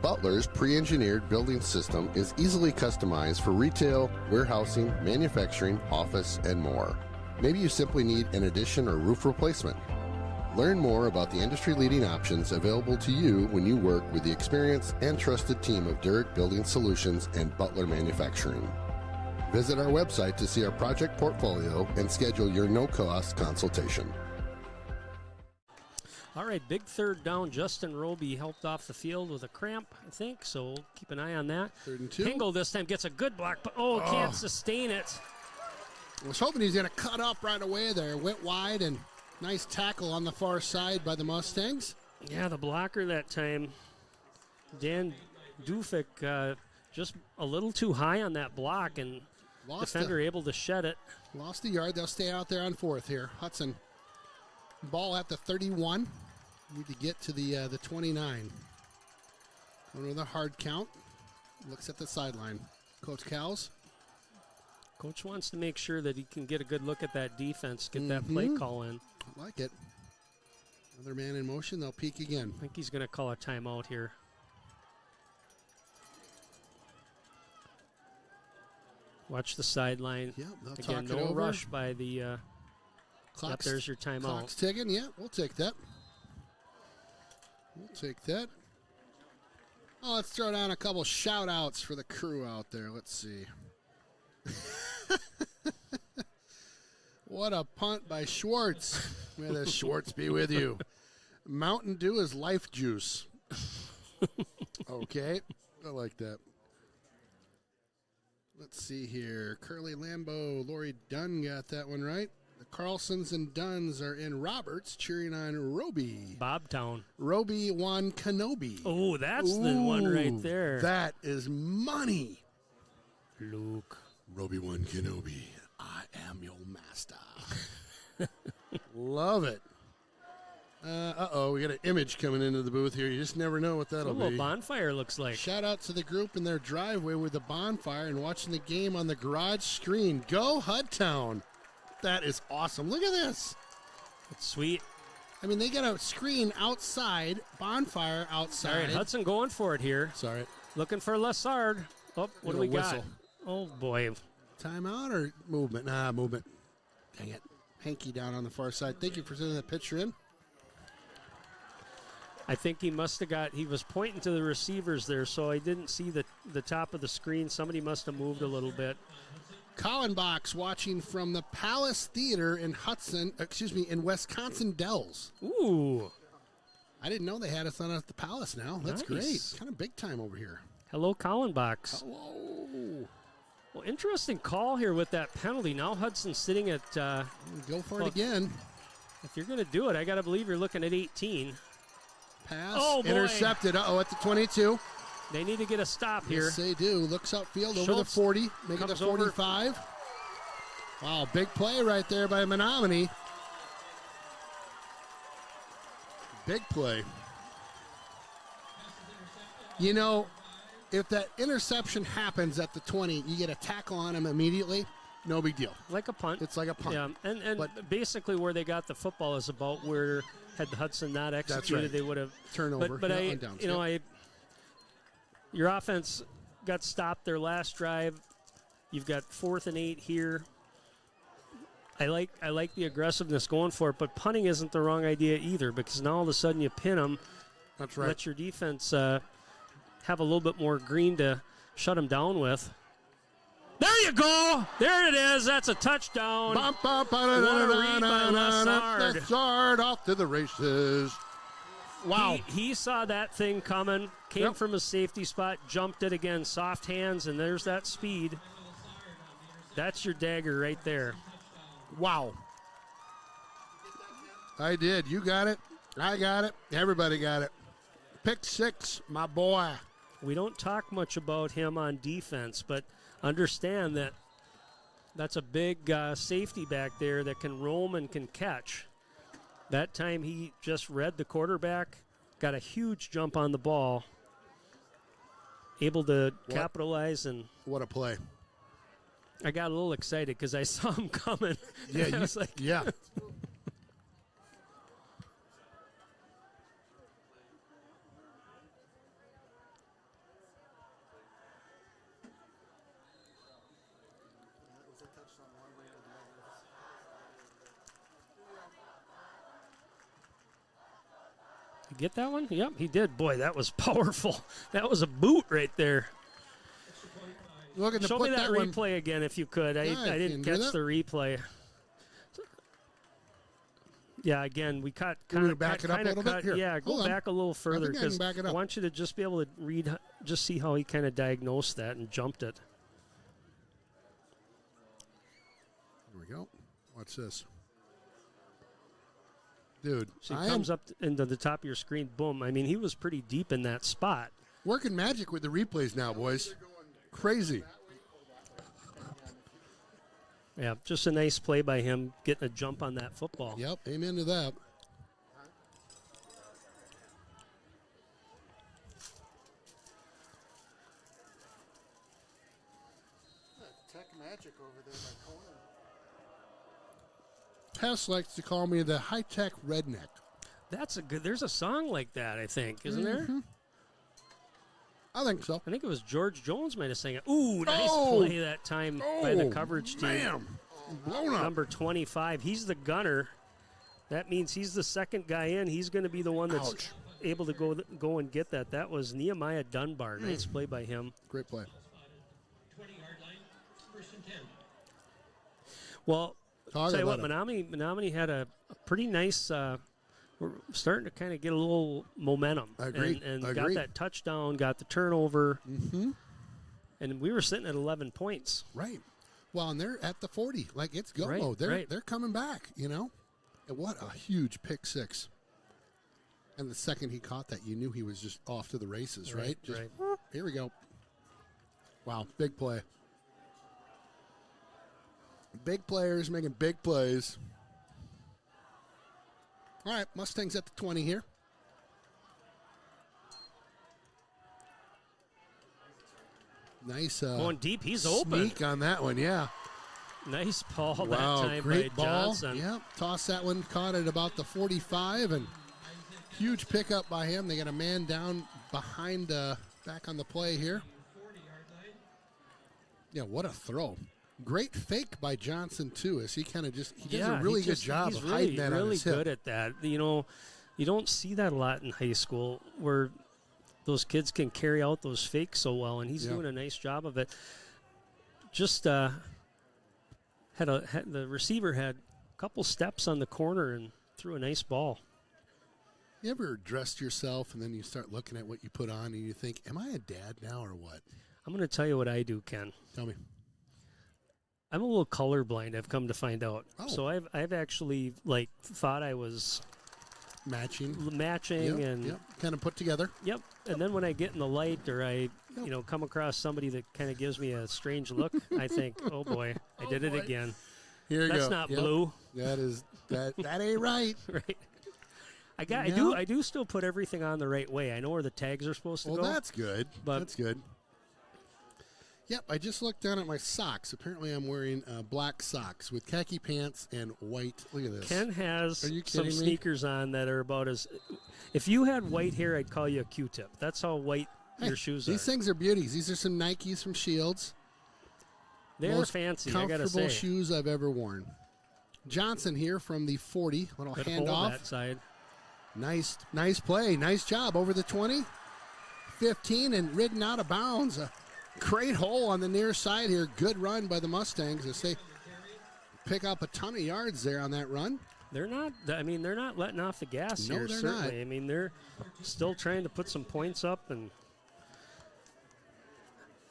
Butler's pre-engineered building system is easily customized for retail, warehousing, manufacturing, office, and more. Maybe you simply need an addition or roof replacement. Learn more about the industry-leading options available to you when you work with the experienced and trusted team of Derrick Building Solutions and Butler Manufacturing. Visit our website to see our project portfolio and schedule your no-cost consultation. All right, big third down. Justin Roby helped off the field with a cramp, I think, so we'll keep an eye on that. 3rd and 2. Hingle this time gets a good block, but can't sustain it. I was hoping he's going to cut up right away there. Went wide and nice tackle on the far side by the Mustangs. Yeah, the blocker that time, Dan Dufik, just a little too high on that block, and defender able to shed it. Lost the yard. They'll stay out there on 4th here. Hudson. Ball at the 31. Need to get to the 29. Going with a hard count. Looks at the sideline. Coach Cowles. Coach wants to make sure that he can get a good look at that defense, get that play call in. I like it. Another man in motion. They'll peek again. I think he's going to call a timeout here. Watch the sideline. Yep, they'll again, talk it no over. rush by the. Clock's, there's your timeout. Clock's ticking. Yeah, we'll take that. We'll take that. Oh, let's throw down a couple shout-outs for the crew out there. Let's see. What a punt by Schwartz. May the Schwartz be with you. Mountain Dew is life juice. Okay, I like that. Let's see here. Curly Lambeau, Lori Dunn got that one right. The Carlsons and Dunns are in Roberts cheering on Roby. Bobtown. Roby Wan Kenobi. Oh, that's the one right there. That is money. Luke. Roby Wan Kenobi. I am your master. Love it. Uh-oh, we got an image coming into the booth here. You just never know what that'll That's what a be. little bonfire looks like. Shout out to the group in their driveway with the bonfire and watching the game on the garage screen. Go Hudtown. That is awesome. Look at this. That's sweet. I mean, they got a screen outside, bonfire outside. All right, Hudson going for it here. Sorry. Looking for Lessard. Oh, what do we got? Whistle. Oh, boy. Timeout or movement? Nah, movement. Dang it. Hanky down on the far side. Thank you for sending that picture in. I think he must have he was pointing to the receivers there, so I didn't see the top of the screen. Somebody must have moved a little bit. Colin Box watching from the Palace Theater in in Wisconsin Dells. Ooh. I didn't know they had us on at the Palace now. That's Nice. great. Kind of big time over here. Hello, Colin Box. Hello. Well, interesting call here with that penalty. Now Hudson's sitting at... Go for it again. If you're going to do it, I got to believe you're looking at 18. Pass. Oh, boy. Intercepted. Uh-oh, at the 22. They need to get a stop here. Yes, they do. Looks upfield over the Schultz 40. Make it the comes over. 45. Wow, big play right there by Menomonie. Big play. You know, if that interception happens at the 20, you get a tackle on him immediately, no big deal. Like a punt. It's like a punt. Yeah, and basically where they got the football is about where had Hudson not executed, right. they would have Turnover. But on downs. Your offense got stopped their last drive. You've got 4th and 8 here. I like the aggressiveness going for it, but punting isn't the wrong idea either, because now all of a sudden you pin them. That's right. Let your defense have a little bit more green to shut them down with. There you go. There it is. That's a touchdown. What a read by Lessard. Lessard off to the races. Wow. He saw that thing coming, came from a safety spot, jumped it again, soft hands, and there's that speed. That's your dagger right there. Wow. I did. You got it. I got it. Everybody got it. Pick 6, my boy. We don't talk much about him on defense, but understand that that's a big safety back there that can roam and can catch. That time he just read the quarterback, got a huge jump on the ball, able to capitalize. And what a play. I got a little excited because I saw him coming. Yeah, I was like, yeah. Get that one? Yep, he did. Boy, that was powerful. That was a boot right there. Looking to Show put me that one- replay again if you could. I didn't can do catch that. the replay. Yeah, again, we cut You want me to back it up a little bit? Here, Yeah, go hold on. back a little further think I can because back it I up. want you to just be able to read, just see how he kind of diagnosed that and jumped it. Here we go. Watch this. Dude, So he comes up into the top of your screen, boom. I mean, he was pretty deep in that spot. Working magic with the replays now, boys. Crazy. Yeah, just a nice play by him, getting a jump on that football. Yep, amen to that. high-tech magic over there by Conan. Hess likes to call me the high-tech redneck. That's a good. There's a song like that, I think, isn't there? I think so. I think it was George Jones might have sang it. Ooh, nice play that time by the coverage team. Bam. Blown up. Number 25. He's the gunner. That means he's the second guy in. He's going to be the one that's able to go and get that. That was Nehemiah Dunbar. Nice play by him. Great play. 20-yard line, 1st and 10. Well, Talk tell you what, about Menomonie had a pretty nice. We're starting to kind of get a little momentum. Agreed. And got Agreed. that touchdown, got the turnover. Mm-hmm. And we were sitting at 11 points. Right. Well, and they're at the 40. Like, it's go Right, mode. They're right. they're coming back, you know? And what a huge pick six. And the second he caught that, you knew he was just off to the races, right? Just, right. Here we go. Wow, big play. Big players making big plays. All right, Mustangs at the 20 here. Nice. Going deep, he's open. Sneak on that one, yeah. Nice ball Wow, that time great by ball. Johnson. Yep, toss that one, caught it about the 45, and huge pickup by him. They got a man down behind, back on the play here. Yeah, what a throw. Great fake by Johnson, too, as he kind of just, he does a really good job of hiding that on his hip. He's really good at that. You know, you don't see that a lot in high school where those kids can carry out those fakes so well, and he's doing a nice job of it. Just the receiver had a couple steps on the corner and threw a nice ball. You ever dressed yourself and then you start looking at what you put on and you think, am I a dad now or what? I'm going to tell you what I do, Ken. Tell me. I'm a little colorblind, I've come to find out. Oh. So I've actually thought I was matching and kind of put together. Yep. And then when I get in the light or I come across somebody that kind of gives me a strange look, I think, oh boy, I did it again. Here you go. That's not blue. That is that ain't right. Right. I do still put everything on the right way. I know where the tags are supposed to go. Well, that's good. But that's good. Yep, I just looked down at my socks. Apparently, I'm wearing black socks with khaki pants and white. Look at this. Ken has some me? sneakers on that are about as. If you had white hair, I'd call you a Q-tip. That's how white your shoes These things are beauties. These are some Nikes from Shields. They're Most fancy, I gotta comfortable say. shoes I've ever worn. Johnson here from the 40. Little Good handoff. hold that side. Nice play. Nice job over the 20. 15 and ridden out of bounds. A great hole on the near side here. Good run by the Mustangs as they pick up a ton of yards there on that run. They're not letting off the gas No, here, they're certainly. not. I mean, they're still trying to put some points up, and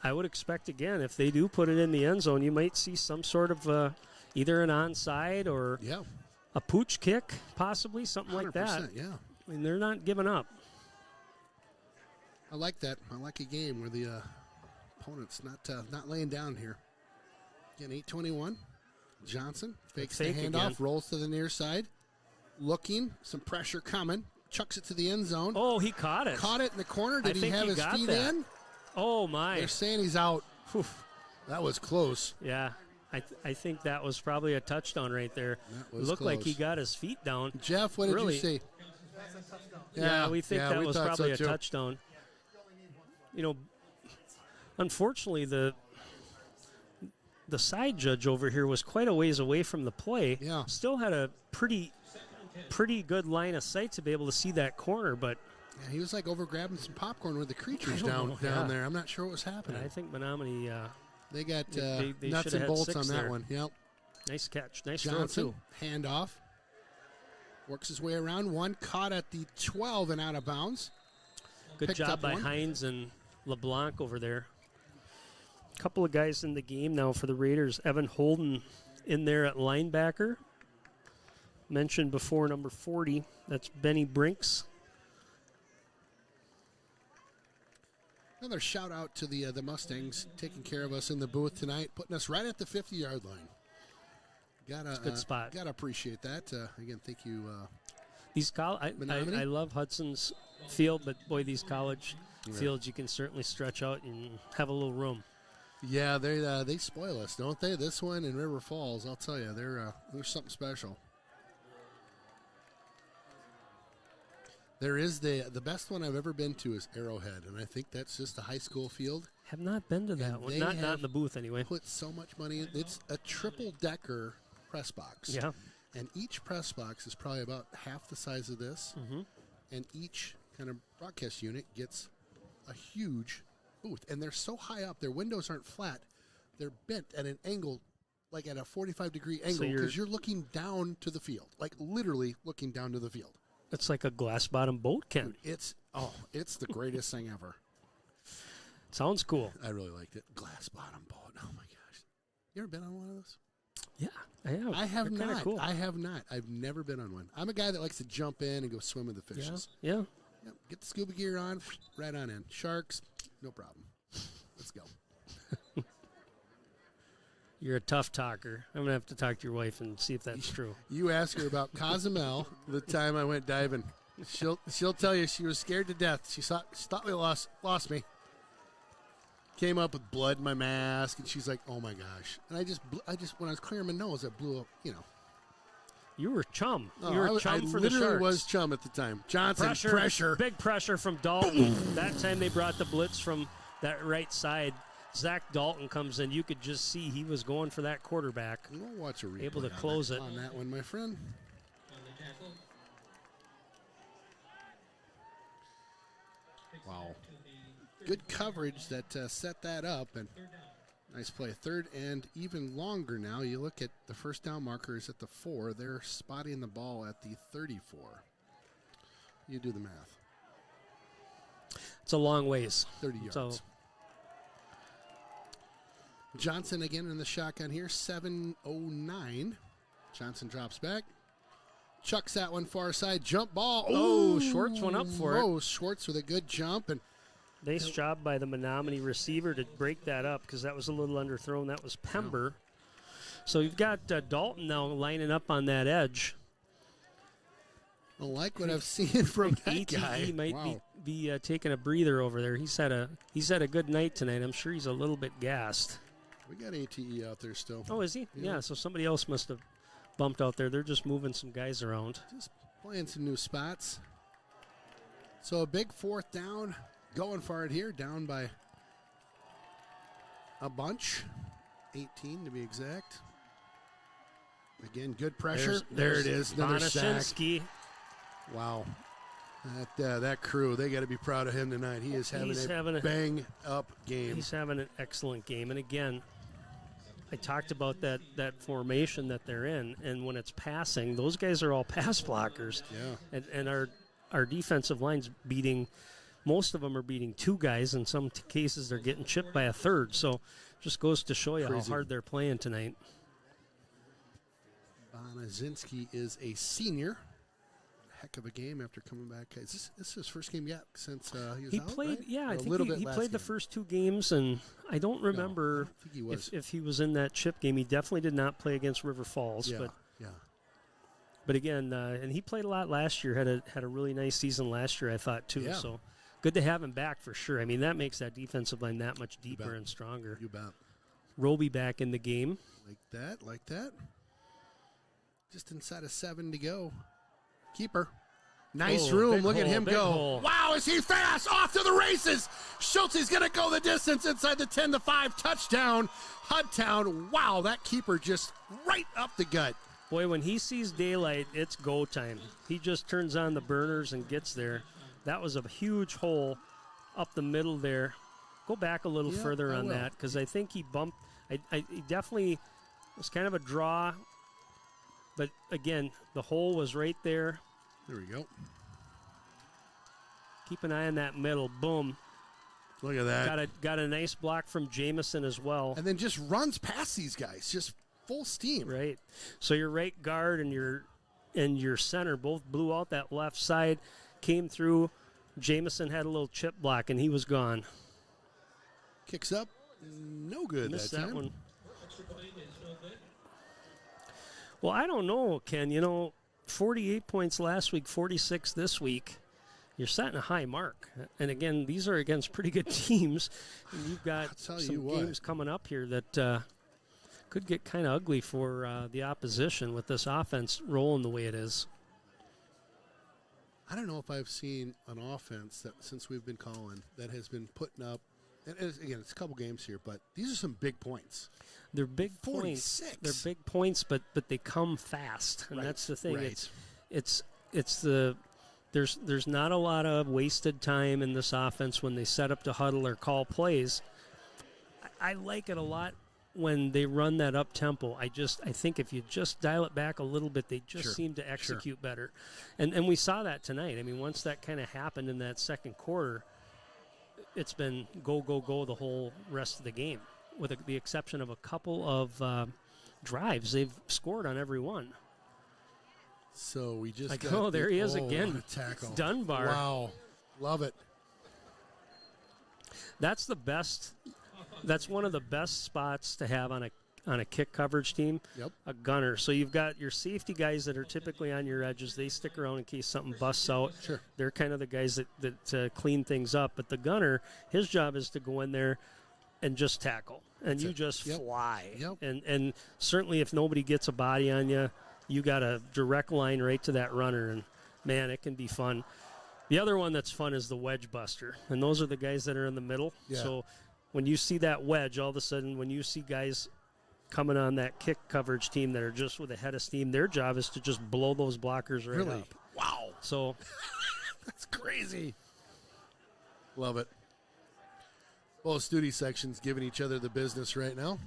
I would expect, again, if they do put it in the end zone, you might see some sort of either an onside or a pooch kick, possibly, something like that. Yeah. I mean, they're not giving up. I like that. I like a game where the opponent's not laying down here. Again, 8:21. Johnson fakes the handoff, again. rolls to the near side. Looking, some pressure coming. Chucks it to the end zone. Oh, he caught it. Caught it in the corner. Did I he think have he his got feet that. in? Oh, my. They're saying he's out. Whew. That was close. Yeah, I think that was probably a touchdown right there. That was Looked like close. he got his feet down. Jeff, what did Really? you see? Yeah, we think that we was thought probably so a too. touchdown. You know, unfortunately, the side judge over here was quite a ways away from the play. Yeah. Still had a pretty good line of sight to be able to see that corner, but Yeah, he was like over grabbing some popcorn with the creatures I don't know, down yeah. there. I'm not sure what was happening. I think Menomonie. They got they nuts shoulda and had bolts 6 on that there. one. Yep. Nice catch. Nice Johnson, throw, too. handoff. Works his way around. One caught at the 12 and out of bounds. Good Picked job up by one. Hines and LeBlanc over there. A couple of guys in the game now for the Raiders. Evan Holden in there at linebacker. Mentioned before, number 40. That's Benny Brinks. Another shout out to the Mustangs taking care of us in the booth tonight, putting us right at the 50-yard line. It's a good spot. Gotta appreciate that. Again, thank you. I love Hudson's field, but boy, these college Yeah. fields you can certainly stretch out and have a little room. Yeah, they spoil us, don't they? This one in River Falls, I'll tell you, they're something special. There is the best one I've ever been to is Arrowhead, and I think that's just a high school field. Have not been to that one. Not in the booth anyway. Put so much money in. It's a triple-decker press box. Yeah. And each press box is probably about half the size of this. Mm-hmm. And each kind of broadcast unit gets a huge booth. And they're so high up, their windows aren't flat. They're bent at an angle, like at a 45-degree angle, because you're looking down to the field, like literally looking down to the field. It's like a glass-bottom boat, Ken. Dude, it's the greatest thing ever. Sounds cool. I really liked it. Glass-bottom boat. Oh, my gosh. You ever been on one of those? Yeah, I have. I have They're not. cool. I have not. I've never been on one. I'm a guy that likes to jump in and go swim with the fishes. Yeah. Yep. Get the scuba gear on, right on in. Sharks, no problem. Let's go. You're a tough talker. I'm going to have to talk to your wife and see if that's true. You ask her about Cozumel the time I went diving. She'll tell you she was scared to death. She thought we lost me. Came up with blood in my mask, and she's like, "Oh my gosh!" And I just when I was clearing my nose, I blew up. You were chum. Oh, You were chum for the literally Sharks. was chum at the time. Johnson pressure. Big pressure from Dalton. That time they brought the blitz from that right side. Zach Dalton comes in. You could just see he was going for that quarterback. We'll watch a replay able to close it on that one, my friend. Wow. Good coverage that set that up, and nice play. Third and even longer now. You look at the first down marker is at the 4. They're spotting the ball at the 34. You do the math. It's a long ways. 30 yards. So, Johnson again in the shotgun here, 7:09. Johnson drops back. Chucks that one far side. Jump ball. Oh, Schwartz went up for it. Oh, Schwartz with a good jump. And nice job by the Menomonie receiver to break that up because that was a little underthrown. That was Pember. So you've got Dalton now lining up on that edge. I like what I've seen from that ATE guy. might Wow. be taking a breather over there. He's had a good night tonight. I'm sure he's a little bit gassed. We got ATE out there still. Oh, is he? Yeah, so somebody else must have bumped out there. They're just moving some guys around. Just playing some new spots. So a big fourth down. Going for it here. Down by a bunch. 18 to be exact. Again, good pressure. There it is. Another sack. Bonashinsky. Wow. That crew, they got to be proud of him tonight. He is having a bang-up game. He's having an excellent game. And again, I talked about that formation that they're in, and when it's passing, those guys are all pass blockers. Yeah. And our defensive line's beating, most of them are beating two guys. In some cases, they're getting chipped by a third. So just goes to show you Crazy. how hard they're playing tonight. Bonazinski is a senior. Heck of a game after coming back. Is this his first game yet since he was out? Played, right? yeah, Or I a think little he bit last played the game? first two games, and I don't remember think he was. if he was in that chip game. He definitely did not play against River Falls, Yeah, but again, and he played a lot last year. Had a really nice season last year, I thought too. Yeah. So good to have him back for sure. I mean, that makes that defensive line that much deeper and stronger. You bet. Roby back in the game. Like that. Just inside of 7 to go. Keeper. Nice room. big Look at hole, him big go. hole. Wow, is he fast? Off to the races. Schultz is going to go the distance inside the 10-5 touchdown. Hudtown. Wow, that keeper just right up the gut. Boy, when he sees daylight, it's go time. He just turns on the burners and gets there. That was a huge hole up the middle there. Go back a little Yeah, further I on will. that because I think he bumped. He definitely was kind of a draw. But again, the hole was right there. There we go. Keep an eye on that middle. Boom. Look at that. Got a nice block from Jamison as well. And then just runs past these guys. Just full steam. Right. So your right guard and your center both blew out that left side, came through. Jamison had a little chip block, and he was gone. Kicks up. No good Missed that time. one. Well, I don't know, Ken. 48 points last week, 46 this week. you're setting a high mark. And again, these are against pretty good teams. And you've got some games coming up here that could get kind of ugly for the opposition with this offense rolling the way it is. I don't know if I've seen an offense that since we've been calling that has been putting up. And again, it's a couple games here, but these are some big points. They're big 46. points. They're big points, but they come fast, and that's the thing. Right. There's not a lot of wasted time in this offense when they set up to huddle or call plays. I like it a lot when they run that up tempo. I think if you just dial it back a little bit, they just seem to execute better, and we saw that tonight. I mean, once that kind of happened in that second quarter, it's been go, go, go the whole rest of the game, with the exception of a couple of drives. They've scored on every one. So we just there he is again. Tackle. Dunbar. Wow. Love it. That's the best. That's one of the best spots to have on a kick coverage team. Yep. A gunner. So you've got your safety guys that are typically on your edges. They stick around in case something busts out. Sure. They're kind of the guys that clean things up. But the gunner, his job is to go in there and just tackle. And you just fly. Yep. And certainly if nobody gets a body on you, you got a direct line right to that runner. And, man, it can be fun. The other one that's fun is the wedge buster. And those are the guys that are in the middle. Yeah. So when you see that wedge, all of a sudden when you see guys coming on that kick coverage team that are just with a head of steam, their job is to just blow those blockers right Really? up. Wow. So that's crazy. Love it. Both duty sections giving each other the business right now.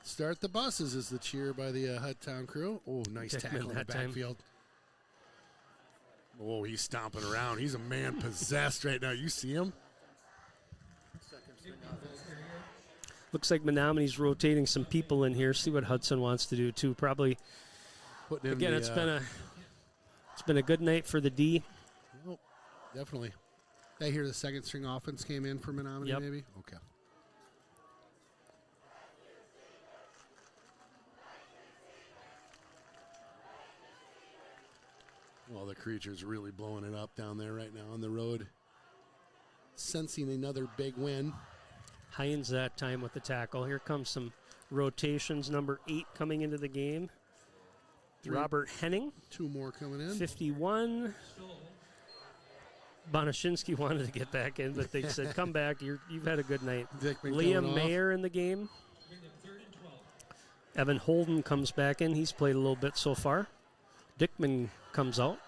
Start the buses is the cheer by the Hudtown crew. Oh, nice tackle in the backfield. Oh, he's stomping around. He's a man possessed right now. You see him? Looks like Menominee's rotating some people in here. See what Hudson wants to do too. Probably. Again, it's been a good night for the D. Oh, definitely. I hear the second string offense came in for Menomonie, maybe? Okay. Well, the creature's really blowing it up down there right now on the road. Sensing another big win. Hines that time with the tackle. Here comes some rotations. Number 8 coming into the game. Robert Henning. 2 more coming in. 51. Bonashinsky wanted to get back in, but they said, come back. You've had a good night. Liam Mayer in the game. Evan Holden comes back in. He's played a little bit so far. Dickman comes out.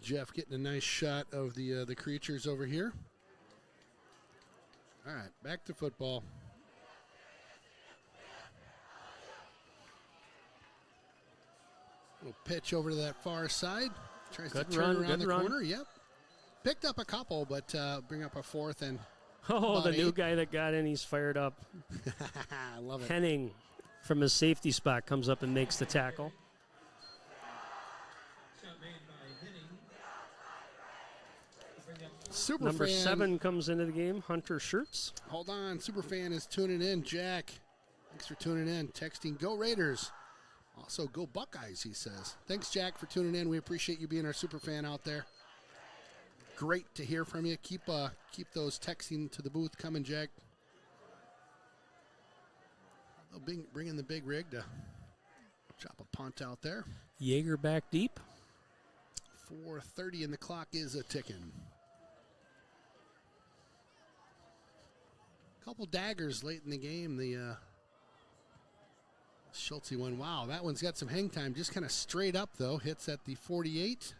Jeff getting a nice shot of the creatures over here. All right, back to football. Little pitch over to that far side. Tries to turn around the corner. Yep. Picked up a couple, but bring up a fourth and. Oh, the new guy that got in, he's fired up. I love it. Henning from his safety spot comes up and makes the tackle. Superfan. Number 7 comes into the game, Hunter Schertz. Hold on, Superfan is tuning in. Jack, thanks for tuning in. Texting, go Raiders. Also, go Buckeyes, he says. Thanks, Jack, for tuning in. We appreciate you being our Superfan out there. Great to hear from you. Keep those texting to the booth coming, Jack. Bringing the big rig to chop a punt out there. Jaeger back deep. 4:30 and the clock is a ticking. Couple daggers late in the game. The Schultze one. Wow, that one's got some hang time. Just kind of straight up, though. Hits at the 48.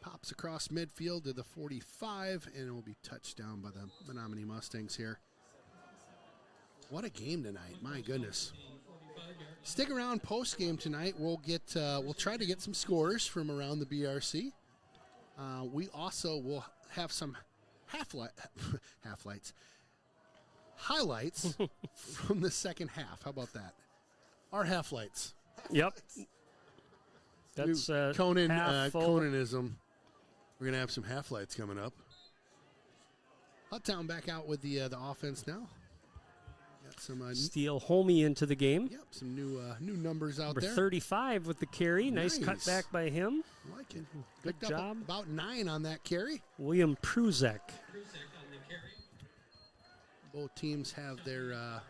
Pops across midfield to the 45, and it will be touched down by the Menomonie Mustangs here. What a game tonight. My goodness. Stick around post game tonight. We'll try to get some scores from around the BRC. We also will have some highlights from the second half. How about that? Our half-lights. Yep. That's Conanism. We're going to have some half-lights coming up. Huttown back out with the offense now. Got some Steele Homey into the game. Yep, some new numbers out Number there. 35 with the carry. Nice cut back by him. I like it. Good Picked up job. about 9 on that carry. William Pruzek. Both teams have their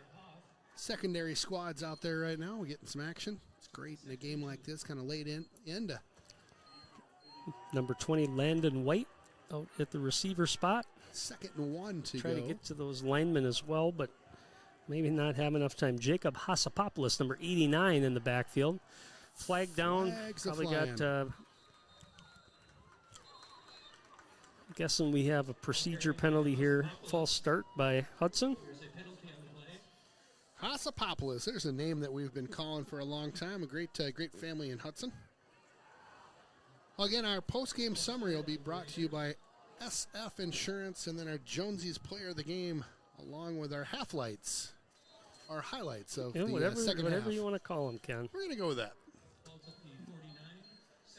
secondary squads out there right now. We're getting some action. It's great in a game like this, kind of late in to Number 20, Landon White, out at the receiver spot. 2nd and 1 to Try go. to get to those linemen as well, but maybe not have enough time. Jacob Hasapopoulos, number 89 in the backfield. Flag down. Flags Probably a-flying. got, guessing we have a procedure penalty here. False start by Hudson. Hasapopoulos, there's a name that we've been calling for a long time. A great family in Hudson. Well, again, our post-game summary will be brought to you by SF Insurance, and then our Jonesy's Player of the Game, along with our highlights of whatever, the second whatever half. you want to call them, Ken. We're going to go with that.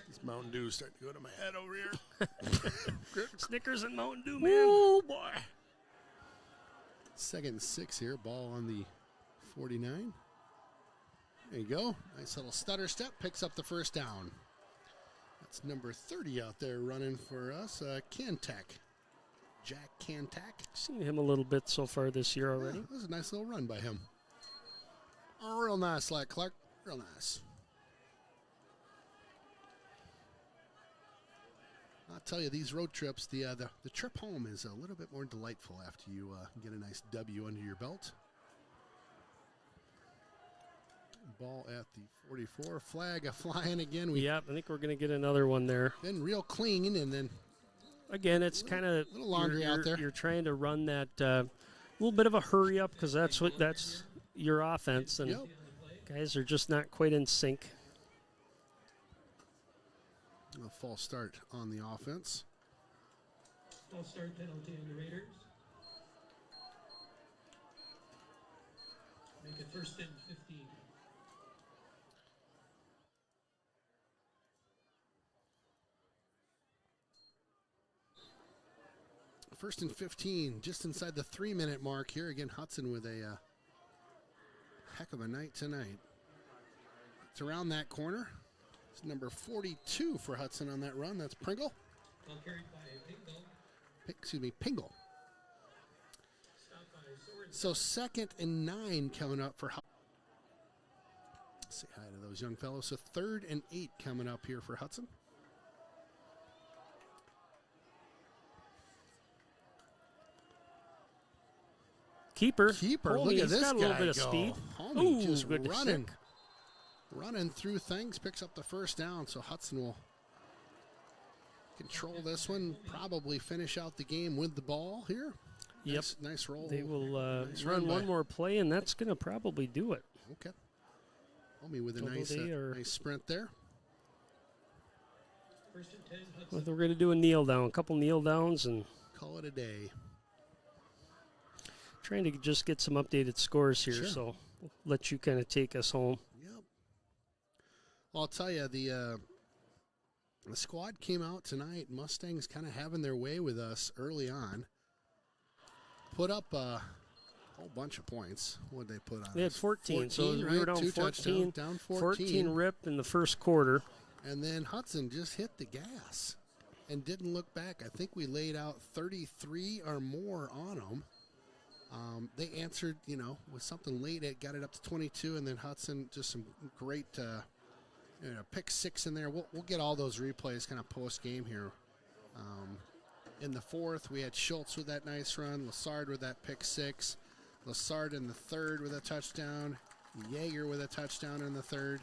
This Mountain Dew is starting to go to my head over here. Snickers and Mountain Dew, man. Oh, boy. 2nd and 6 here. Ball on the 49. There you go. Nice little stutter step. Picks up the first down. That's number 30 out there running for us. Cantac. Jack Cantac. Seen him a little bit so far this year already. That was a nice little run by him. Oh, real nice, like Clark. Real nice. I'll tell you, these road trips, the trip home is a little bit more delightful after you get a nice W under your belt. Ball at the 44. Flag flying again. Yep, I think we're going to get another one there. Been real clean, and then again, it's kind of little laundry out there. You're trying to run that little bit of a hurry up because that's your offense, and guys are just not quite in sync. A false start on the offense. False start penalty on the Raiders. Make it 1st and 15. First and 15, just inside the 3-minute mark here. Again, Hudson with a heck of a night tonight. It's around that corner. It's number 42 for Hudson on that run. That's Pringle. Ball carried by Pingle. Pingle. Stopped by Sword. So 2nd and 9 coming up for Hudson. Say hi to those young fellows. So 3rd and 8 coming up here for Hudson. Keeper. Look at He's this got a guy little bit of go. speed. Homie Ooh, just good running through things, picks up the first down. So Hudson will control this one, probably finish out the game with the ball here. Yep. Nice roll. They will Nice run run one by- more play, and that's going to probably do it. Okay. Homie with a Although nice nice sprint there. 1st and 10. Well, Hudson. we're going to do a kneel down, a couple kneel downs, and Call it a day. trying to just get some updated scores here, Sure. so we'll let you kind of take us home. Yep. Well, I'll tell you, the squad came out tonight. Mustangs kind of having their way with us early on. Put up a whole bunch of points. What did they put on They had us? 14, so we right? were down 2 14. touchdowns, down 14 rip in the first quarter. And then Hudson just hit the gas and didn't look back. I think we laid out 33 or more on them. They answered, with something late. It got it up to 22, and then Hudson just some great pick 6 in there. We'll get all those replays kind of post game here. In the 4th, we had Schultz with that nice run, Lassard with that pick 6, Lassard in the 3rd with a touchdown, Yeager with a touchdown in the 3rd.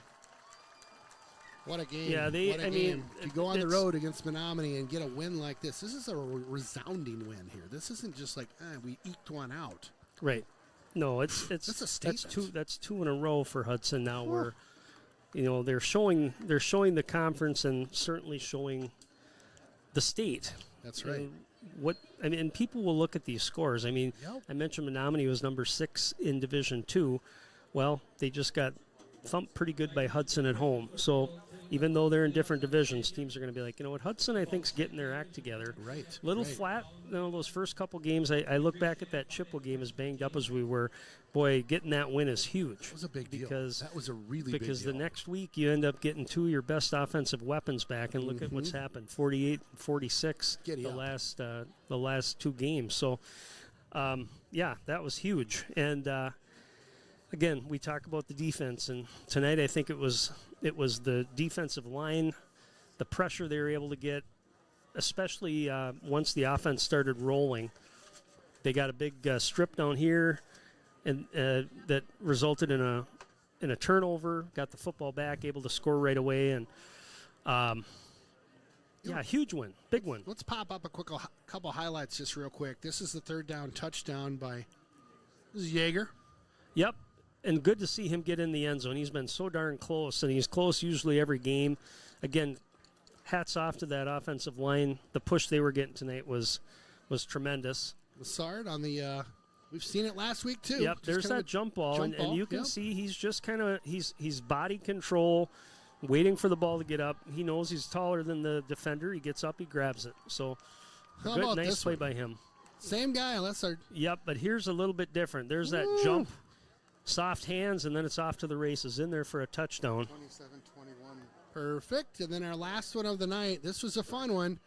What a game. Yeah, game. To go on the road against Menomonie and get a win like this is a resounding win here. This isn't just like, we eked one out. Right. No, it's That's a statement. that's two in a row for Hudson now where they're showing the conference and certainly showing the state. That's right. And people will look at these scores. I mean, Yep. I mentioned Menomonie was number 6 in Division II. Well, they just got thumped pretty good by Hudson at home. So even though they're in different divisions, teams are going to be like, you know what, Hudson, I think, is getting their act together. Right. Little flat, those first couple games. I look back at that Chippewa game, as banged up as we were. Boy, getting that win is huge. That was a big deal. Because that was a really big deal. Because the next week you end up getting two of your best offensive weapons back, and look at what's happened, 48-46 the last two games. So, that was huge. And again, we talk about the defense, and tonight I think it was the defensive line, the pressure they were able to get, especially once the offense started rolling. They got a big strip down here, and that resulted in a turnover. Got the football back, able to score right away, and huge win, big win. Let's pop up a couple highlights just real quick. This is the third down touchdown by Jaeger. Yep. And good to see him get in the end zone. He's been so darn close, and he's close usually every game. Again, hats off to that offensive line. The push they were getting tonight was tremendous. Lassard on the we've seen it last week too. Yep, there's that jump ball, and you can see he's just kind of he's body control, waiting for the ball to get up. He knows he's taller than the defender. He gets up, he grabs it. So good, nice play by him. Same guy, Lassard. Yep, but here's a little bit different. There's that jump. Soft hands, and then it's off to the races. In there for a touchdown. 27-21. Perfect. And then our last one of the night. This was a fun one.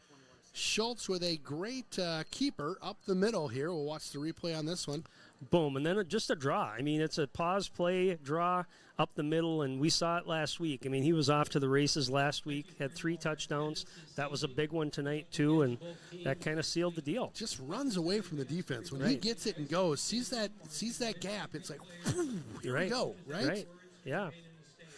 Schultz with a great keeper up the middle here. We'll watch the replay on this one. Boom, and then just a draw. I mean, it's a pause play, draw up the middle, and we saw it last week. I mean, he was off to the races last week, had 3 touchdowns. That was a big one tonight, too, and that kind of sealed the deal. Just runs away from the defense. When he gets it and goes, sees that gap, it's like, here we go, right? Right, yeah.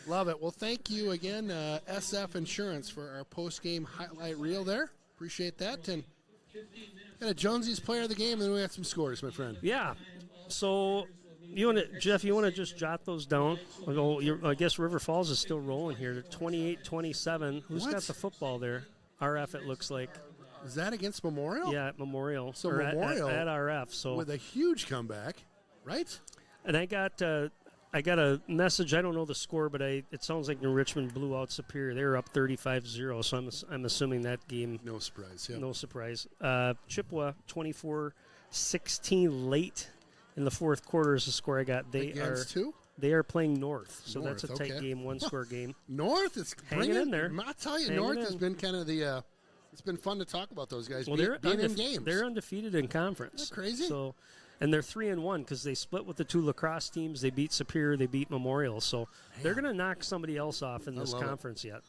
Love it. Well, thank you again, SF Insurance, for our post-game highlight reel there. Appreciate that. And got a Jonesy's player of the game, and then we got some scores, my friend. Yeah. So, Jeff, you want to just jot those down? I guess River Falls is still rolling here. 28-27. Who's got the football there? RF, it looks like. Is that against Memorial? Yeah, at Memorial. So Memorial at RF. So with a huge comeback, right? And I got a message. I don't know the score, but it sounds like New Richmond blew out Superior. They were up 35-0. So I'm assuming that game. No surprise. Yeah. No surprise. Chippewa 24-16 late. In the fourth quarter is the score I got. They are playing North, so that's a tight game, one-score game. North is hanging in there. I'll tell you, North has been kind of the. It's been fun to talk about those guys. Well, being in games. They're undefeated in conference. Isn't that crazy? So, and they're 3-1 because they split with the 2 lacrosse teams. They beat Superior. They beat Memorial. So they're going to knock somebody else off in this conference yet.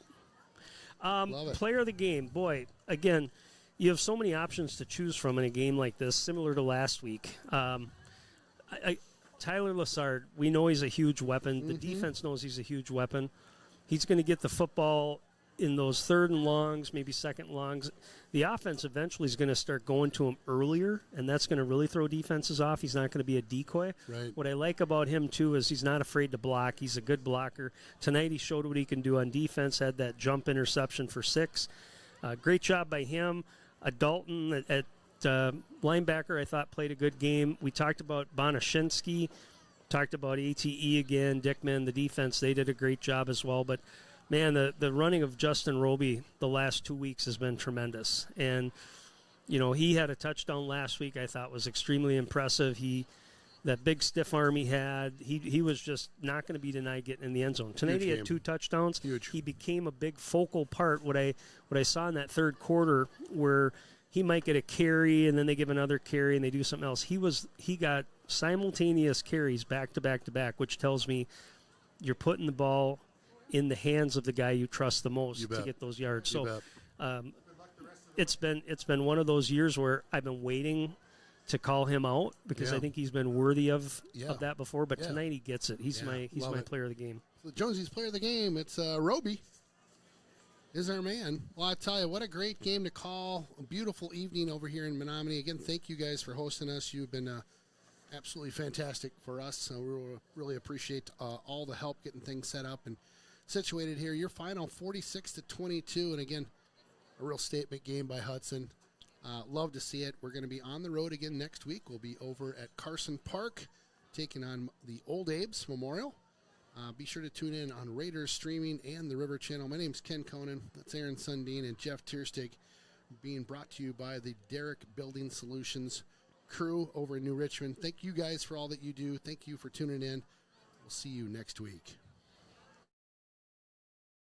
Player of the game, boy. Again, you have so many options to choose from in a game like this, similar to last week. Tyler Lassard, we know he's a huge weapon. The defense knows he's a huge weapon. He's going to get the football in those third and longs, maybe second longs. The offense eventually is going to start going to him earlier, and that's going to really throw defenses off. He's not going to be a decoy. Right. What I like about him, too, is he's not afraid to block. He's a good blocker. Tonight he showed what he can do on defense, had that jump interception for 6. Great job by him. Dalton at linebacker, I thought, played a good game. We talked about Bonashinsky, talked about ATE again, Dickman, the defense, they did a great job as well. But, man, the running of Justin Roby the last 2 weeks has been tremendous. And, he had a touchdown last week I thought was extremely impressive. That big stiff arm he had, he was just not going to be denied getting in the end zone. Tonight he had 2 touchdowns. Huge. He became a big focal part. What I saw in that third quarter where he might get a carry, and then they give another carry, and they do something else. He got simultaneous carries back to back to back, which tells me you're putting the ball in the hands of the guy you trust the most to get those yards. So it's been one of those years where I've been waiting to call him out because I think he's been worthy of that before. But tonight he gets it. He's my player of the game. So Jonesy's player of the game. It's Roby. Is our man. Well, I tell you, what a great game to call. A beautiful evening over here in Menomonie. Again, thank you guys for hosting us. You've been absolutely fantastic for us. So we really appreciate all the help getting things set up and situated here. Your final 46-22, and again, a real statement game by Hudson. Love to see it. We're going to be on the road again next week. We'll be over at Carson Park taking on the Old Abe's Memorial. Be sure to tune in on Raiders Streaming and the River Channel. My name's Ken Conan. That's Aaron Sundin and Jeff Tierstig, being brought to you by the Derrick Building Solutions crew over in New Richmond. Thank you guys for all that you do. Thank you for tuning in. We'll see you next week.